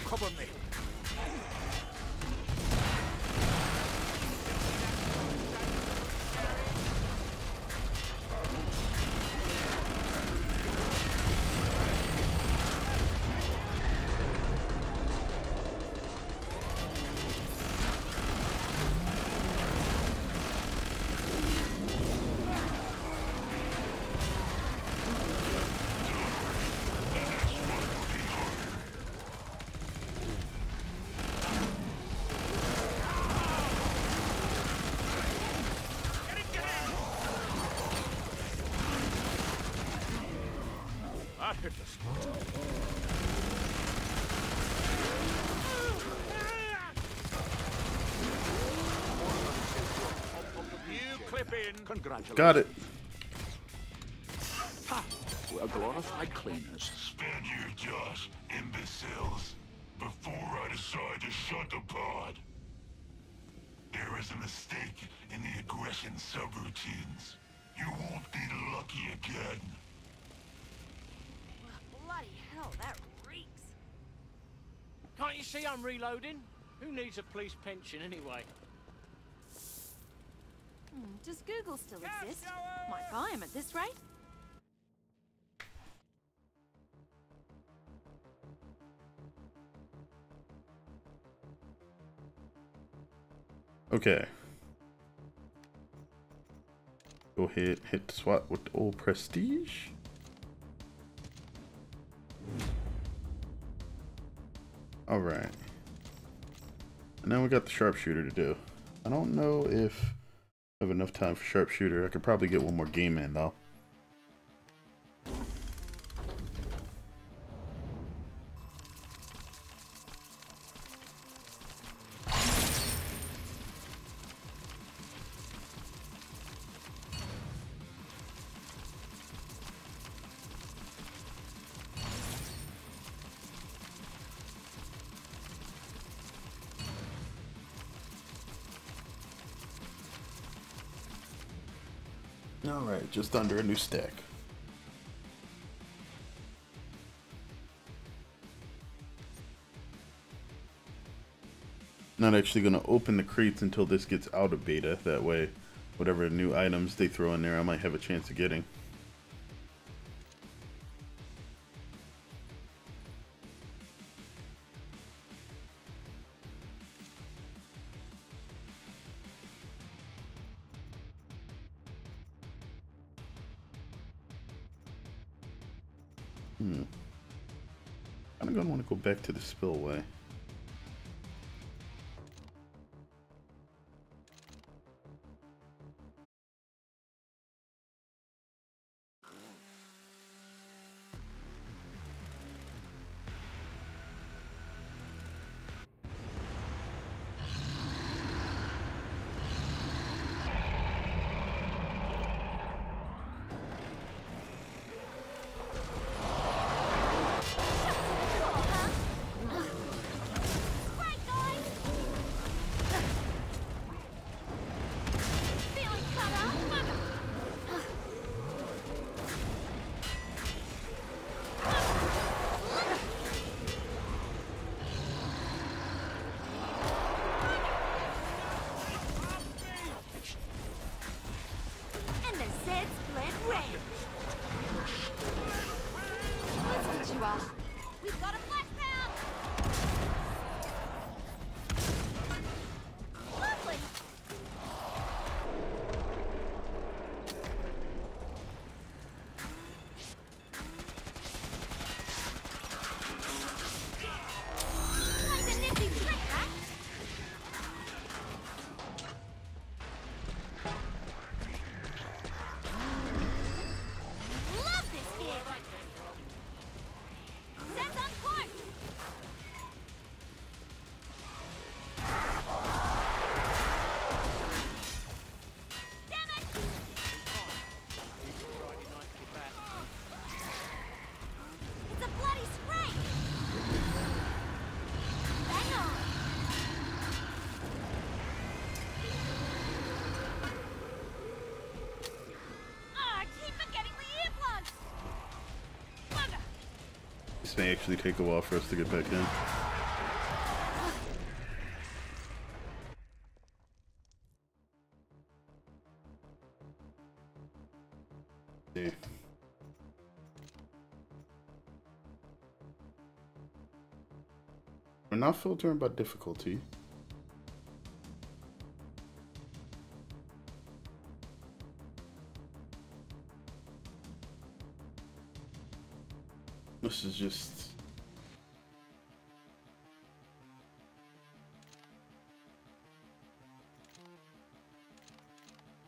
Cover me. That hit the spot. You clip in. Congratulations. Got it. Ha! We're glorified cleaners. Stand here, Josh, imbeciles, before I decide to shut the pod. There is a mistake in the aggression subroutines. You won't be lucky again. Bloody hell, that reeks. Can't you see I'm reloading? Who needs a police pension anyway? Does Google still exist? Might buy him at this rate. Okay. Go ahead, hit the SWAT with the old prestige. Alright. And now we got the sharpshooter to do. I don't know if I have enough time for sharpshooter. I could probably get one more game in though. Alright, just under a new stack. Not actually going to open the crates until this gets out of beta. That way, whatever new items they throw in there, I might have a chance of getting. I'm going to want to go back to the spillway. We've got a flashpound! Lovely! Quite a nifty trick, right? Love this kid! That's on course! Damn it! It's a bloody spray! Bang on! I keep forgetting the earplugs! Bugger! This may actually take a while for us to get back in. See. We're not filtering by difficulty. This is just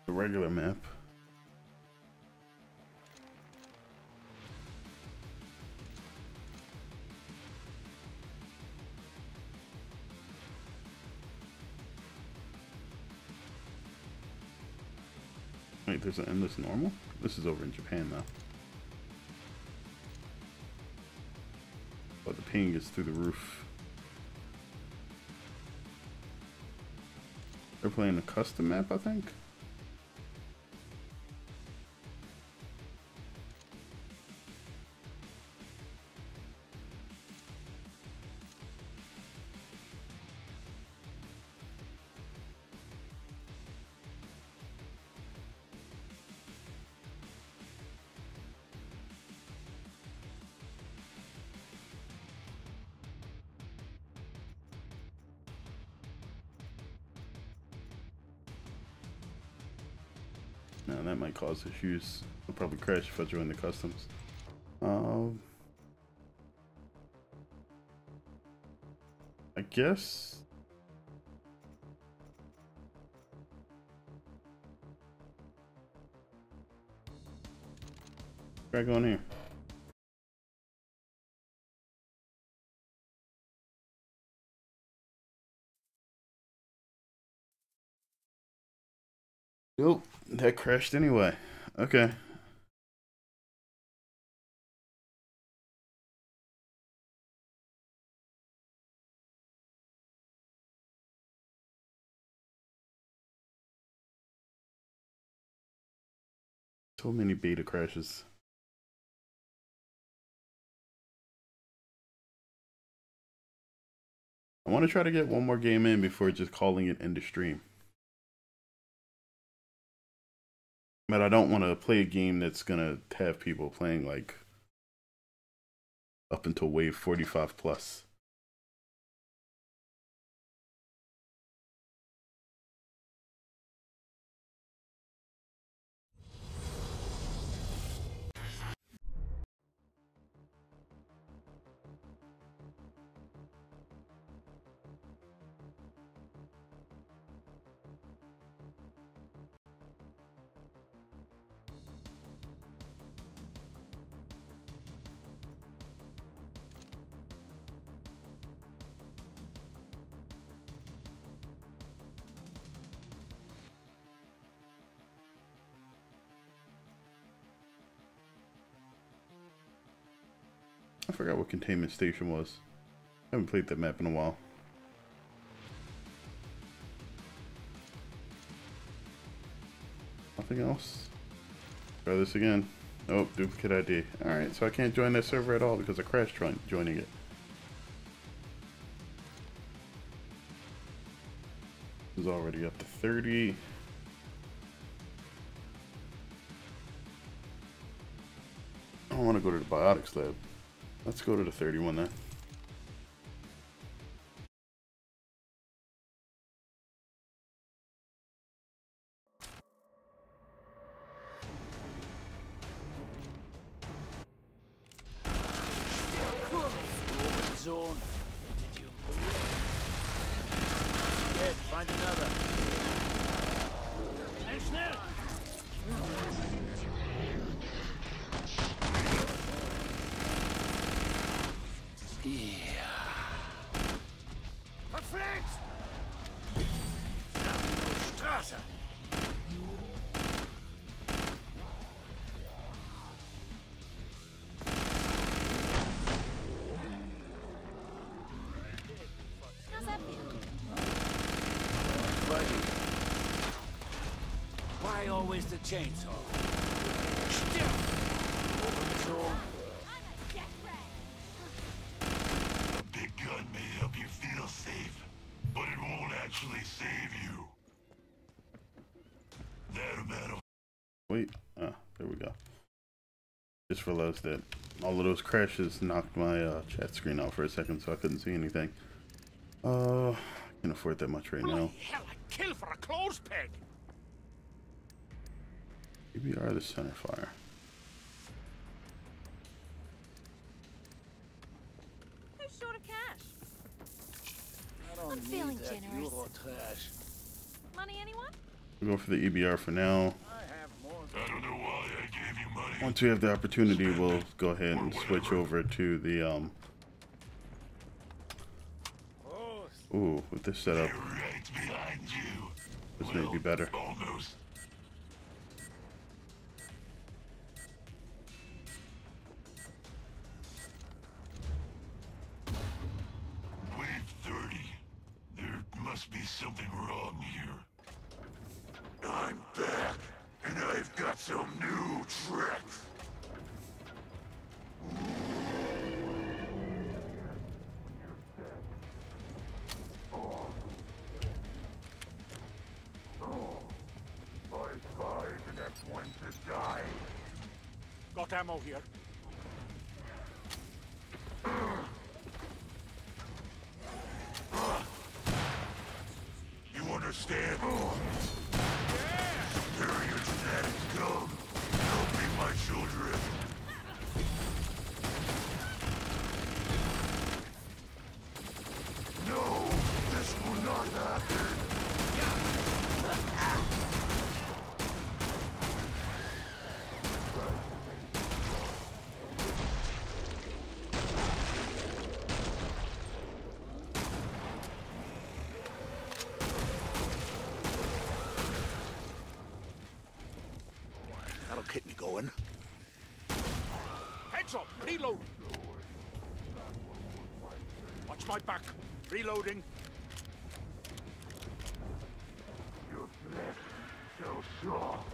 the regular map. Wait, there's an endless normal? This is over in Japan now. But the ping is through the roof. They're playing a custom map, I think. Now that might cause issues. I'll probably crash if I join the customs. I guess. Try going here. Nope, that crashed anyway. Okay. So many beta crashes. I want to try to get one more game in before just calling it end of stream. But I don't want to play a game that's gonna have people playing like up until wave 45 plus. I forgot what containment station was. I haven't played that map in a while. Nothing else? Try this again. Nope, duplicate ID. Alright, so I can't join that server at all because I crashed joining it. It's already up to 30. I don't want to go to the biotics lab. Let's go to the 31 then. Zone. Did you Dead, find another. And snap! Verflixt! Straße! How's that feel? Why always the chainsaw? Still! Open the door. I'm a death ray. A big gun may help you feel safe, but it won't actually save you. That amount of... Wait, there we go. Just realized that all of those crashes knocked my chat screen out for a second, so I couldn't see anything. I can't afford that much right now. Bloody hell, I'd kill for a clothes peg! EBR the center fire. Who's short of cash? I don't I'm feeling need that generous. Euro trash. Money, anyone? We'll go for the EBR for now. I have more. I don't know why I gave you money. Once we have the opportunity, we'll go ahead and switch over to the ooh, with this setup, They're right behind you. this may be better. Almost. Wave 30. There must be something wrong here. I'm back, and I've got some new tricks. Got ammo here. You understand? Superior genetics come. Help me, my children. No, this will not happen. That'll keep me going. Heads up! Reload! Watch my back. Reloading. Your flesh so soft.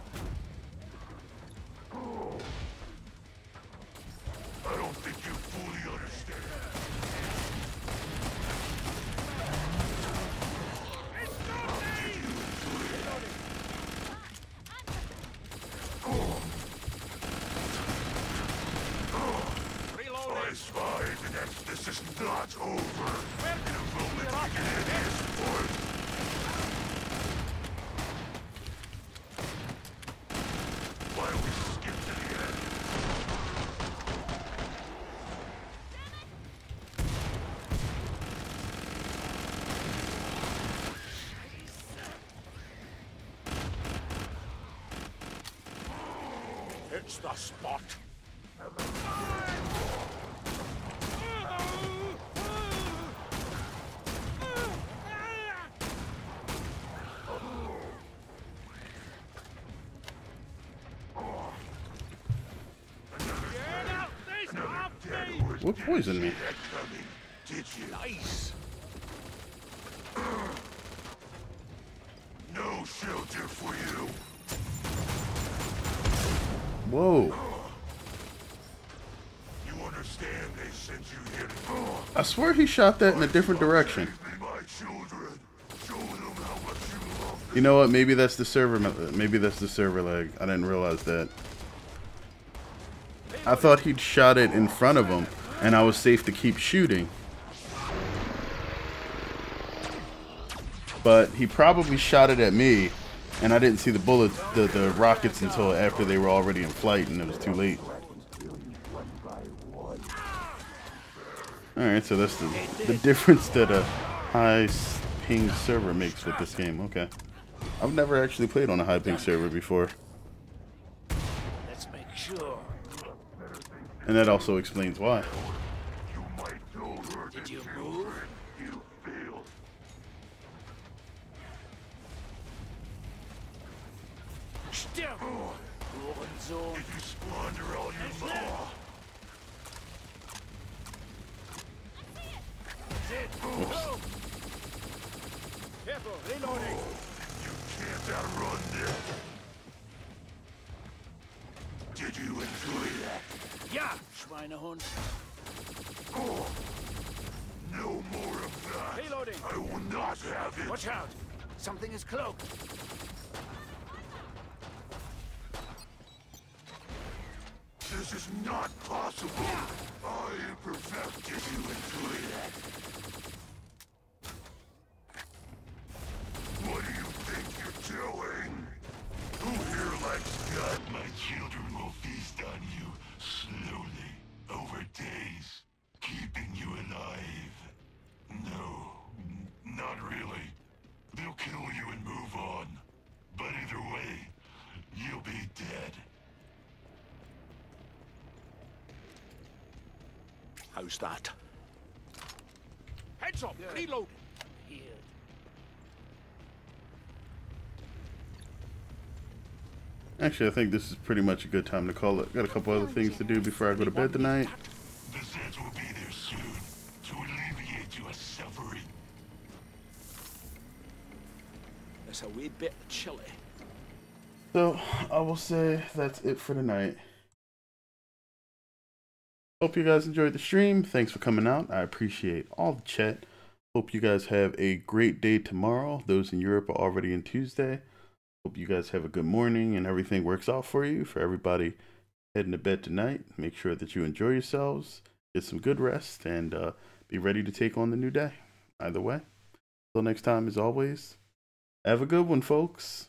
why we skipped to the end. It's the spot. What poisoned me? Did you? Nice. No shelter for you. Whoa. You understand they sent you here to I swear he shot that in a different direction. be my children. Show them how much you love them. You know what? Maybe that's the server. Maybe that's the server lag. I didn't realize that. I thought he'd shot it in front of him, and I was safe to keep shooting. But he probably shot it at me, and I didn't see the bullets, the rockets, until after they were already in flight, and it was too late. All right, so that's the difference that a high ping server makes with this game. Okay, I've never actually played on a high ping server before. Let's make sure. And that also explains why. You might know her. Did you move? You failed. Still. Open zone. Did you squander all your law? Careful, reloading. You can't outrun this. Did you enjoy that? Yeah, Schweinehund. Oh, no more of that. Reloading. I will not have it. Watch out. Something is cloaked. This is not possible. I perfected you enjoy that. What do you think you're doing? Who here likes God? My children will feast on you slowly, over days, keeping you alive. No, not really. They'll kill you and move on. But either way, you'll be dead. How's that? Heads up, reload. Here. Actually, I think this is pretty much a good time to call it. Got a couple other things to do before I go to bed tonight. The Zeds will be there soon to alleviate your suffering. There's a wee bit chilly. So, I will say that's it for tonight. Hope you guys enjoyed the stream. Thanks for coming out. I appreciate all the chat. Hope you guys have a great day tomorrow. Those in Europe are already in Tuesday. Hope you guys have a good morning and everything works out for you. For everybody heading to bed tonight, make sure that you enjoy yourselves, get some good rest, and be ready to take on the new day. Either way, until next time, as always, have a good one, folks.